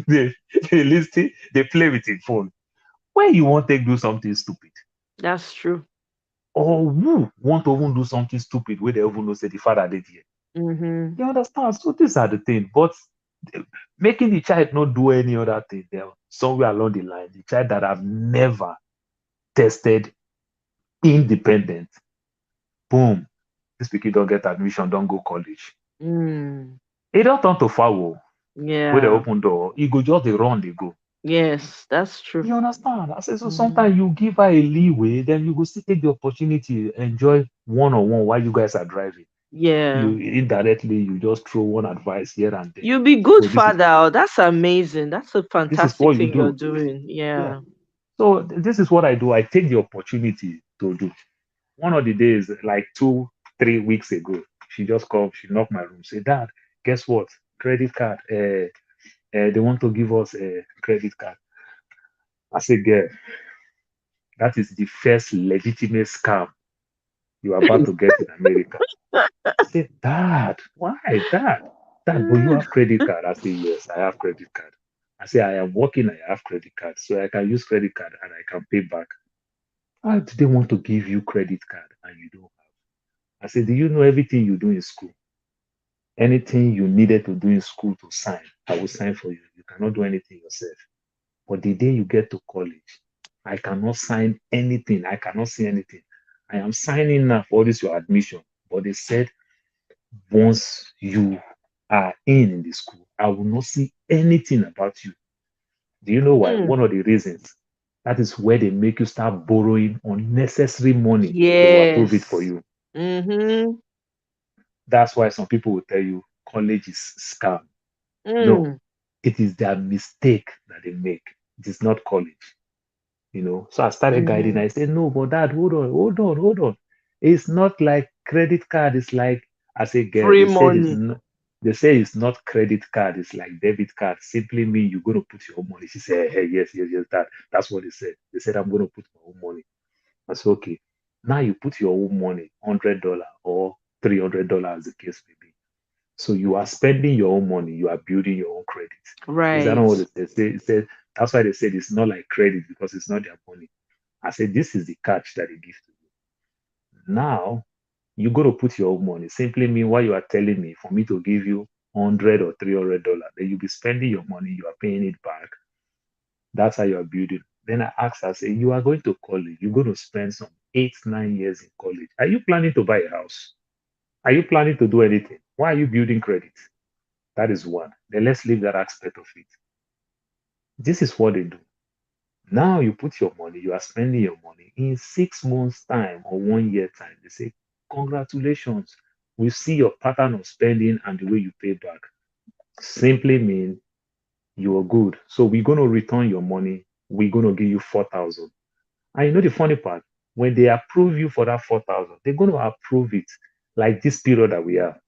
They they listen, they play with his phone. When you want to do something stupid, That's true. or who want to even do something stupid where they even know say the father did here. Mm-hmm. You understand? So these are the things. But making the child not do any other thing there, somewhere along the line, the child that have never tested independent, boom, this pikin don't get admission, don't go college. Mm. It don't turn to foul where they Yeah. open door. He go just they run, they go. Yes, that's true. You understand? I say so Mm-hmm. sometimes you give her a leeway, then you go still take the opportunity, enjoy one on one while you guys are driving. Yeah. You indirectly you just throw one advice here and there. You be good So father. Oh, that's amazing. That's a this is fantastic what you thing you're do. doing. Yeah. Yeah. So this is what I do. I take the opportunity to do. One of the days, like 2, 3 weeks ago, she just called, she knocked my room, say, Dad, guess what? Credit card. They want to give us a credit card. I said, girl, that is the first legitimate scam you're about to get in America. She said, Dad, why? Dad, but you have credit card. I said, yes, I have credit card. I say, I am working, I have credit card. So I can use credit card and I can pay back. Why do they want to give you credit card and you don't have? I said, do you know everything you do in school? Anything you needed to do in school to sign, I will sign for you. You cannot do anything yourself. But the day you get to college, I cannot sign anything. I cannot see anything. I am signing now for this your admission. But they said once you are in the school, I will not see anything about you. Do you know why? Mm. One of the reasons. That is where they make you start borrowing unnecessary money. They will approve it for Yes. you. Mm-hmm. That's why some people will tell you college is scam. No, Mm. it is their mistake that they make. It is not college. So I started guiding. Mm-hmm. I said, no, but dad, hold on, hold on, hold on. It's not like credit card. It's like I said, girl, Free they said it's money. not they say it's not credit card, it's like debit card. Simply mean you're gonna put your own money. She said, hey, yes, yes, yes, that's what they said. They said I'm gonna put my own money. I said, okay. Now you put your own money, $100 or $300 as the case may be. So you are spending your own money, you are building your own credit. Is that not Right. what they say? It said that's why they said it's not like credit because it's not their money. I said this is the catch that they give to you. Now you got to put your own money. Simply mean what you are telling me for me to give you 100 or $300, then you'll be spending your money, you are paying it back. That's how you are building. Then I asked, I say, you are going to college, you're going to spend some 8, 9 years in college. Are you planning to buy a house? Are you planning to do anything? Why are you building credit? That is one. Then let's leave that aspect of it. This is what they do. Now you put your money, you are spending your money in 6 months' time or 1 year time. They say, congratulations. We see your pattern of spending and the way you pay back. Simply mean You are good. So we're going to return your money. We're going to give you 4,000. And you know the funny part? When they approve you for that 4,000, they're going to approve it like this period that we are.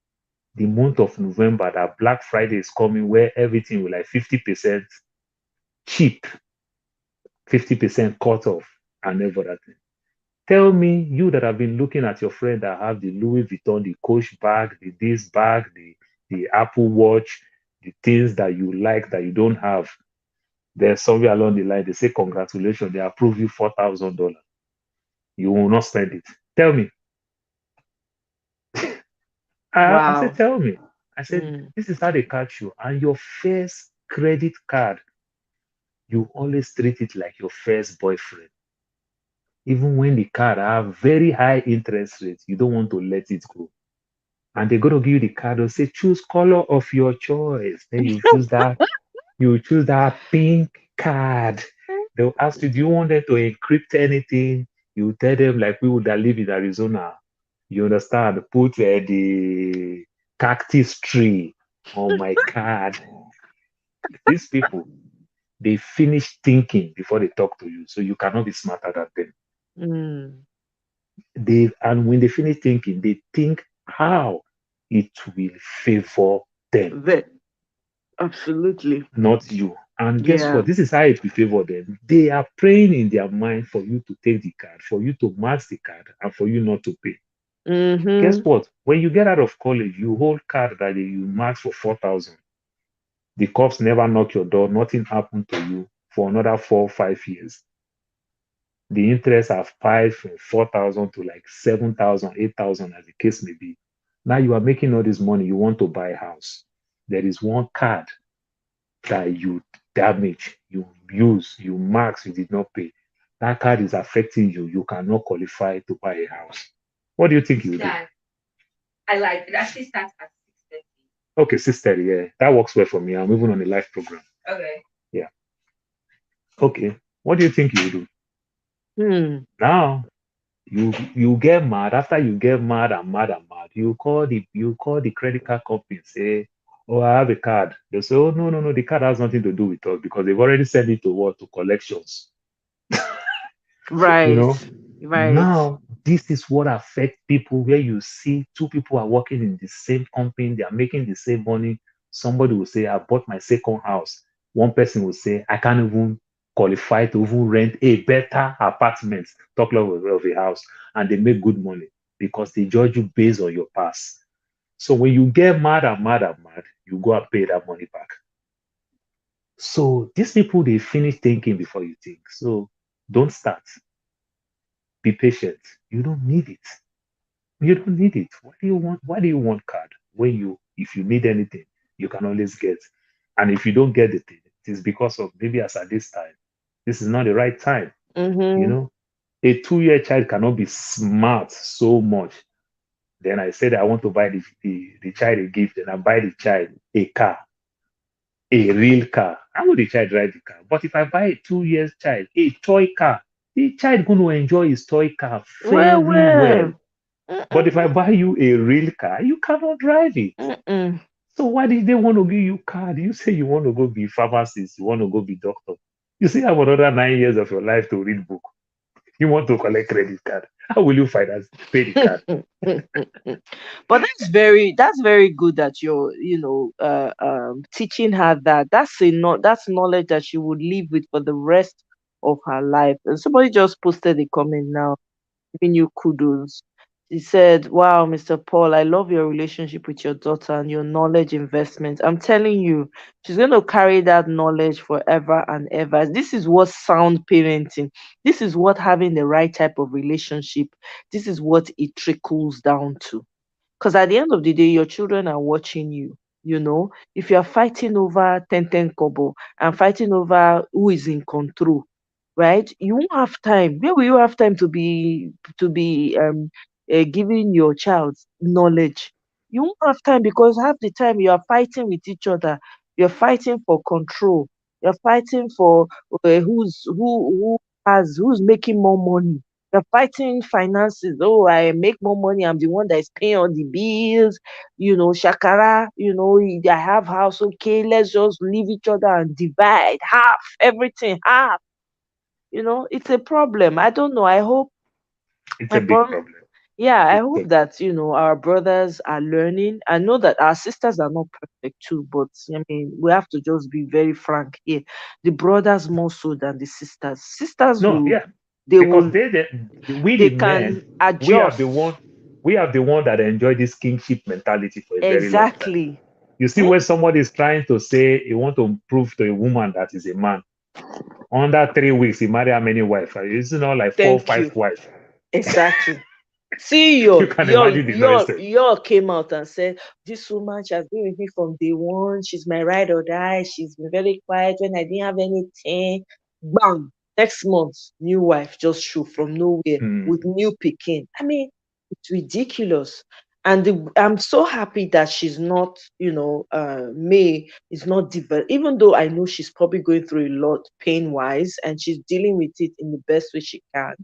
The month of November, that Black Friday is coming where everything will like 50% cheap, 50% cut off, and everything. Tell me, you that have been looking at your friend that have the Louis Vuitton, the Coach bag, the this bag, the Apple Watch, the things that you like that you don't have. There's somewhere along the line, they say, congratulations, they approve you $4,000. You will not spend it. Tell me. I said, Wow. tell me. I said, Mm. this is how they catch you. And your first credit card, you always treat it like your first boyfriend. Even when the card have very high interest rates, you don't want to let it go. And they're going to give you the card and say, choose color of your choice. Then you choose that pink card. They'll ask you, do you want them to encrypt anything? You tell them, like people that live in Arizona, you understand, put the cactus tree on my card. These people, they finish thinking before they talk to you. So you cannot be smarter than them. Mm. And when they finish thinking, they think how it will favor them, Ve- Absolutely. not you. And guess Yeah. what? This is how it will favor them. They are praying in their mind for you to take the card, for you to max the card, and for you not to pay. Guess Mm-hmm. what? When you get out of college, you hold card that you max for 4,000. The cops never knock your door, nothing happened to you for another 4 or 5 years. The interest have piled from 4,000 to like 7,000, 8,000, as the case may be. Now you are making all this money, you want to buy a house. There is one card that you damage, you use, you max, you did not pay. That card is affecting you. You cannot qualify to buy a house. What do you think you do? Dad, I like it. Actually starts at 6:30. Okay, sister, yeah, that works well for me. I'm even on a live program. Okay. Yeah. Okay. What do you think you do? Hmm. Now you get mad. After you get mad and mad and mad, you call the credit card company and say, oh, I have a card. They say, oh, no, no, no, the card has nothing to do with us because they've already sent it to what? To collections. You Right. know, Right. now this is what affects people where you see two people are working in the same company, they are making the same money. Somebody will say, I bought my second house. One person will say, I can't even qualify to even rent a better apartment, talk less of a house, and they make good money because they judge you based on your past. So when you get mad and mad and mad, you go and pay that money back. So these people they finish thinking before you think. So don't start. Be patient. You don't need it. You don't need it. Why do you want card when if you need anything, you can always get. And if you don't get the thing, it is because of maybe as at this time, this is not the right time. You Mm-hmm. know, a 2 year child cannot be smart so much. Then I said I want to buy the child a gift, and I buy the child a car, a real car. How would the child drive the car? But if I buy a 2 years child a toy car, the child going to enjoy his toy car Well, very well. well. But if I Mm-mm. buy you a real car, you cannot drive it. Mm-mm. So why did they want to give you card? You say you want to go be pharmacist, you want to go be doctor. You still have another 9 years of your life to read book. You want to collect credit card. How will you finance pay the card? But that's very good that you're teaching her that that's knowledge that she would live with for the rest of her life. And somebody just posted a comment now giving you kudos. She said, wow, Mr. Paul, I love your relationship with your daughter and your knowledge investment. I'm telling you, she's going to carry that knowledge forever and ever. This is what sound parenting, this is what having the right type of relationship, this is what it trickles down to. Because at the end of the day, your children are watching you. If you are fighting over 10 kobo and fighting over who is in control, right? You won't have time. Where will you have time to be giving your child knowledge? You won't have time because half the time you are fighting with each other. You're fighting for control. You're fighting for who's making more money. They're fighting finances. Oh, I make more money. I'm the one that is paying all the bills. Shakara, I have house. Okay, let's just leave each other and divide half, everything, half. It's a problem. I don't know. I hope It's my a big bro problem. yeah, I Big hope problem. that, our brothers are learning. I know that our sisters are not perfect too, but I mean, we have to just be very frank here. The brothers more so than the sisters. Sisters No, will, yeah, they because will, we they the can men, we have the adjust. one, we have the one that enjoy this kingship mentality for a very long time. Exactly. You see, Hmm? when somebody is trying to say he want to prove to a woman that is a man, under 3 weeks he marry how many wives? It's not like four, Thank five you. wives. Exactly. See, You can imagine the nonsense. your came out and said, this woman, she has been with me from day one. She's my ride or die. She's been very quiet when I didn't have anything. Bam! Next month, new wife just show from nowhere Hmm. with new picking. I mean, it's ridiculous. And I'm so happy that she's not, May is not developed, even though I know she's probably going through a lot pain wise and she's dealing with it in the best way she can.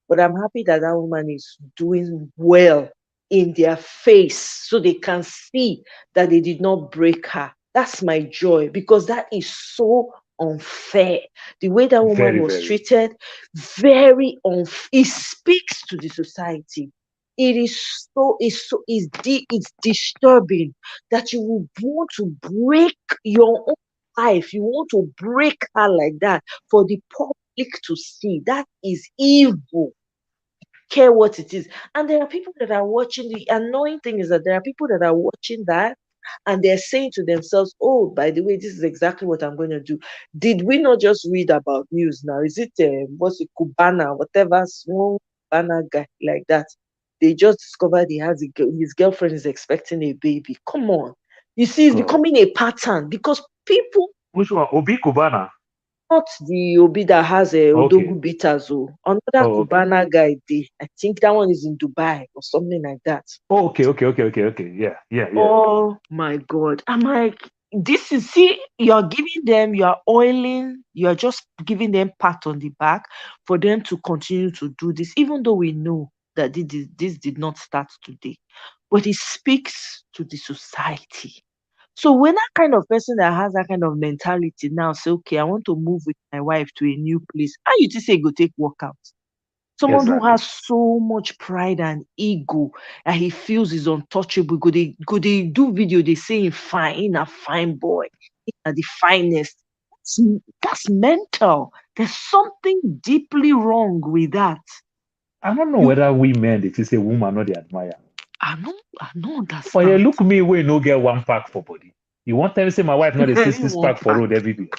But I'm happy that that woman is doing well in their face so they can see that they did not break her. That's my joy because that is so unfair. The way that woman Very, was very. treated, very unfair. It speaks to the society. It is it's disturbing that you would want to break your own life. You want to break her like that for the public to see. That is evil, care what it is. And there are people that are watching. The annoying thing is that there are people that are watching that and they're saying to themselves, oh, by the way, this is exactly what I'm going to do. Did we not just read about news now? Is it, what's it, Cubana, whatever, small Cubana guy like that? They just discovered his girlfriend is expecting a baby. Come on. You see, it's God. becoming a pattern because people, Which one? Obi Kubana. not the Obi that has a Okay. Odogu bitters. Oh, another Oh, okay. Cubana guy. I think that one is in Dubai or something like that. Oh, okay, okay, okay, okay, okay. Yeah, yeah, yeah. Oh my God. I'm like, this is, see, you're giving them, you're oiling, you're just giving them pat on the back for them to continue to do this, even though we know that this did not start today. But it speaks to the society. So when that kind of person that has that kind of mentality now say, okay, I want to move with my wife to a new place, how you just say go take workout? Someone who has Exactly. so much pride and ego and he feels is untouchable. Go they do video, they say him fine, in a fine boy, he are the finest. That's, that's mental. There's something deeply wrong with that. I don't know You whether we men, if you say woman, or they admire. I don't But yeah, understand. look me, we no get one pack for body. You want to say my wife not a six You this want pack for pack. road every day.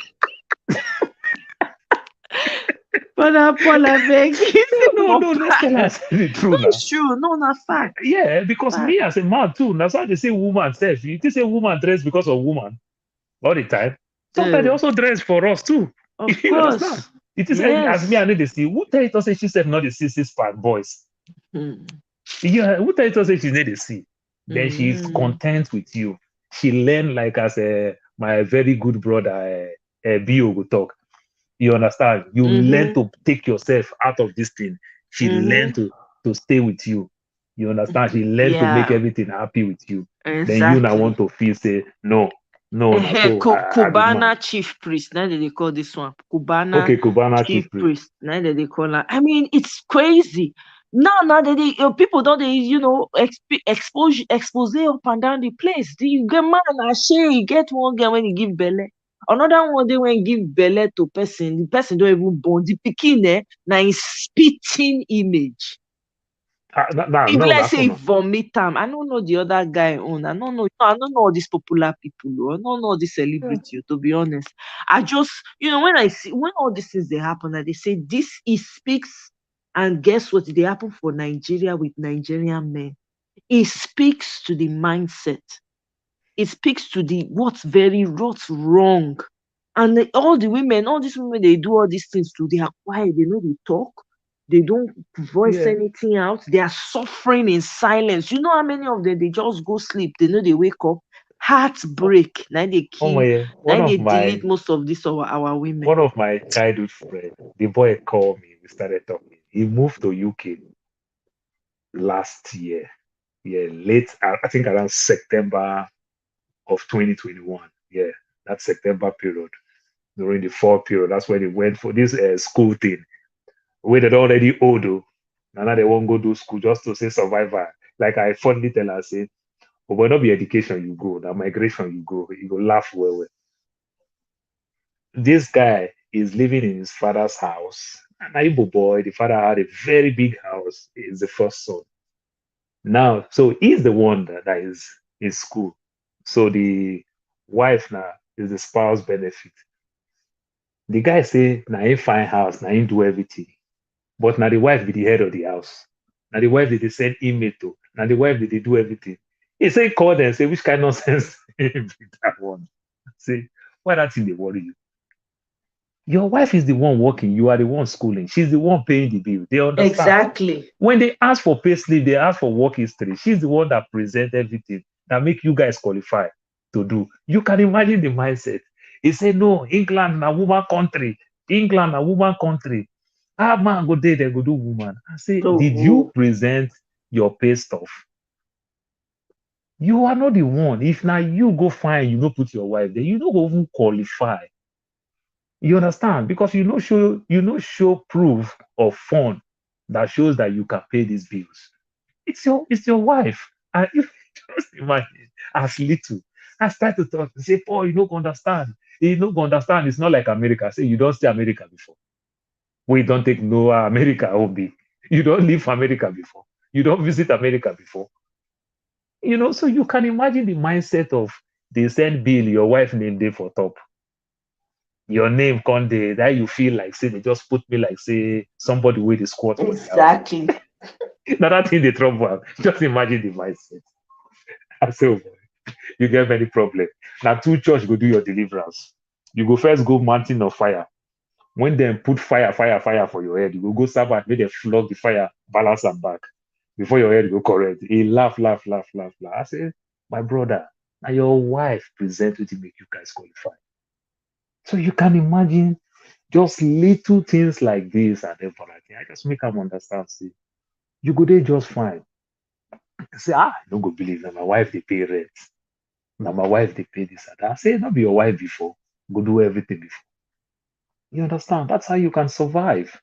But Paul, I beg, you No, say no, one no, let's pack. tell us the No, truth now. it's true. No, not fact. Yeah, because Fact. me as a man too, that's why they say woman self. You just say woman dress because of woman all the time. Sometimes they Uh, also dress for us too. of You understand? course. It is as me, Yes. I need to see. Who tell you to say she said not the six pack boys? Hmm. Yeah, who tell you to say she need to see? Then she's Mm. content with you. She learn like as my very good brother Bio will talk. You understand? You learn Mm-hmm. to take yourself out of this thing. She learn Mm-hmm. to stay with you. You understand? She learn to make Yeah, everything happy with you. Then you now want exactly. to feel say no, no, na so I be man. Cubana chief priest. Now that they call this one Cubana Okay, Cubana chief chief priest. priest. Now that they call her. I mean, it's crazy. Now that they people don't they expose up and down the place. Do you get man? I share you get one girl when you give belly. Another one they when give belly to person. The person don't even born. The pikin now is spitting image. Now, If no, let's that's say no. vomit am, I don't know the other guy own. I don't know all these popular people. Oh. I don't know all these Yeah. celebrity. Oh, to be honest, I just when I see when all these things they happen, and they say this it speaks, and guess what? They happen for Nigeria with Nigerian men. It speaks to the mindset. It speaks to the what's wrong. And all the women, all these women, they do all these things too. They are quiet. They know they talk. They don't voice Yeah. anything out. They are suffering in silence. You know how many of them they just go sleep. They know they wake up. Oh, Heartbreak. Now they oh kill. my, Now they delete most of this our women. one of my childhood friend, the boy called me. We started talking. He moved to UK last year. Yeah, late, I think around September of 2021. Yeah, that September period, during the fall period. That's when they went for this school thing. Where they already old, though. And now they won't go do school just to say survivor. Like I fondly tell her, say, but when not be education, you go. That migration, you go laugh well, well. This guy is living in his father's house. An Igbo boy, the father had a very big house. He's the first son. Now, so he's the one that is in school. So the wife now is the spouse benefit. The guy say, now he find house, now he do everything. But now the wife be the head of the house. Now the wife did they send email to. Now the wife did they do everything. He say call them, say which kind of nonsense be that one. Say, why that thing they worry you? Your wife is the one working, you are the one schooling. She's the one paying the bill. They understand. Exactly. When they ask for pay slip, they ask for work history. She's the one that present everything that make you guys qualify to do. You can imagine the mindset. He said, no, England a woman country. England a woman country. Ah, man, go there, they go do woman. I say, So did you who? present your pay stuff? You are not the one. If now you go find, you know, put your wife there, you don't go even qualify. You understand? Because you know show proof of fund that shows that you can pay these bills. It's your wife. And if just imagine as little. I start to talk, say, Paul, you don't understand. You don't understand. It's not like America. Say you don't stay America before. We don't take no America home. You don't leave America before. You don't visit America before. So you can imagine the mindset of they send bill, your wife name day for top. Your name come there, that you feel like say they just put me like say somebody with the squat for the house. Exactly. Now that thing they trouble. Just imagine the mindset. I say, oh boy, you get any problem. Now two church go do your deliverance. You go first go mountain of fire. When them put fire for your head, you go Sabbath, make them flog the fire, balance and back. Before your head go correct. He laugh. I say, my brother, now your wife present to make you guys qualify. So you can imagine just little things like this and everything. I just make them understand. See, you go there just fine. Say, I don't go believe that my wife they pay rent. Now my wife they pay this and that. I say, not be your wife before. Go do everything before. You understand? That's how you can survive.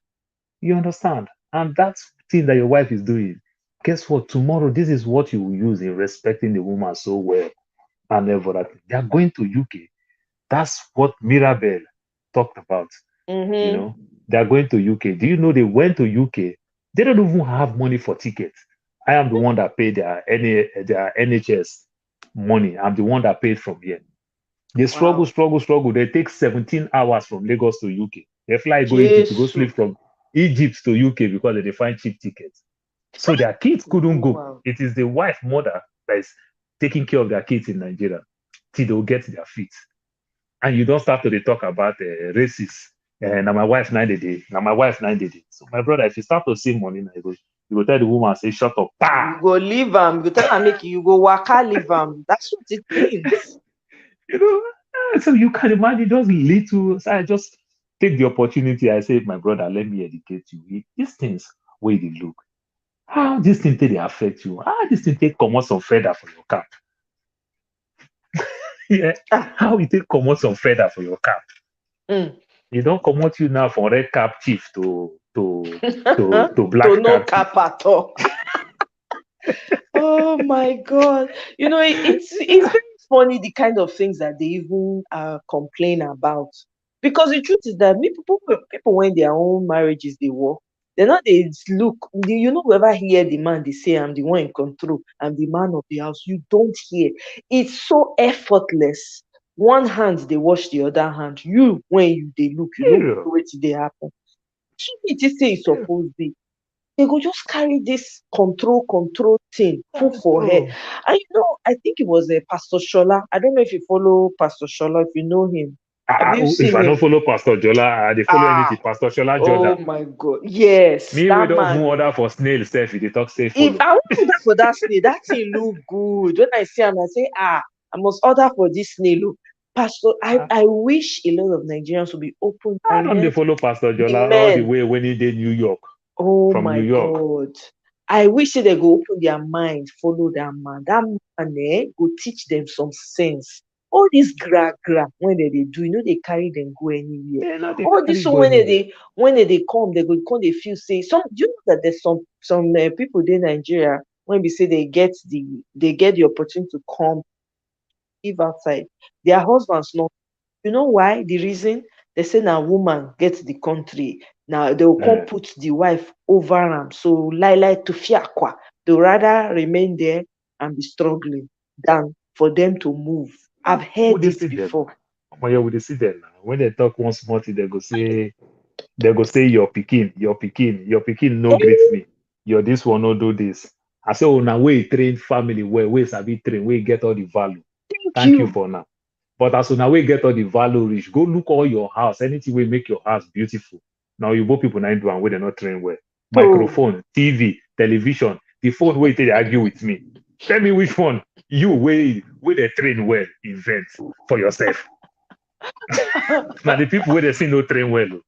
You understand? And that's thing that your wife is doing. Guess what? Tomorrow, this is what you will use in respecting the woman so well and everything. They are going to UK. That's what Mirabel talked about. Mm-hmm. They are going to UK. Do you know they went to UK? They don't even have money for tickets. I am the one that paid their NHS money. I'm the one that paid from here. They Wow. struggle. They take 17 hours from Lagos to UK. They fly go Egypt to go Jesus. sleep from Egypt to UK because they find cheap tickets. So their kids couldn't go. Wow. It is the wife mother that is taking care of their kids in Nigeria till they'll get their feet. And you don't start to talk about racists. Now my wife 90 day. Now my wife 90 day. So my brother, if you start to see money, now you go tell the woman, say, shut up. Pa! You go leave am. You tell am make you go waka leave am. That's what it means. You know, so you can imagine just little. So I just take the opportunity. I say, my brother, let me educate you. These things where they look, how this thing they affect you, how this thing take come out some feather for your cap. Yeah, Ah. how it take come out some feather for your cap. Mm. You don't come out you now from red cap chief to To black no cap chief. cap at all. Oh my God. It's very funny the kind of things that they even complain about. Because the truth is that people when their own marriages they work, they're not they look whoever hear the man they say I'm the one in control, I'm the man of the house. You don't hear. It's so effortless. One hand they wash the other hand. You when they look, you know Period. what they happen. It is say it's Period. supposed be. They go just carry this control thing put for her. Oh. And I think it was a Pastor Shola. I don't know if you follow Pastor Shola, if you know him. Have you If seen I don't him? follow Pastor Jola, I dey follow anything. Ah, Pastor Shola oh Jordan. my God. Yes, Me, we that don't even man. order for snail self. If they talk, say If follow. I want to order for that snail, that thing look good. When I see him, I say, I must order for this snail. Look, Pastor, I wish a lot of Nigerians would be I don't dey open-minded. follow Pastor The Jola all the men. way when he did New York. Oh from New my York. God. I wish they go open their mind, follow that man. That man go teach them some sense. All this gra when they do, they carry them go anywhere. They not they All this carry one go when anywhere. they come, they feel say some. Do you know that there's some people in Nigeria when we say they get the opportunity to come live outside, their husbands not. You know why? The reason they say now woman gets the country. Now they will come Uh, put the wife over them. So like to fiakwa. They rather remain there and be struggling than for them to move. I've would heard they it see them before. now? But yeah, would they see them now? When they talk one small thing, they go say your pikin no greet Eh, me. Your this one no do this. I say, oh now we train family well, we sabi train, we get all the value. thank Thank you you. for now. But as soon as we get all the value rich, go look all your house. Anything will make your house beautiful. Now you both people now do and where they not train well. Oh. Microphone, TV, television, the phone where they argue with me. Tell me which one you where they train well, invent for yourself. Now the people where they see no train well.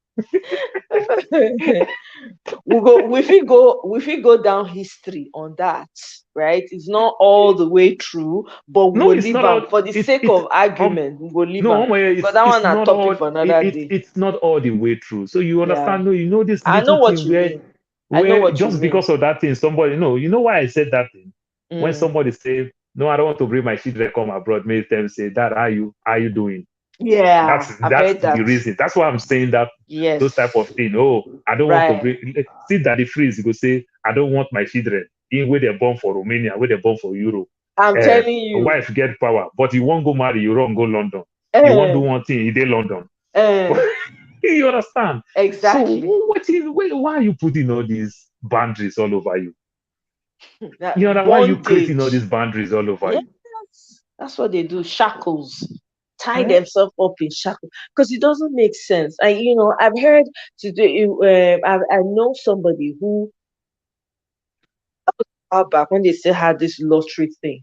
we fit go down history on that, right? It's not all the way true, but we No, go it's leave not am all. for the sake It's of argument. We go leave no, am because that one it's na not topic all. for another day. It's not all the way through. So you Yeah, understand? No, you know this I know little what thing you mean. I know where what you just mean. because of that thing, somebody no, you know why I said that thing. When Mm. somebody say, "No, I don't want to bring my children come abroad," many them say, "Dad, how you doing?" Yeah, I've That's heard the that. reason. That's why I'm saying that Yes, those type of thing. Oh, I don't want to right. bring. See that the freeze. You go say, "I don't want my children in where they're born for Romania, where they're born for Europe." I'm Uh, telling you. wife get power, but you won't go marry. You won't go London. You won't do Eh, one thing. You did London. eh, You understand? So exactly. why are you putting all these boundaries all over you? That You know why are you creating all bondage. these boundaries all over Yes, you? that's what they do. Shackles. Tie Eh? themselves up in shackles because it doesn't make sense. I've heard today. I know somebody who back when they still had this lottery thing.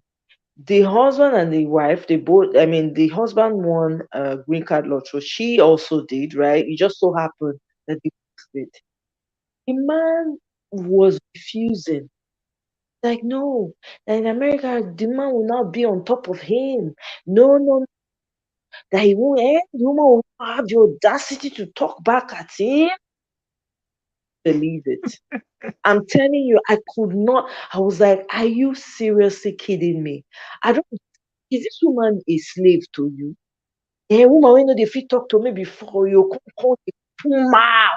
The husband and the wife, they both. I mean, the husband won a green card lottery. She also did, right? It just so happened that the wife did. The man was refusing. Like, no, in America, the man will not be on top of him. No, no, that he won't, the woman will not have the audacity to talk back at him. Believe it. I'm telling you, I could not. I was like, are you seriously kidding me? I don't, is this woman a slave to you? Yeah, woman, when they fit talk to me before you come pull out.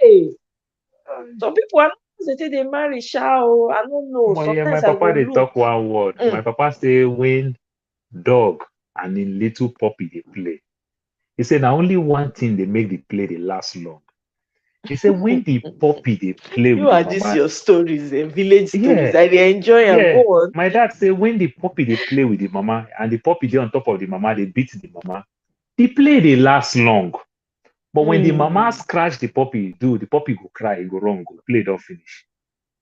Hey, some people are not say they marry, shall I don't know. But yeah, my Sometimes I papa go they look. talk one word. My Mm. papa say when dog and in little puppy they play. He said now only one thing they make the play they last long. He said when the puppy they play You with the are this mama, your stories, village stories. yeah, I dey enjoy and go yeah. on. My dad say when the puppy they play with the mama and the puppy they on top of the mama, they beat the mama. The play they last long. But when the mama Mm. scratch the puppy, do the puppy go cry, it go wrong, go play don't finish.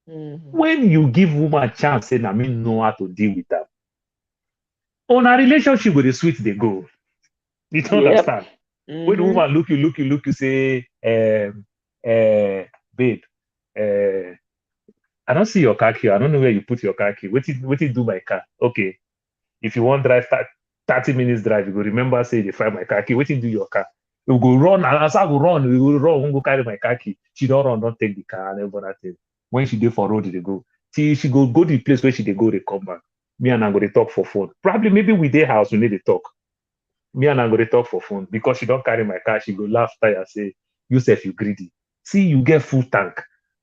Mm. When you give woman a chance, say I mean know how to deal with that. On a relationship with the sweet they go. You don't Yep. understand. When the Mm-hmm. woman look you, say, babe, uh, I don't see your car key. I don't know where you put your car key. What did do my car? Okay. If you want drive 30 minutes drive, you go remember say they find my car key. What did do your car? You go run, and as I go run, we go run, we go carry my car key. She don't run, don't take the car and every other thing. When she dey for road, they go. Till she go to the place where she dey go, they come back. Me and I go they talk for phone. Probably maybe with their house we need to talk. Me and I go to talk for phone because she don't carry my car. She go laugh, tire, say, you self you greedy. See, you get full tank.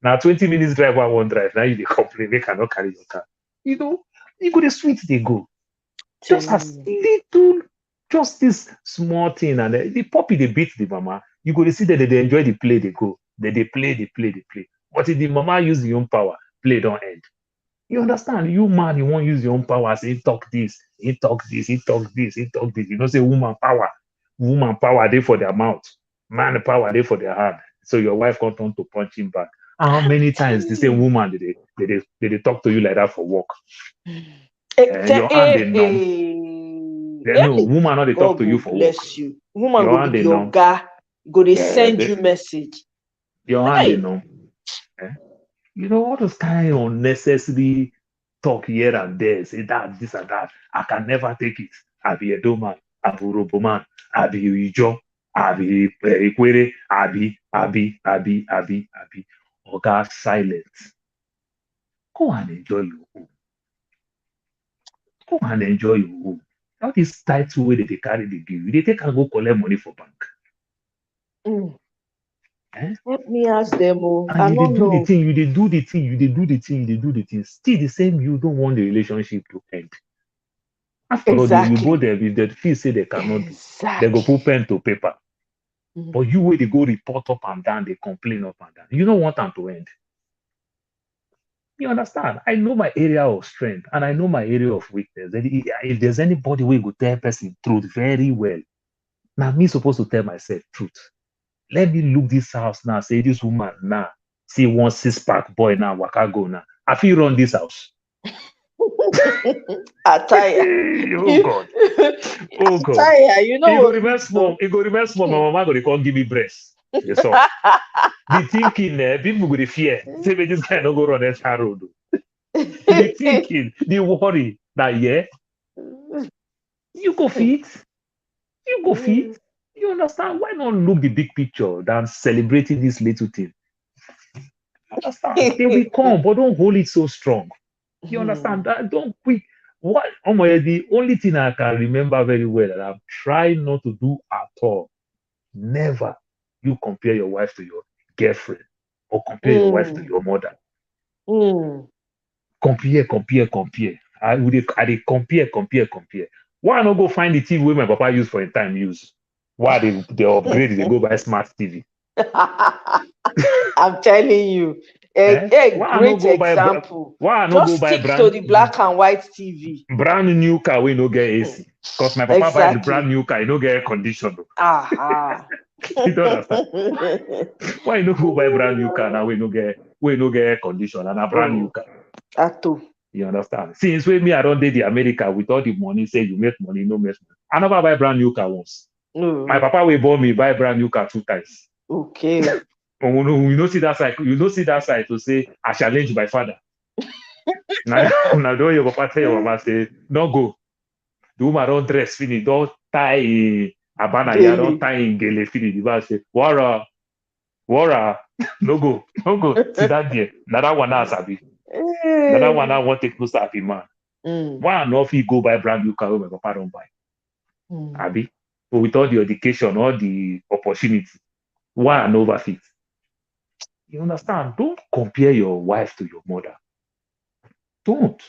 Now 20 minutes drive, I won't drive. Now you dey complain, they cannot carry your car. You know, you go the sweet they go. Just Telling as you. little, just this small thing. And the puppy they beat the mama. You go to see that they enjoy the play, they go. They play, they play, they play. But if the mama use the own power, play don't end. You understand? You man, you won't use your own power. Say, he talk this, he talk this, he talk this, he talk this. You know, say woman power. Woman power, they for their mouth. Man power, they for their hand. So your wife can't turn to punch him back. How I'm many times the telling same you. woman did they talk to you like that for work? Your hand they numb. They know Hey, woman not they talk God to you go for work. bless you. Woman Your go be hand the they numb. oga, go they Yeah, send you message. your hand they Hey, numb. Eh? You know, all those kind of unnecessary talk here and there, say that, this and that. I can never take it. I be a man, I be Robo man, I be Ijo, I be Ikwere, I be. Oga, silence. Go and enjoy your home. Go and enjoy your home. All this title way that they carry the give you, they take and go collect money for bank. Mm. Eh? Help me ask them. Oh, And I you they don't do the know. thing, you they do the thing, you they do the thing, you they do the thing. Still the same, you don't want the relationship to end. After all, you both Exactly. them, if they feel say they cannot do, they go put Exactly. pen to paper. But you where they go report up and down, they complain up and down. You don't want them to end. You understand? I know my area of strength and I know my area of weakness. If there's anybody who go tell person truth very well, now me supposed to tell myself truth. Let me look this house now. Say this woman now. See one 6-pack boy now. Waka go now. I feel run this house. Attire. Oh God. Oh God. Attire. You know He go what? remember small. He go remember small. My mama go dey come give me breast. Yes, so the thinking, people go dey fear. Say, "But this guy no go run that road." The thinking, the worry that yeah, you go fit, you go fit. You understand? Why not look the big picture than celebrating this little thing? Understand? They will come, but don't hold it so strong. You understand? That don't quick. What? Oh my, the only thing I can remember very well that I've tried not to do at all. Never you compare your wife to your girlfriend or compare your wife to your mother. Compare. I dey compare. Why I no go find the TV wey my papa use for a time use? Why they upgrade? They go buy smart TV. I'm telling you, Eh? a great example. Why I no go Just buy stick to the black and white TV. brand new car wey no get AC? Because my papa buy the brand Exactly. new car, e no get air condition. Aha. You don't understand? Why you no go buy brand new car now wey no get air condition and a brand new car? Ato. You understand? Since when me I don't did the America with all the money, say you make money, no make money. I never buy brand new car once. My papa will born me buy brand new car 2 times. Okay. You know see that side. You know see that side to say I challenge my father. Now don't your papa tell your mama say no go. The woman don't dress finish, don't tie abana ya, don't tie in gele finish. The man say wara, no go. See that there. Now that one has sabi. Now that one I want take no sabi man. Why I not fit go buy brand new car wey my papa don't buy? Abi, but with all the education, all the opportunity, why I no over fit? You understand? Don't compare your wife to your mother. Don't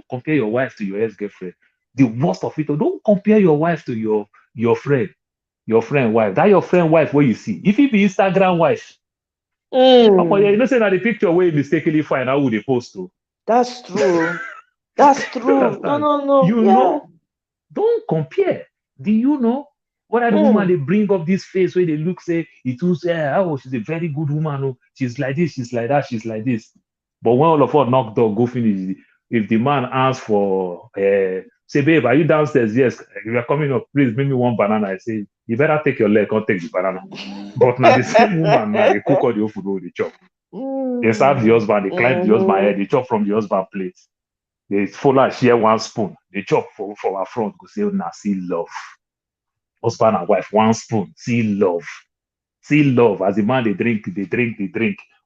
compare your wife to your ex-girlfriend. The worst of it, don't compare your wife to your friend wife. That your friend wife where you see. If it be Instagram wife, oh yeah, you know say that the picture where you mistakenly find how would they post to. That's true. That's You true. understand? No. You Yeah. know, don't compare. Do you know whether the woman they bring up this face where they look say it will say, oh, she's a very good woman, oh, she's like this, she's like that, she's like this. But when all of us knock door, go finish. If the man asks for say, babe, are you downstairs? Yes, you are coming up, please bring me one banana. I say, you better take your leg, can't take the banana. But now the same woman now they cook all the food, they chop. They serve the husband, they climb the husband head, they chop from the husband plate. They follow and share one spoon. They chop for our front. Go say, nah, see love. Husband and wife, one spoon. See love. See love. As the man they drink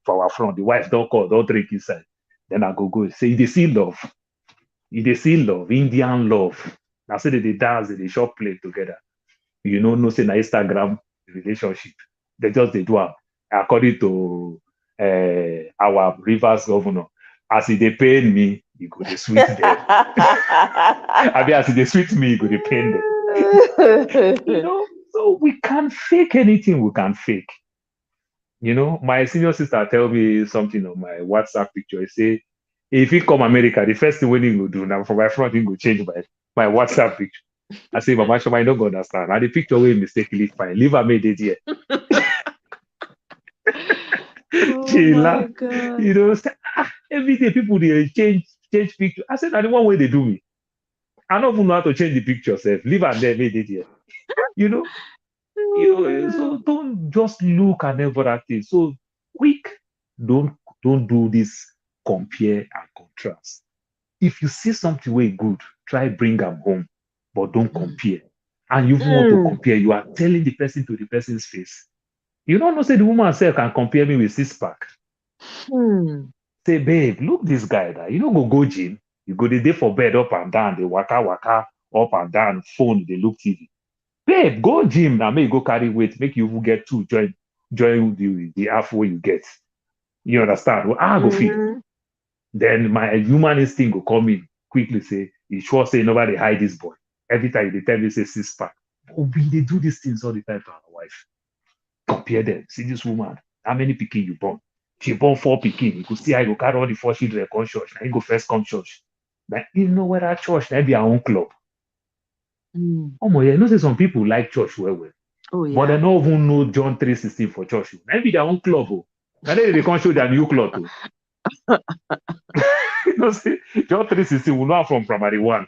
for our front. The wife don't call, don't drink inside. Then I go. Say, they see love. They see love. Indian love. Now say they dance, they shop play together. You know, no say na Instagram relationship. They do it. According to our Rivers governor. As they pay me, he go dey sweet them. I mean, as they sweet me, he go dey pain them. You know, so we can't fake anything we can fake. You know, my senior sister tell me something on my WhatsApp picture. He say, if he come America, the first thing when he go do now for my front, he go change my WhatsApp picture. I say, Mama Shoma, I don't go understand. And the picture we mistakenly find. Leave her made it here. She laugh. God. You know, say, every day people they change picture. I said, the one way they do me. I don't even know how to change the picture, self. Leave her there, made it here. You know, so don't just look at everything. So quick, don't Don't do this compare and contrast. If you see something way good, try bring them home, but don't compare. And you want to Mm. compare, you are telling the person to the person's face. You don't know, say the woman herself can compare me with six pack. Hmm. Say, babe, look this guy that you know go gym. You go the day for bed up and down, they waka up and down, phone, they look TV. Babe, go gym now, make you go carry weight, make you get two, join the halfway you get. You understand? Well, I go fit. Mm-hmm. Then my human instinct will come in quickly say, you sure say nobody hide this boy. Every time they tell me say six pack. But we they do these things all the time to our wife. Compare them. See this woman, how many pikin you born? She born four pikin. You could see I go carry all the four children come church. Now you go first come church. Now you know where that church, that be our own club. Mm. Oh my, you know say some people like church well. Oh But they yeah. don't even know John 3:16 for church. Maybe their own club. Oh. Now they can't show their new club too. You know, see, John 3:16 will not from primary one.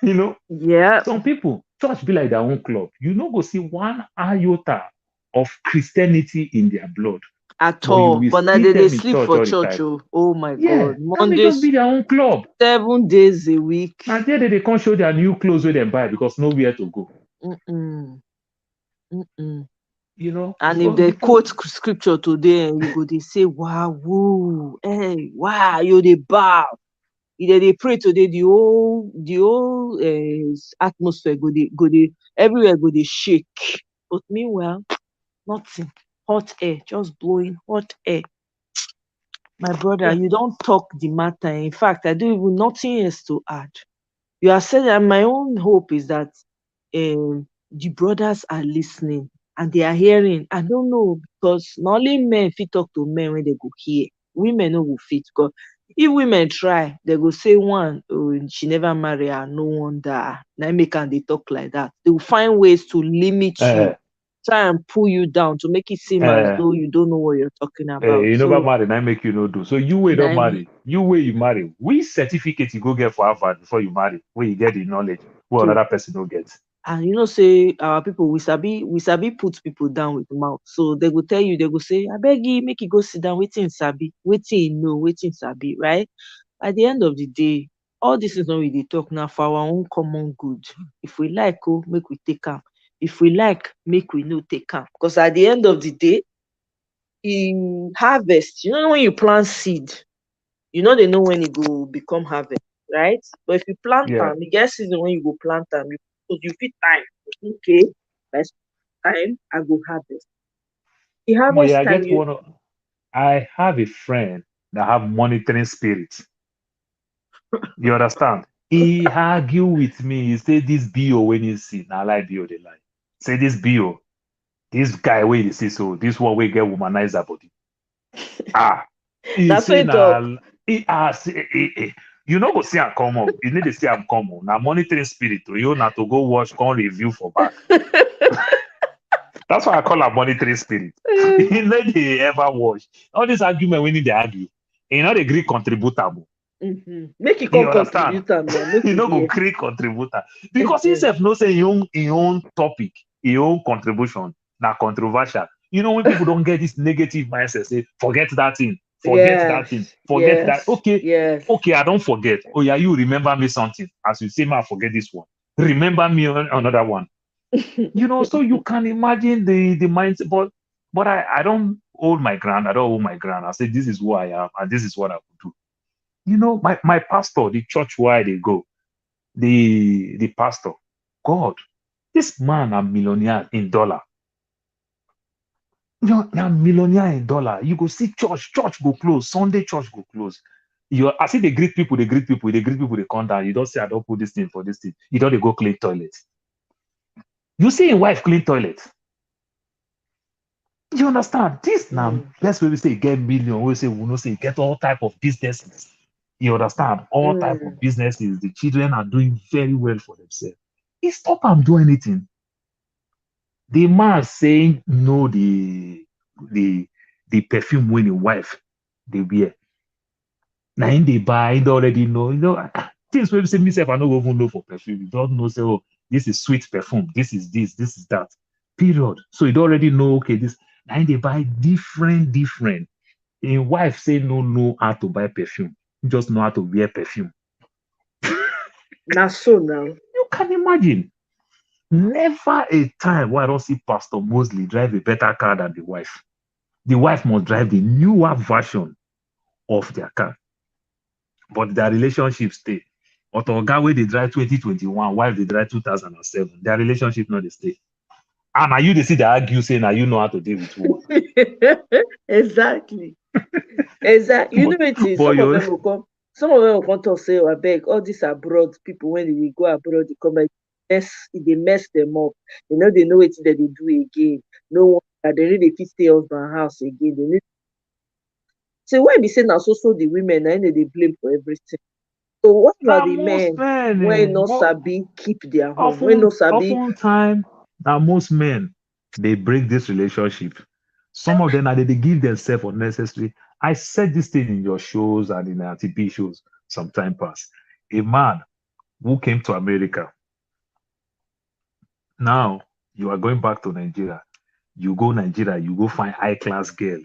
You know, Yeah. some people, church be like their own club. You know, go see one iota of Christianity in their blood, At but you all. will But now see they them in sleep church for all the church. time. Oh my Yeah, God. that may just Mondays, be their own club. 7 days a week. And there they can't show their new clothes where they buy because nowhere to go. Mm-mm. Mm-mm. You know, And if so they because quote scripture today, and you go, they say, wow, woo, hey, wow, you they bow. Either they pray today, the whole atmosphere go they everywhere go they shake. But meanwhile, nothing. Hot air, just blowing hot air. My brother, yeah. you don't talk the matter. In fact, I don't even nothing else to add. You are saying, and my own hope is that the brothers are listening and they are hearing. I don't know because not only men fit talk to men when they go hear. Women no go fit because if women try, they go say one, oh, she never marry her, no wonder. Now make and they talk like that. They will find ways to limit you, Uh, try and pull you down to make it seem as uh, though you don't know what you're talking about. you never So marry, now make you no do. So you will not now marry. You will you marry. Which certificate you go get for Harvard before you marry, where you get the knowledge, where to another person don't get. and say our people we sabi put people down with mouth. So they go tell you, they go say, abeg you make you go sit down, wetin sabi, wetin you know, wetin sabi, right? At the end of the day, all this is not we dey talk na for our own common good. If we like, oh, make we take am. If we like, make we no take am. Because at the end of the day, in harvest, when you plant seed, they know when e go become harvest, right? But if you plant Yeah. am, e get season when you go plant am, you fit time. Okay, by time I go harvest. The Oh yeah, harvest I time get one. I have a friend that have monitoring spirit. You understand? He argue with me. He say this BO when you see, now like BO they lie. Say this BO, this guy where you see so this one will get womanizer body. Ah, he that's what say you talk. na you know go see him come up. You need to see him come on. Now monitoring spirit to you not to go watch, come review for back. That's why I call her monitoring spirit. He no dey ever watch. All this argument we need to argue. You know the Greek contributable. Make you You come understand? contribute am now, make You we know go hear. Greek contributor. Because he self no say your own topic, your own contribution, now controversial. You know when people don't get this negative mindset, say forget that thing, forget that Yes, thing, forget that. yes, Okay, yes. okay, I don't forget. Oh yeah, you remember me something. As you say, man, forget this one. Remember me on another one. You know, so you can imagine the mindset, but I don't hold my ground. I don't hold my ground. I say this is who I am and this is what I will do. You know, my pastor, the church where they go, the pastor, God, this man a millionaire in dollar. You're a millionaire in dollar. You go see church go close. Sunday church go close. I see they greet people, they come down. You don't say I don't put this thing for this thing. You don't they go clean toilet. You see a wife clean toilet. You understand? This now Mm, best way we say get million. We say we know say get all type of businesses. You understand? All type of mm. businesses. The children are doing very well for themselves. He stop am do anything. The man saying no the the perfume when the wife they wear. Now in they buy, they already know. Things where we say myself, I don't even know for perfume. You don't know say, oh, this is sweet perfume, this is that. Period. So you already know, okay, this now they buy different. In wife say no know how to buy perfume. Just know how to wear perfume. Now so now. You can imagine. Never a time where I don't see Pastor Mosley drive a better car than the wife. The wife must drive the newer version of their car, but their relationship stay. But Oga wey dey drive 2021, wife dey drive 2007, their relationship not dey stay. And now you dey see dey argue say now you know how to deal with woman. Exactly. Exactly. You know But it is. but Some of you them will come. Some of them will come to say, "Oh, I beg, all these abroad people when they go abroad, they come back, they mess them up. They know it that they do again. No one that they really fit stay husband house again. They need so why be saying now so the women and they blame for everything. So what about now the most men men when no but sabi keep their home? When no sabi often time now most men they break this relationship. Some of them are they give themselves unnecessary. I said this thing in your shows and in our TV shows some time past. A man who came to America. Now you are going back to Nigeria. You go Nigeria, you go find high class girl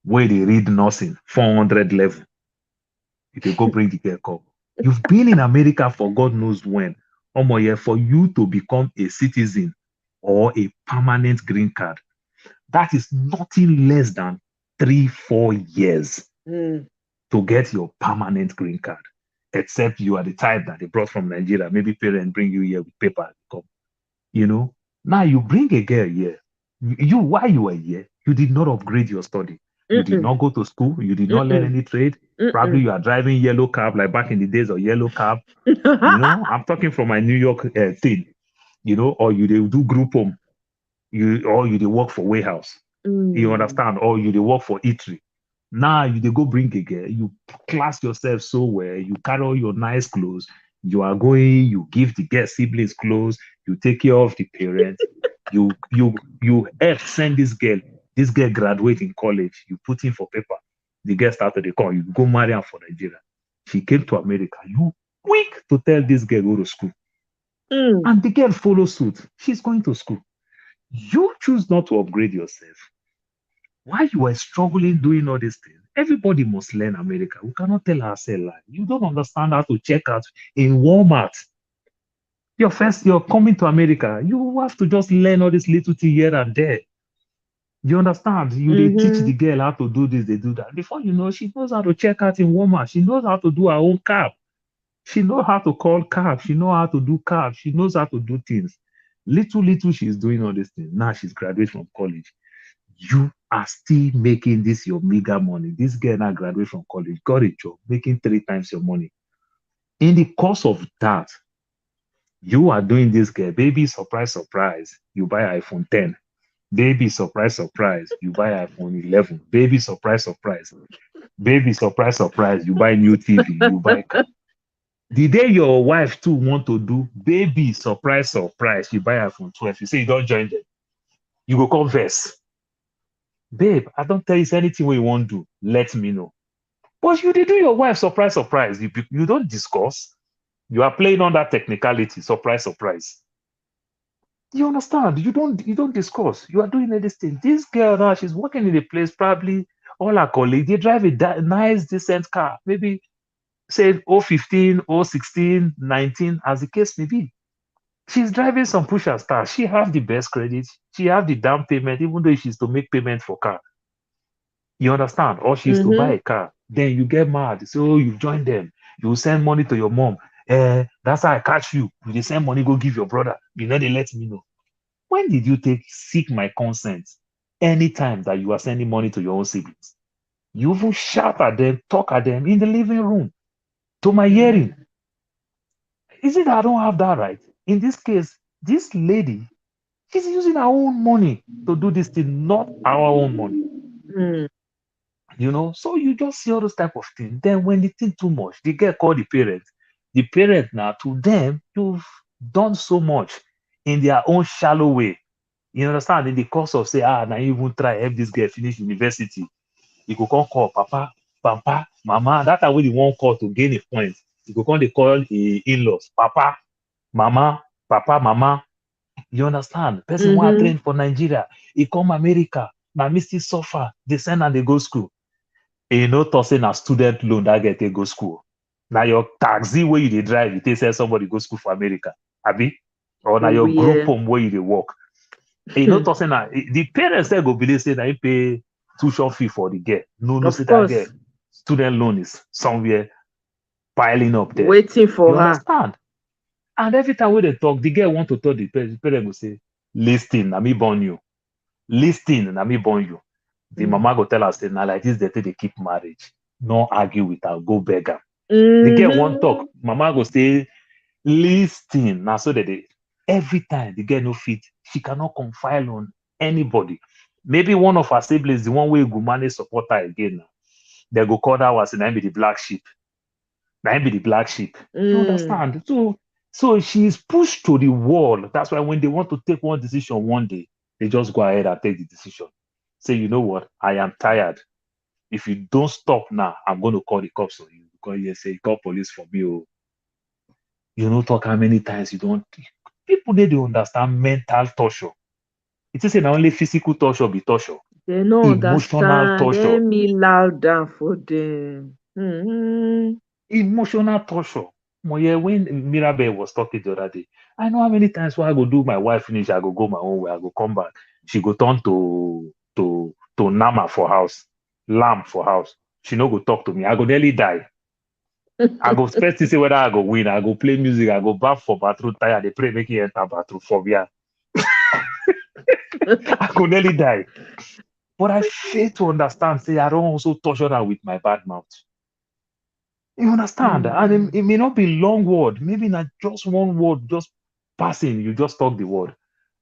where they read nursing 400 level. You can go bring the girl come. You've been in America for God knows when. Yeah, for you to become a citizen or a permanent green card, that is nothing less than 3, 4 years mm, to get your permanent green card. Except you are the type that they brought from Nigeria. Maybe parents bring you here with paper. Come, you know. Now you bring a girl here. You while you were here, you did not upgrade your study. You did mm-mm, not go to school. You did not learn mm-mm, any trade. Probably mm-mm. you are driving yellow cab like back in the days of yellow cab. I'm talking from my New York thing. Or you they do group home. You they work for warehouse. You Mm, understand? Or you they work for eatery. Now you they go bring a girl. You class yourself so well. You carry all your nice clothes. You are going. You give the girl siblings clothes. You take care of the parents. You help send this girl. This girl graduate in college. You put in for paper. The girl started the call. You go marry her for Nigeria. She came to America. You quick to tell this girl go to school. mm, And the girl follow suit. She's going to school. You choose not to upgrade yourself. Why you are struggling doing all these things? Everybody must learn America. We cannot tell ourselves lie. You don't understand how to check out in Walmart. You're coming to America. You have to just learn all this little thing here and there. You understand? They teach mm-hmm, the girl how to do this, they do that. Before you know, she knows how to check out in Walmart. She knows how to do her own cab. She knows how to call cab. She knows how to do cab. She knows how to do things. Little, she's doing all these things. Now she's graduated from college. You are still making this your mega money. This girl now graduated from college, got a job, making 3 times your money. In the course of that, you are doing this girl, baby, surprise, surprise, you buy iPhone 10. Baby, surprise, surprise, you buy iPhone 11. Baby, surprise, surprise. Baby, surprise, surprise, you buy new TV, you buy car. The day your wife too want to do baby, surprise, surprise, you buy iPhone 12. You say you don't join them. You go converse. Babe, I don't tell you anything we want to do. Let me know. But you did do your wife surprise, surprise. You don't discuss. You are playing on that technicality, surprise, surprise. You understand? You don't discuss. You are doing this thing. This girl now, she's working in a place, probably all her colleagues, they drive a nice, decent car. Maybe say 015, 016, 19, as the case may be. She's driving some push and start. She have the best credit. She have the down payment, even though she's to make payment for car. You understand? Or she's to buy mm-hmm. a car. Then you get mad. So you join them. You send money to your mom. That's how I catch you. You dey send money, go give your brother. They let me know. When did you seek my consent? Anytime that you are sending money to your own siblings. You even shout at them, talk at them in the living room to my hearing. Is it that I don't have that right? In this case, this lady, she's using her own money to do this thing, not our own money. Mm, So you just see all those type of things. Then when the thing too much, they get call the parent. The parent now, to them, you've done so much in their own shallow way. You understand? In the course of say, now you even try help this girl finish university. You could come call papa, papa, mama. That's how they won't call to gain a point. You could come they call in-laws, papa, mama, papa, mama. You understand? Person want mm-hmm. train for Nigeria. He come America. Now me still suffer. They send and they go school. You know, tossing a student loan that get to go school. Now your taxi where you dey drive, you take send somebody go school for America, abi? Or now For your group real. home where you dey work. You know, tossing the parents there go believe say that you pay tuition fee for the girl. No, no, Of say that girl course. student loan is somewhere piling up there. Waiting for You her. understand? And every time when they talk, the girl want to talk, the parent will say, listen, na me born you. Listen, na me born you. The Mm. mama go tell her, say, now like this, they keep marriage. No argue with her, go beg her. The girl won't Mm-hmm. talk. Mama go say, listen. Now so that they, every time the girl no fit, she cannot confide on anybody. Maybe one of her siblings, the one way go manage support her again. Now. They go call that was and be the black sheep. Now be the black sheep. You Mm. understand? So she's pushed to the wall. That's why when they want to take one decision one day, they just go ahead and take the decision. Say, you know what? I am tired. If you don't stop now, I'm going to call the cops on you. Because you say, call police for me. Oh. You know, talk how many times you don't. People need to understand mental torture. It isn't only physical torture, be torture. They no Emotional understand. torture. Let me loud down for them. Mm-hmm. Emotional torture. Yeah, when Mirabel was talking the other day, I know how many times when I go do my wife finish, I go my own way, I go come back. She go turn to Nama for house, lamb for house. She no go talk to me. I go nearly die. I go expect to see whether I go win. I go play music. I go back for bathroom tire. They pray make it enter bathroom for me. I go nearly die. But I fail to understand. Say I don't also torture her with my bad mouth. You understand? And Mm. it may not be long word, maybe not just one word, just passing, you just talk the word.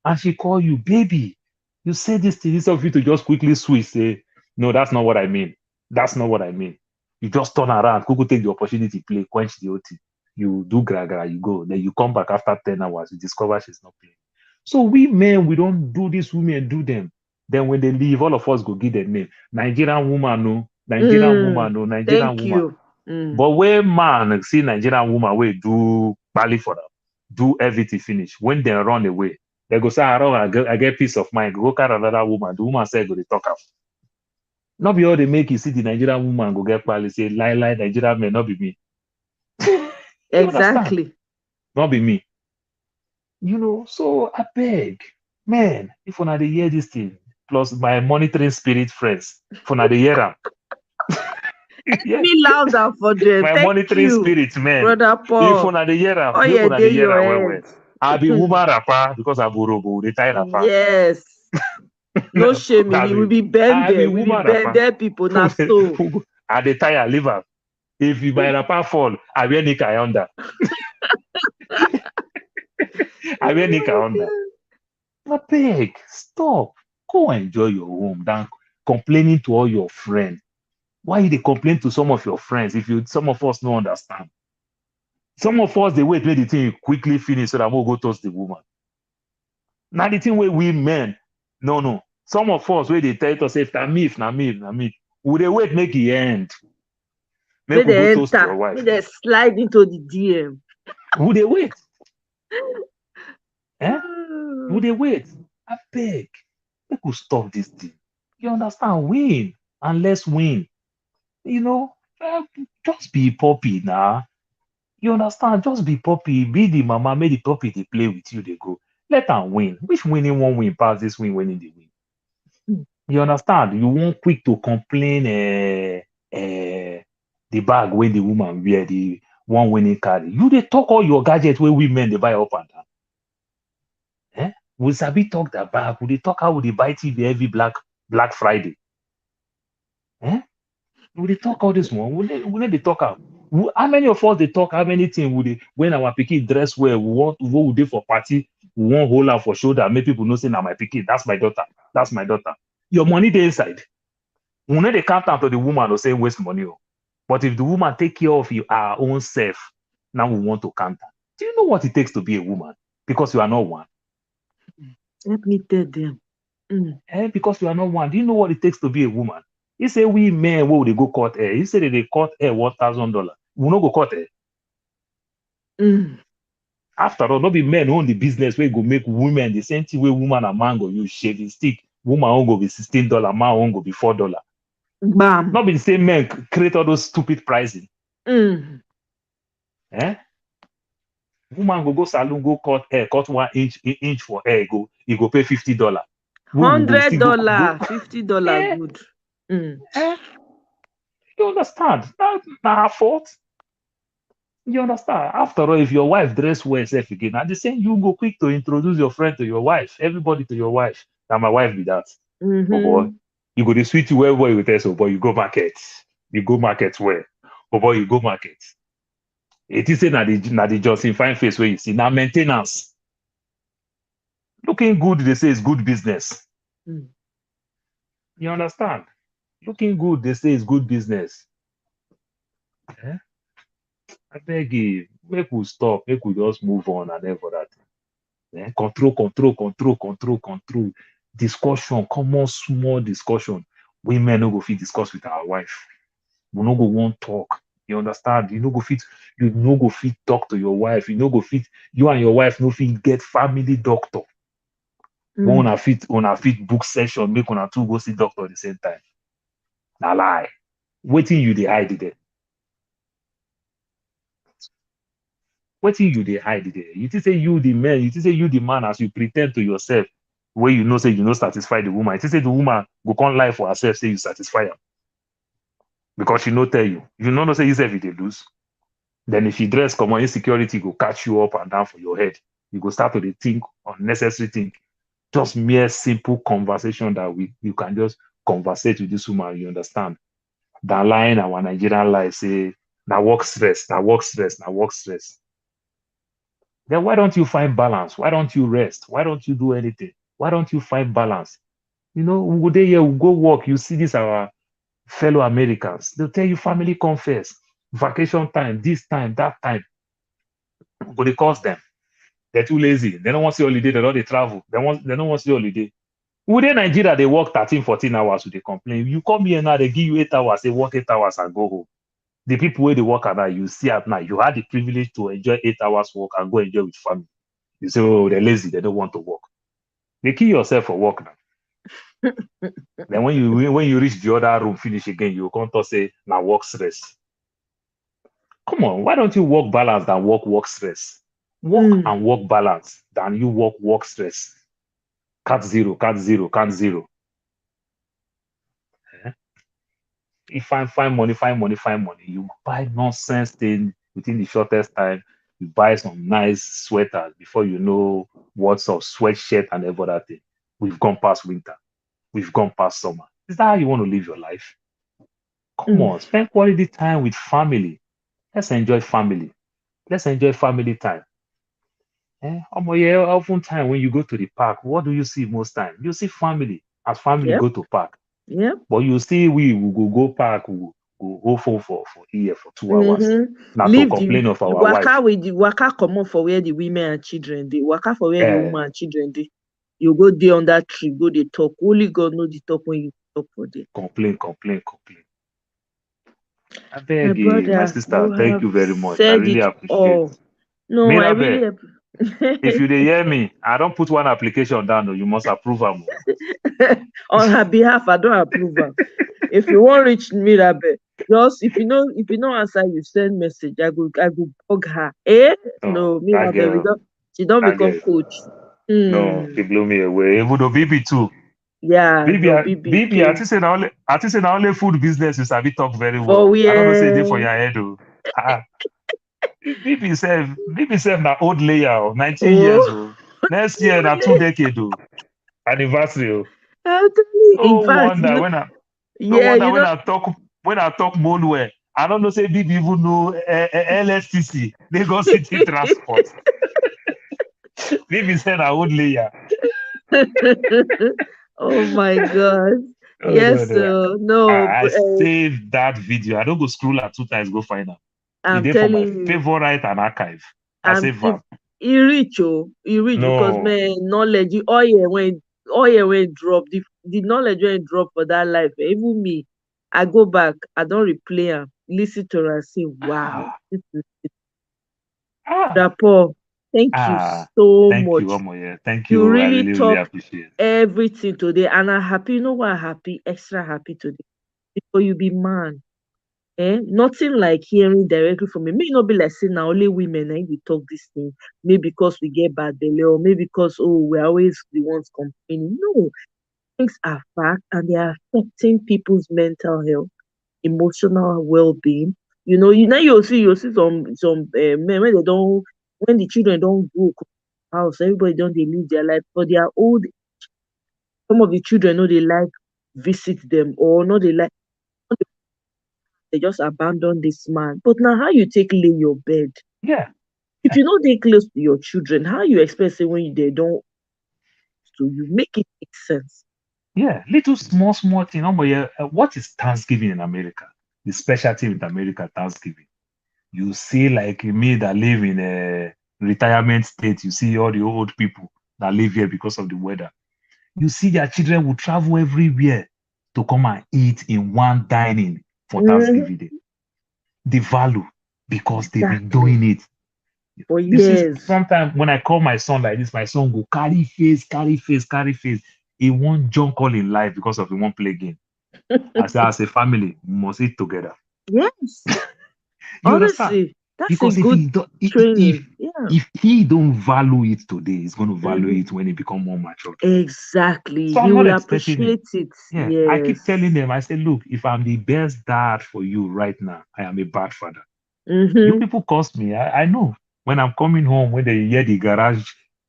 And she call you, baby, you say this thing instead of you to just quickly switch, say, no, that's not what I mean. That's not what I mean. You just turn around, Google take the opportunity, play, quench the OT. You do gra, you go. Then you come back after 10 hours, you discover she's not playing. So we men, we don't do this, women do them. Then when they leave, all of us go give them name. Nigerian woman, no. Nigerian woman, Mm. no. Nigerian Thank woman. you. Mm. But when man see Nigerian woman wey do bali for them, do everything finish. When they run away, they go say, I get peace of mind. Go carry another woman. The woman say go dey talk am. Not be all they make you see the Nigerian woman go get pali say lie Nigerian men, not be me. You understand? Exactly. Not be me. You know, so I beg, man, if una dey hear this thing, plus my monitoring spirit friends, if una dey hear am, yeah, Me louder for them. my Thank monitoring you, spirit, man. brother If Paul. una dey hear am, Oh make yeah, una dey they hear your am well, well. head. I be woman rapper because I borobo, they tie rapper. Yes. No shame in I it. We be, be bend I be there. We be woman bend rapper. there, people. Now so. I dey tire, leave am. If you my rapper fall, I wear nika under. I wear nika Oh under. But beg, stop. Go enjoy your home than complaining to all your friends. Why you dey complain to some of your friends if you some of us no understand? Some of us they wait make the thing quickly finish so that we'll go toast the woman. Now the thing where we men, no. Some of us where they tell us if na me, if na me, if na me, we dey wait make it end. May Make we go they toast your enter. May wife. they slide into the DM. We dey wait. Eh? We dey wait. I beg. Make we stop this thing. You understand? Win and let's win. You know, just be puppy now. You understand? Just be puppy. Be the mama. Make the puppy they play with you. They go. Let them win. Which winning one win pass this win winning the win? You understand? You won't quick to complain. The bag where the woman wear the one winning carry. You they talk all your gadgets where women they buy up and down. Eh? We sabi talk that bag. We they talk how they buy TV every Black Friday. Eh? We they talk all this one. We they talk out. How many of us they talk? How many things would they when our pikin dress well? We want what would they for party? We want hold her for shoulder. Make people know say now my pikin. That's my daughter. That's my daughter. Your money they inside. We know they count out to the woman or say waste money. Oh. But if the woman take care of you, our own self, now we want to count her. Do you know what it takes to be a woman? Because you are not one. Let me tell them. Because you are not one. Do you know what it takes to be a woman? You say we men where they go cut hair. You say that they cut hair $1,000. We no go cut hair. After all, not be men who own the business where go make women the same thing where woman and man go use shaving stick. Woman won't go be $16, man won't go be $4. Bam. Not be the same men create all those stupid pricing. Eh? Woman go salon, go cut hair, cut 1 inch for hair, he go pay $50. We go $100, still go $50 eh, good. eh, you understand? Now her fault. You understand? After all, if your wife dress well self again, at the same you go quick to introduce your friend to your wife, everybody to your wife. Now my wife be that. Oh boy, Mm-hmm. you go to sweet you well with us, oh boy, you go market. You go market where? Oh boy, you go market. It is say na the just in fine face where you see. Now maintenance. Looking good, they say is good business. Mm. You understand? Looking good, they say is good business. Eh? I beg you, make we stop, make we just move on and every that. Control. Discussion, common small discussion. Women no go fit discuss with our wife. We no go want talk. You understand? You no go fit talk to your wife. You no go fit, you and your wife no fit get family doctor. When Mm. una fit book session, make una two go see doctor at the same time. Na lie. Wetin you dey hide there? Wetin you dey hide there? You think say you the man, you think say you the man as you pretend to yourself, where you know say you no satisfy the woman. You think say the woman go come lie for herself, say you satisfy her because she no tell you. You no know say you sef you dey lose. Then if you dress common, insecurity go catch you up and down for your head. You go start to dey think unnecessary thing. Just mere simple conversation that you can just conversate with this woman, you understand. Than lying our Nigerian lie say na work stress, na work stress, na work stress. Then why don't you find balance? Why don't you rest? Why don't you do anything? Why don't you find balance? We go there here, we go work. You see this our fellow Americans. They'll tell you family come first, vacation time, this time, that time. But it cost them. They're too lazy. They don't want to see holiday. They don't travel. They don't want to see holiday. Within Nigeria, they work 13, 14 hours. So they complain. You come here now, they give you 8 hours. They work 8 hours and go home. The people where they work at night, you see at night, you had the privilege to enjoy 8 hours work and go enjoy with family. You say, oh, they're lazy. They don't want to work. They kill yourself for work now. Then when you reach the other room, finish again, you come to say, now work stress. Come on, why don't you work balance than work stress? Work Mm. and work balance than you work stress. Cut zero, cut zero, cut zero. Eh? You find money, find money, find money. You buy nonsense thing within the shortest time. You buy some nice sweaters before you know what's up, sweatshirt and every other thing. We've gone past winter. We've gone past summer. Is that how you want to live your life? Come Mm. on, spend quality time with family. Let's enjoy family. Let's enjoy family time. Yeah, often time when you go to the park, what do you see most time? You see family. As family Yep. go to park. Yep. But you see, we will go park, we will go for here for 2 hours. Mm-hmm. Not to Leave the complain of our waka wife. with the waka comot for where the women and children dey. Waka for where the Eh, woman and children dey. You go dey on that tree, go dey talk. Only God know the talk when you talk for there. complain. I My beg you, my brother, sister, you thank have you very much. I said really it appreciate. all. No, I Mirabe, really if you dey hear me, I don't put one application down, though. You must approve am. on her behalf, I don't approve am. If you wan reach Mirabe, just if you no answer, you send message. I go bug her. No, No, Mirabe, she don that become girl, coach. no, Hmm. they blew me away. Even though BB too. Yeah, BB, no, BB, BBK. I think say na only food business you sabi talk very For well. I don't know say they for where? your head, though. Ah, BB self na old layer, 19 years Oh, old. Next year na 2 decade old. Anniversary. Oh. I'm telling you. In No fact, wonder when yeah, I talk Molue. I don't know say BB even know LSTC, Lagos City Transport. BB said na old layer. oh my God. Oh no Yes, no. no, I saved that video. I don't go scroll her 2 times, go find her. It's I'm there for telling my you. favorite and archive. I I'm save it, her. e reach because No, man, knowledge, the oil when drop, the knowledge when drop for that life. Even me, I go back, I don't replay am, listen to her, say, wow, ah, this is ah, rapport. Thank you ah. so Thank you, much. Omoye. Thank You you. I really really talk appreciate. everything today, and I'm happy. You know why I'm happy? Extra happy today before you be man. Nothing like hearing directly from me. May not be like saying now only women we talk this thing. Maybe because we get bad belly, or maybe because we're always the ones complaining. No, things are fact and they are affecting people's mental health, emotional well-being. You'll see some men when they don't when the children don't go house, everybody don't they live their life, but they are old. Some of the children know they like visit them or no they like they just abandon this man. But now how you take lay your bed? Yeah, If you know they close to your children, how you expect say when they don't to you make it make sense? yeah. Little small thing. Oh, but yeah, what is Thanksgiving in America? The specialty in America, Thanksgiving. You see, like me that live in a retirement state, you see all the old people that live here because of the weather. You see their children will travel everywhere to come and eat in one dining for Mm-hmm. Thanksgiving Day. The value because they've been Exactly. doing it. For You see, years. sometimes when I call my son like this, my son go carry face, carry face, carry face. He won't junk all in life because of he won't play game. I say, as a family, we must eat together. Yes. You understand? Honestly, that's a Because if good he don't, training. Yeah. if he don't value it today, he's going to value Mm-hmm. it when he become more mature. Exactly. So He I'm not will expecting it. appreciate it. Yeah, I Yes. keep telling them, I say, look, if I'm the best dad for you right now, I am a bad father. You Mm-hmm. people cost me. I know. When I'm coming home, when they hear the garage,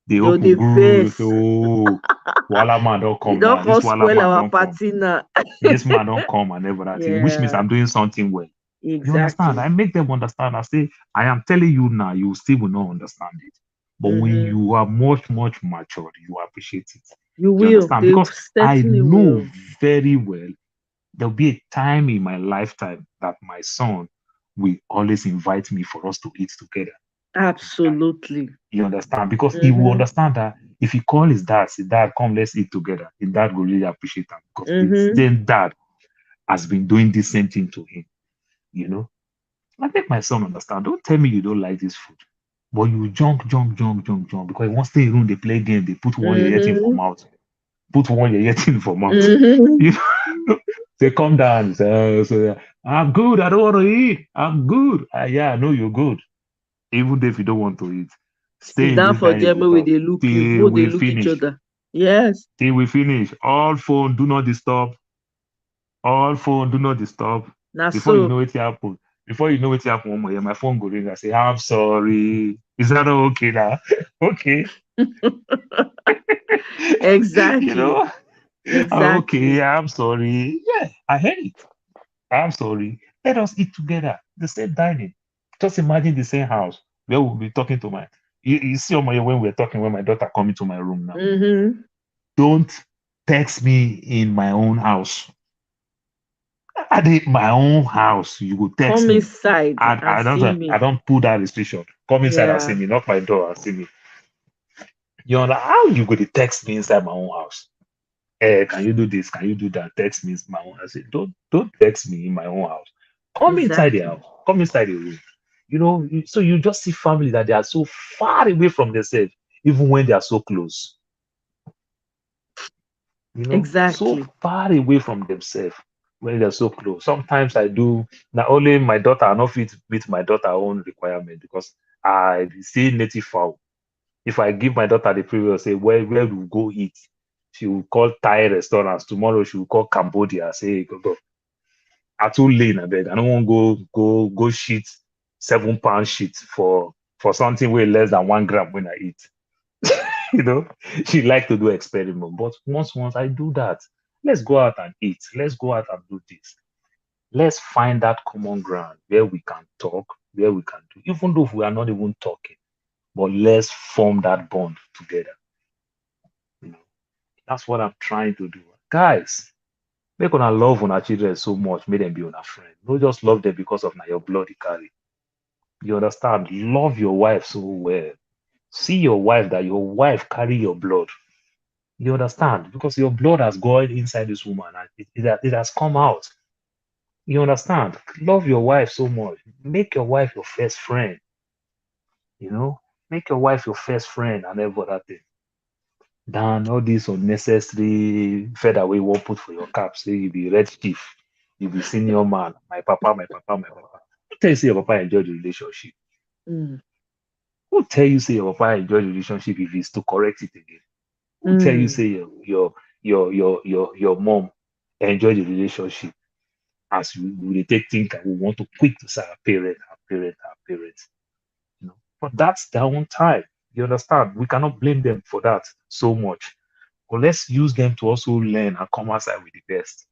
they You're open, the guru, first. so, oh, Walla man don't You come don't now. come This Walla spoil man our don't come. party now. This man don't come and everything, which means Yeah, I'm doing something well. You understand? exactly. I make them understand. I say, I am telling you now, you still will not understand it. But when Mm-hmm. you are much matured, you appreciate it. You You will. understand? They Because I certainly know will. very well there'll be a time in my lifetime that my son will always invite me for us to eat together. Absolutely. You understand? Because he will Mm-hmm. understand that if he call his dad, say, Dad, come, let's eat together. His dad will really appreciate that because the Mm-hmm. same dad has been doing the same thing to him. You know, I make my son understand. Don't tell me you don't like this food. But you jump. Because once they room, they play game, they put one ear thing for Mm-hmm. mouth. Put one ear thing for mouth. Mm-hmm. You know, they come down. So, I'm good. I don't want to eat. I'm good. Yeah, I know you're good. Even if you don't want to eat, stay Sit in down this for dining them with where us they look you, till more they we look each finish. other. Yes. Till we finish. All phone, do not disturb. All phone, do not disturb. Now Before you so know it happen. Before you know it happen, one more year, my phone go ring. I say, I'm sorry. Is that okay now? Okay. You exactly. know? Okay, Exactly. I'm sorry. Yeah, I heard it. I'm sorry. Let us eat together. The same dining. Just imagine the same house where we'll be talking to my. You see, on my when we're talking, when my daughter come into my room now. Mm-hmm. Don't text me in my own house. I did my own house. You will text Come me. inside and see I me. don't put that restriction. Come inside and see Yeah. me, knock my door and see me. You know how you go to text me inside my own house? Can you do this? Can you do that? Text me in my own house. I say, don't text me in my own house. Come inside the Exactly. house. Come inside the room. So you just see family that they are so far away from themselves, even when they are so close. So Exactly. far away from themselves when they're so close. Sometimes I do not only my daughter, I not fit meet my daughter own requirement because I see native fowl. If I give my daughter the previous say where we go eat, she will call Thai restaurants. Tomorrow she will call Cambodia. Say go. I too late I beg. I don't want go shit 7 pound shit for something way less than 1 gram when I eat. you know, she like to do experiment. But once I do that, let's go out and eat. Let's go out and do this. Let's find that common ground where we can talk, where we can do, even though we are not even talking, but let's form that bond together. You know, that's what I'm trying to do. Guys, make una love on our children so much, make them be on our friend. Don't just love them because of now your blood you carry. You understand? Love your wife so well. See your wife that your wife carry your blood. You understand? Because your blood has gone inside this woman and it has come out. You understand? Love your wife so much. Make your wife your first friend. You know? Make your wife your first friend and every other thing. Than all this unnecessary feather we won't put for your cap. Say you be red chief. You be senior man, my papa, my papa, my papa. Who tell you say your papa enjoy the relationship? Mm. Who tell you say your papa enjoy the relationship if he's to correct it again? Who tell you Mm. say your mom enjoy the relationship as we take think and we want to quick to say our parent, our parent, our parents. You know, but that's their own time. You understand? We cannot blame them for that so much. But let's use them to also learn and come outside with the best.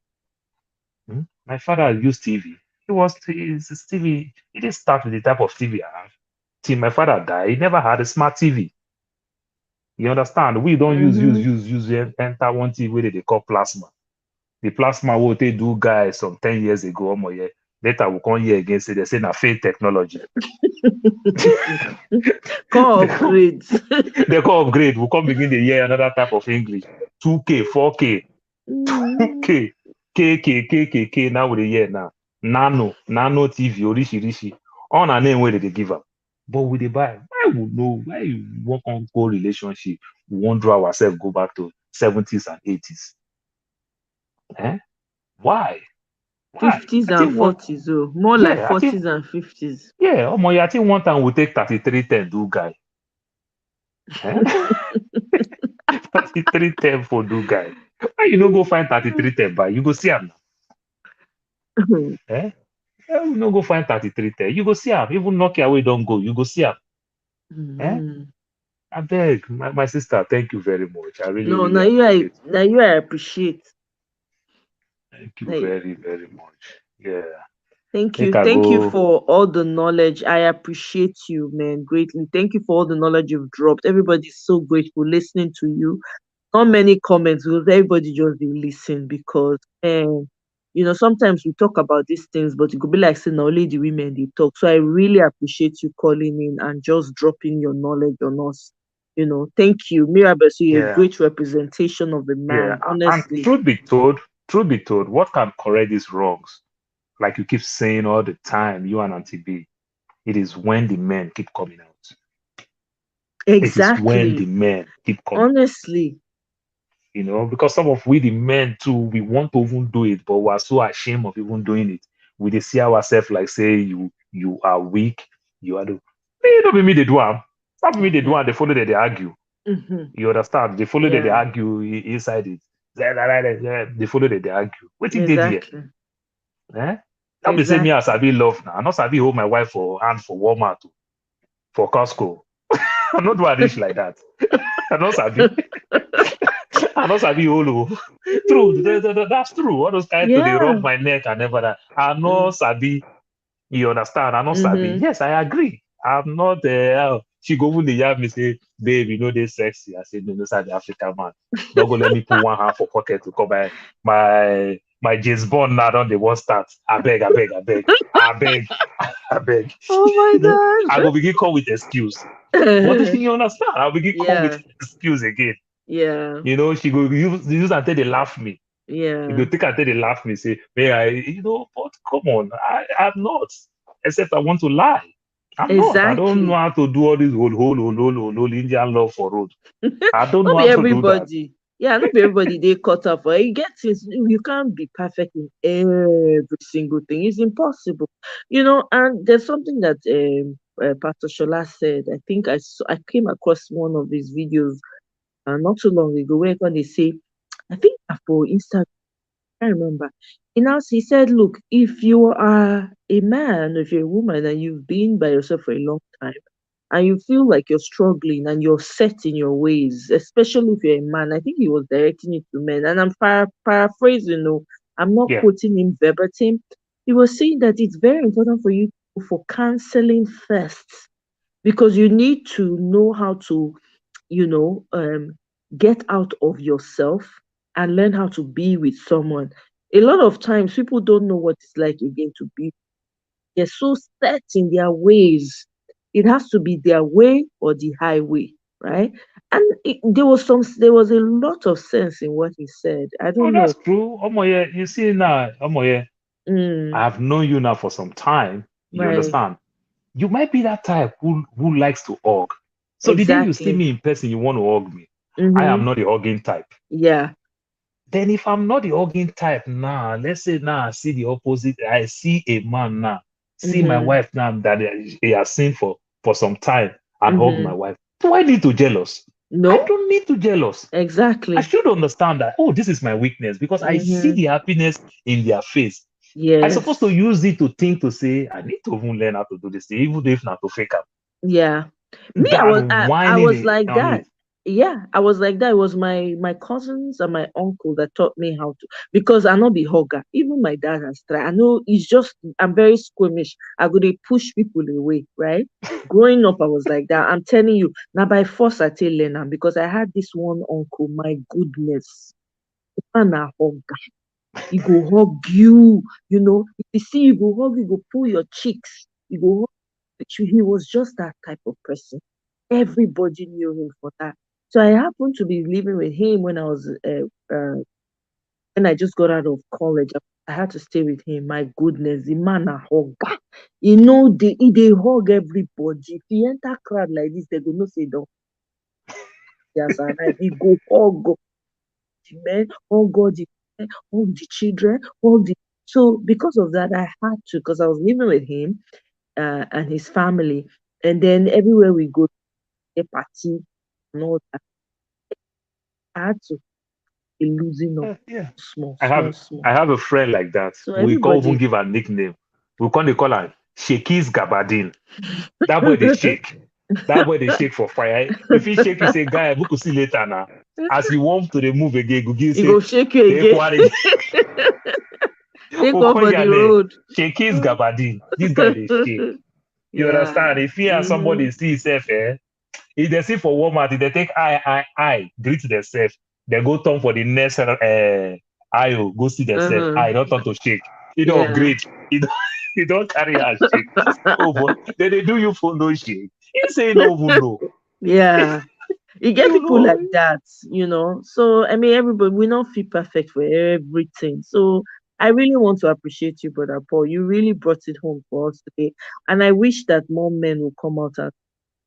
My father used TV. His TV. He didn't start with the type of TV I have. Till my father died, he never had a smart TV. You understand? We don't Mm-hmm. enter one TV where they call plasma. The plasma what they do guys some 10 years ago. Yeah. Later we come here again say they say na fake technology. Call they come upgrades. they come upgrade. We come begin the hear another type of English. 2K, 4K, Mm. 2K, KK. Now we dey hear now. Nano TV, Orishi. On a name where they give up. But we dey buy. Why we know? Why you want on go relationship? We won't draw ourselves go back to 70s and 80s. Eh? Why? Why? 50s I and think one. 40s, oh, more like Yeah, I think 40s and 50s. yeah. I think one time we take 3310 do guy. Eh? 3310 for do guy. Why you no go find 3310 buy? You go see him. Eh? You no go find 3310. You go see him. Even Nokia we don't go. You go see him. Eh? Mhm. I beg, my sister, thank you very much. I really, No, really appreciate it. now you I appreciate. Thank you Like, very, very much. Yeah. thank you. Make I Thank you go. for all the knowledge. I appreciate you, man, greatly. Thank you for all the knowledge you've dropped. Everybody's so grateful listening to you. Not many comments because everybody just dey listen because sometimes we talk about these things, but it could be like saying only the women they talk. So I really appreciate you calling in and just dropping your knowledge on us. Thank you. Mirabel, so you're a Yeah. great representation of a Yeah. man, And honestly. truth be told, what can correct these wrongs? Like you keep saying all the time, you and Auntie B, it is when the men keep coming out. It is when the Exactly. men keep coming out. Honestly. Because some of we the men too, we want to even do it, but we are so ashamed of even doing it. We dey see ourselves like say you are weak, you are the me don't be me they do am. Some me they do Hmm. am, they follow that they argue. Hmm. You understand? They follow that they Yeah, argue inside it. They follow that they argue. What did they there? exactly. Eh? That be say me as Exactly. I be love now. I not sabi hold my wife for hand for Walmart for Costco. I not do a reach like that. I not sabi. I not sabi hold. True, that's true. All those guys to they Yeah. rub my neck and never that. I Mm. know sabi. You understand? I know sabi. Mm-hmm. Yes, I agree. I'm not. She go even the yard me say, babe, they sexy. I said, no, no, sir, the African man. Don't go let me put one hand for pocket to cover my James Bond now. Don't they want start? I beg, I beg. Oh You know, I my go begin come with excuse. But God. you understand? I'll begin come with Yeah. excuse again. Yeah. She go use until they laugh me. You go Yeah. take until they laugh me, say, may I, but come on, I'm not. Except I want to lie. I'm not. I don't know Exactly. how to do all this whole Indian love for road. I don't Not know be how to do that. everybody. Yeah, not be everybody they cut off. Or you get things you can't be perfect in every single thing. It's impossible. And there's something that Pastor Shola said. I think I came across one of his videos not too long ago where when they say, I think for Instagram, I can't remember. He said, look, if you are a man, if you're a woman and you've been by yourself for a long time and you feel like you're struggling and you're set in your ways, especially if you're a man. I think he was directing it to men, and I'm paraphrasing. No, I'm not Yeah. quoting him verbatim. He was saying that it's very important for you to go for counseling first because you need to know how to, you know, um, get out of yourself and learn how to be with someone. A lot of times, people don't know what it's like again to be. They're so set in their ways. It has to be their way or the highway, right? And there was a lot of sense in what he said. I Oh, don't that's know. true. Omoye, you see now, Omoye, I Mm, have known you now for some time. You right. understand? You might be that type who likes to hug. So the day you see Exactly. me in person, you want to hug me. I am Mm-hmm. not the hugging type. Yeah. Then if I'm not the hugging type now, let's say now I see the opposite. I see a man now, see my Mm-hmm. wife now that he has seen for some time and hug my Mm-hmm. wife. Do I need to jealous? I No, don't need to jealous. I exactly. should understand that, oh, this is my weakness because I see Mm-hmm. the happiness in their face. I'm supposed to Yes. use it to think to say, I need to even learn how to do this, thing, even if not to fake up. Yeah. Me, Than I whining was like on that. it. Yeah, I was like that. It was my cousins and my uncle that taught me how to, because I not be hugger. Even my dad has tried. I know it's just I'm very squeamish. I go to push people away, right? Growing up, I was like that. I'm telling you, now by force I tell Lena because I had this one uncle, my goodness. Man a hugger. He go hug you, If he see you go hug, you go pull your cheeks. You go hug you. He was just that type of person. Everybody knew him for that. So I happened to be living with him when I just got out of college. I had to stay with him. My goodness, the man a hugger. They hug everybody. If he enter crowd like this, they go no say don't. Yes, and he go hug the men, hug all the men, hug the children, hug the. So because of that, I had to because I was living with him and his family, and then everywhere we go, a party and all that, I had to be losing up Yeah. small, I small, have small. I have a friend like that. So We can't even everybody. give a nickname. We can't they call her Shaky's Gabardine. That boy they shake. That boy they shake for fire. If he shake, you say, guy, we could see later now. As you want to the move again, go give He say, go shake you take again. one again. Take Oh, off call for the your name. road. Shaky's Gabardine. This guy they shake. You Yeah. understand? If he and Mm-hmm. somebody see himself, if they see for Walmart, if they take I, greet themselves, they go turn for the next IO, go see themselves. Uh-huh. I don't turn to shake. You don't Yeah. upgrade. You don't, you don't carry a shake. Oh, but then they do you for no shake. You say no, even no. Yeah. You get You people know. like that. So I mean, everybody we not feel perfect for everything. So I really want to appreciate you, brother Paul. You really brought it home for us today, and I wish that more men will come out and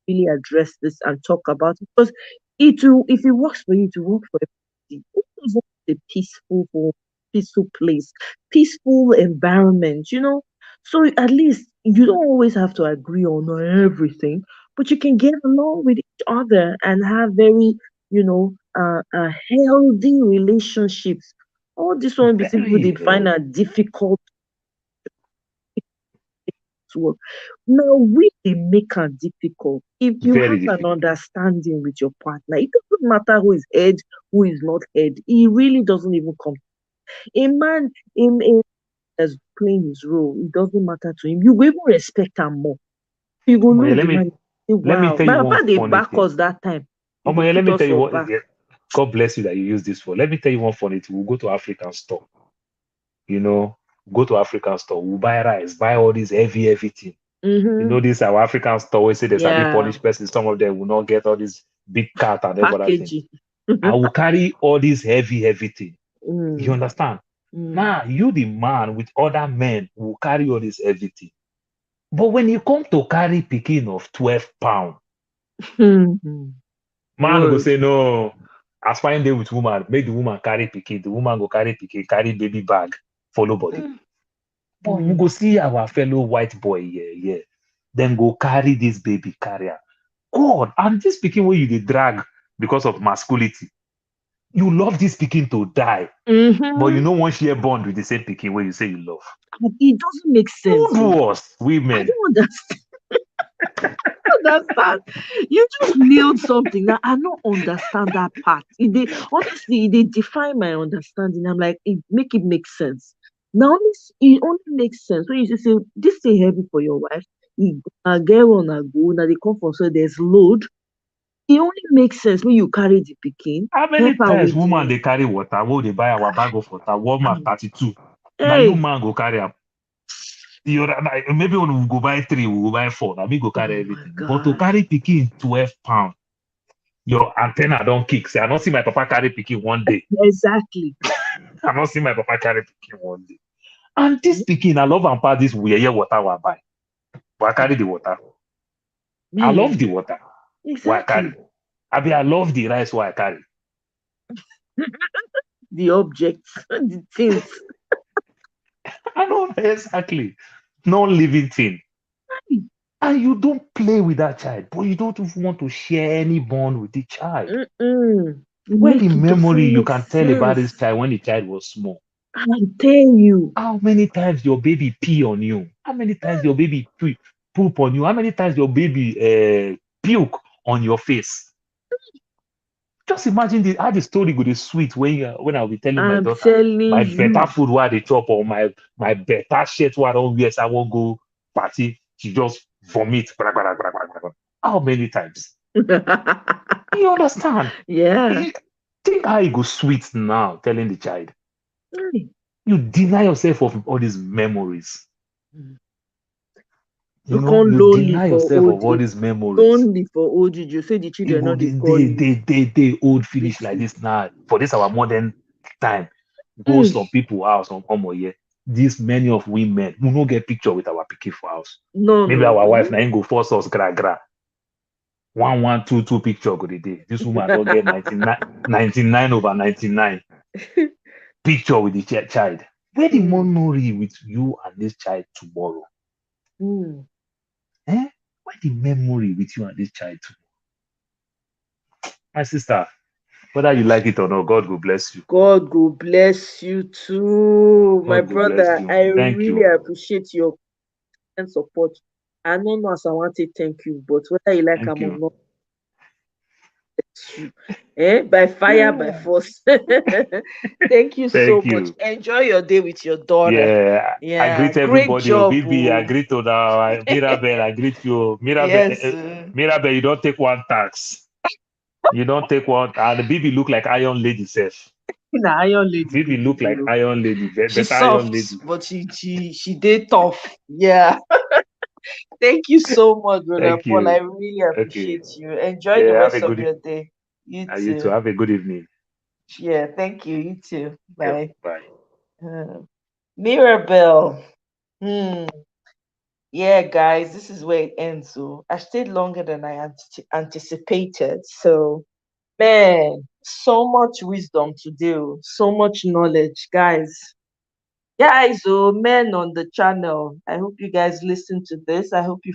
really address this and talk about it because if it works for you, it will work for everybody. Who doesn't want a peaceful home, peaceful place, peaceful environment? So at least you don't always have to agree on everything, but you can get along with each other and have very, healthy relationships. All this one be people Very, they find are difficult work. Now we dey make am difficult. If you very have an difficult. understanding with your partner, it doesn't matter who is head, who is not head. It really doesn't even come. A man in that's playing his role, it doesn't matter to him. You will even respect him more. You go Yeah, look the man, say, let me wow. tell you My one papa they funny back thing. us that time. He go Yeah, let put me us tell you for what. back. Yeah, God bless you that you use this for. Let me tell you one funny thing. We'll go to African store. You know, go to African store. We'll buy rice, buy all these heavy thing. You Mm-hmm. know, this our African store, we say there's a big Yeah. Polish person. Some of them will not get all this big cat and everything. Packaging. I will carry all this heavy thing. You Mm, understand? mm, Now, you, the man with other men, will carry all this heavy thing. But when you come to carry picking of 12 pounds, mm. man go Word. say, no, as fine day with woman, make the woman carry picking. The woman go carry picking, carry baby bag, follow body. Mm, But you mm. go see our fellow white boy here, yeah. Then go carry this baby carrier. God, and this picking where you dey drag because of masculinity. You love this picking to die, but you Mm-hmm. know one share bond with the same picking where you say you love. It doesn't make Who sense. Oh. do us, I women? don't understand. You just nailed something. Now I don't understand that part. Honestly, they define my understanding. I'm like, it make sense. Now it only makes sense when you say this thing heavy for your wife. Get on a go. Now they come from so there's load. It only makes sense when you carry the pikin, How help many her times with woman the they carry water? Will they buy our bag of water? Walmart 32. Now you hey. man go carry up. You maybe when we go buy three, we go buy four. Now me go carry Oh my everything. But to god. carry picking 12 pounds, your antenna don't kick. Say, I don't see my papa carry picking one day. Exactly. I don't see my papa carry picking one day. And this picking, I love and pass this we hear water I buy. But I carry the water. I love the Man, water. Why I carry? exactly. I love the rice why I carry. the objects, the things. I know exactly. Non-living thing. And you don't play with that child, but you don't even want to share any bond with the child. Mm-mm. When the Make it memory doesn't you make can tell about sense. this child when the child was small. I tell you. How many times your baby pee on you? How many times your baby poop on you? How many times your baby puke on your face? Just imagine how the story go dey sweet when I'll be telling my I'm daughter telling my better you. food where they chop or my better shirt where I don't wear. So I won't go party. She just vomit. Bra, bra, bra, bra, bra, bra. How many times? You understand? Yeah. You think how it go sweet now telling the child. Mm. You deny yourself of all these memories. You You know, can't you lonely deny for yourself old of all age. these memories. Lonely for old age. You say the You children go not they then call you. they old finish like Listen. this now. For this our modern time. Go Mm. some people house on come here. This many of women we no get picture with our pikin for house. No, Maybe no. our wife now go force us gra. 1122 picture go the day. This woman don't get 99 over 99 picture with the child. Where the Mm. memory with you and this child tomorrow? Mm. Eh? Where the memory with you and this child tomorrow? My sister, whether you like it or not, God will bless you. God go bless you too, my God will bless brother. you. I Thank really you. appreciate your and support. I don't know as I want to thank you, but whether you like Thank am or you. not, it's you. By fire, by force. Thank you so Thank much. you. Enjoy your day with your daughter. Yeah, I Yeah, greet great everybody. Oh, job. BB, I Oh. greet to the Mirabel, I greet you. Yes. Mirabel, you don't take one tax. You don't take one. And the BB look like Iron Lady self. Na iron lady BB look baby. like Oh. Iron Lady, She's better Iron soft, Lady. but she did tough. Yeah. Thank you so much, brother Thank Paul. I you. really Okay. appreciate you. Enjoy the Yeah, have a rest of good, your day. You you too. too. Have a good evening. Yeah, thank you. You too. Yeah, Bye. bye. Uh, Mirabelle. Hmm. Yeah, guys, this is where it ends. So I stayed longer than I anticipated. So, man, so much wisdom to do, so much knowledge, guys. Guys, oh, men on the channel. I hope you guys listen to this. I hope you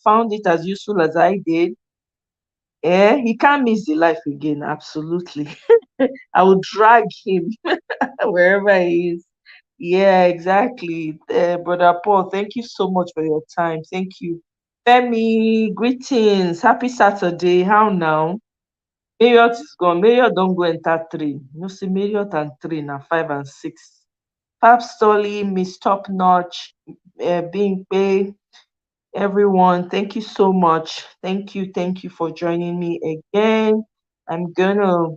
found it as useful as I did. Yeah, he can't miss the life again. Absolutely. I will drag him wherever he is. Yeah, exactly. Brother Paul, thank you so much for your time. Thank you. Femi, greetings. Happy Saturday. How now? Marriott is gone. Marriott don't go enter three. No, see, Marriott and three now, 5 and 6. Pap Stolly, Miss Top Notch, being paid. Everyone, thank you so much. Thank you for joining me again. I'm gonna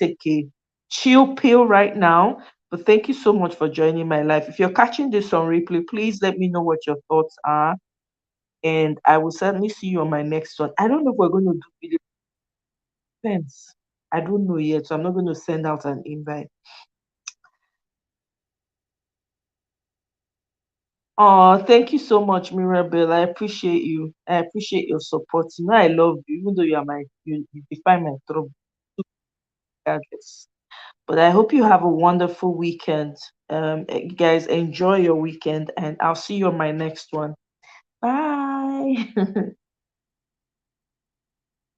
take a chill pill right now, but thank you so much for joining my life. If you're catching this on replay, please let me know what your thoughts are, and I will certainly see you on my next one. I don't know if we're going to do video depends. I don't know yet, so I'm not going to send out an invite. Oh, thank you so much, Mirabelle. I appreciate you. I appreciate your support. You know, I love you, even though you define my trouble regardless. But I hope you have a wonderful weekend. You guys enjoy your weekend, and I'll see you on my next one. Bye.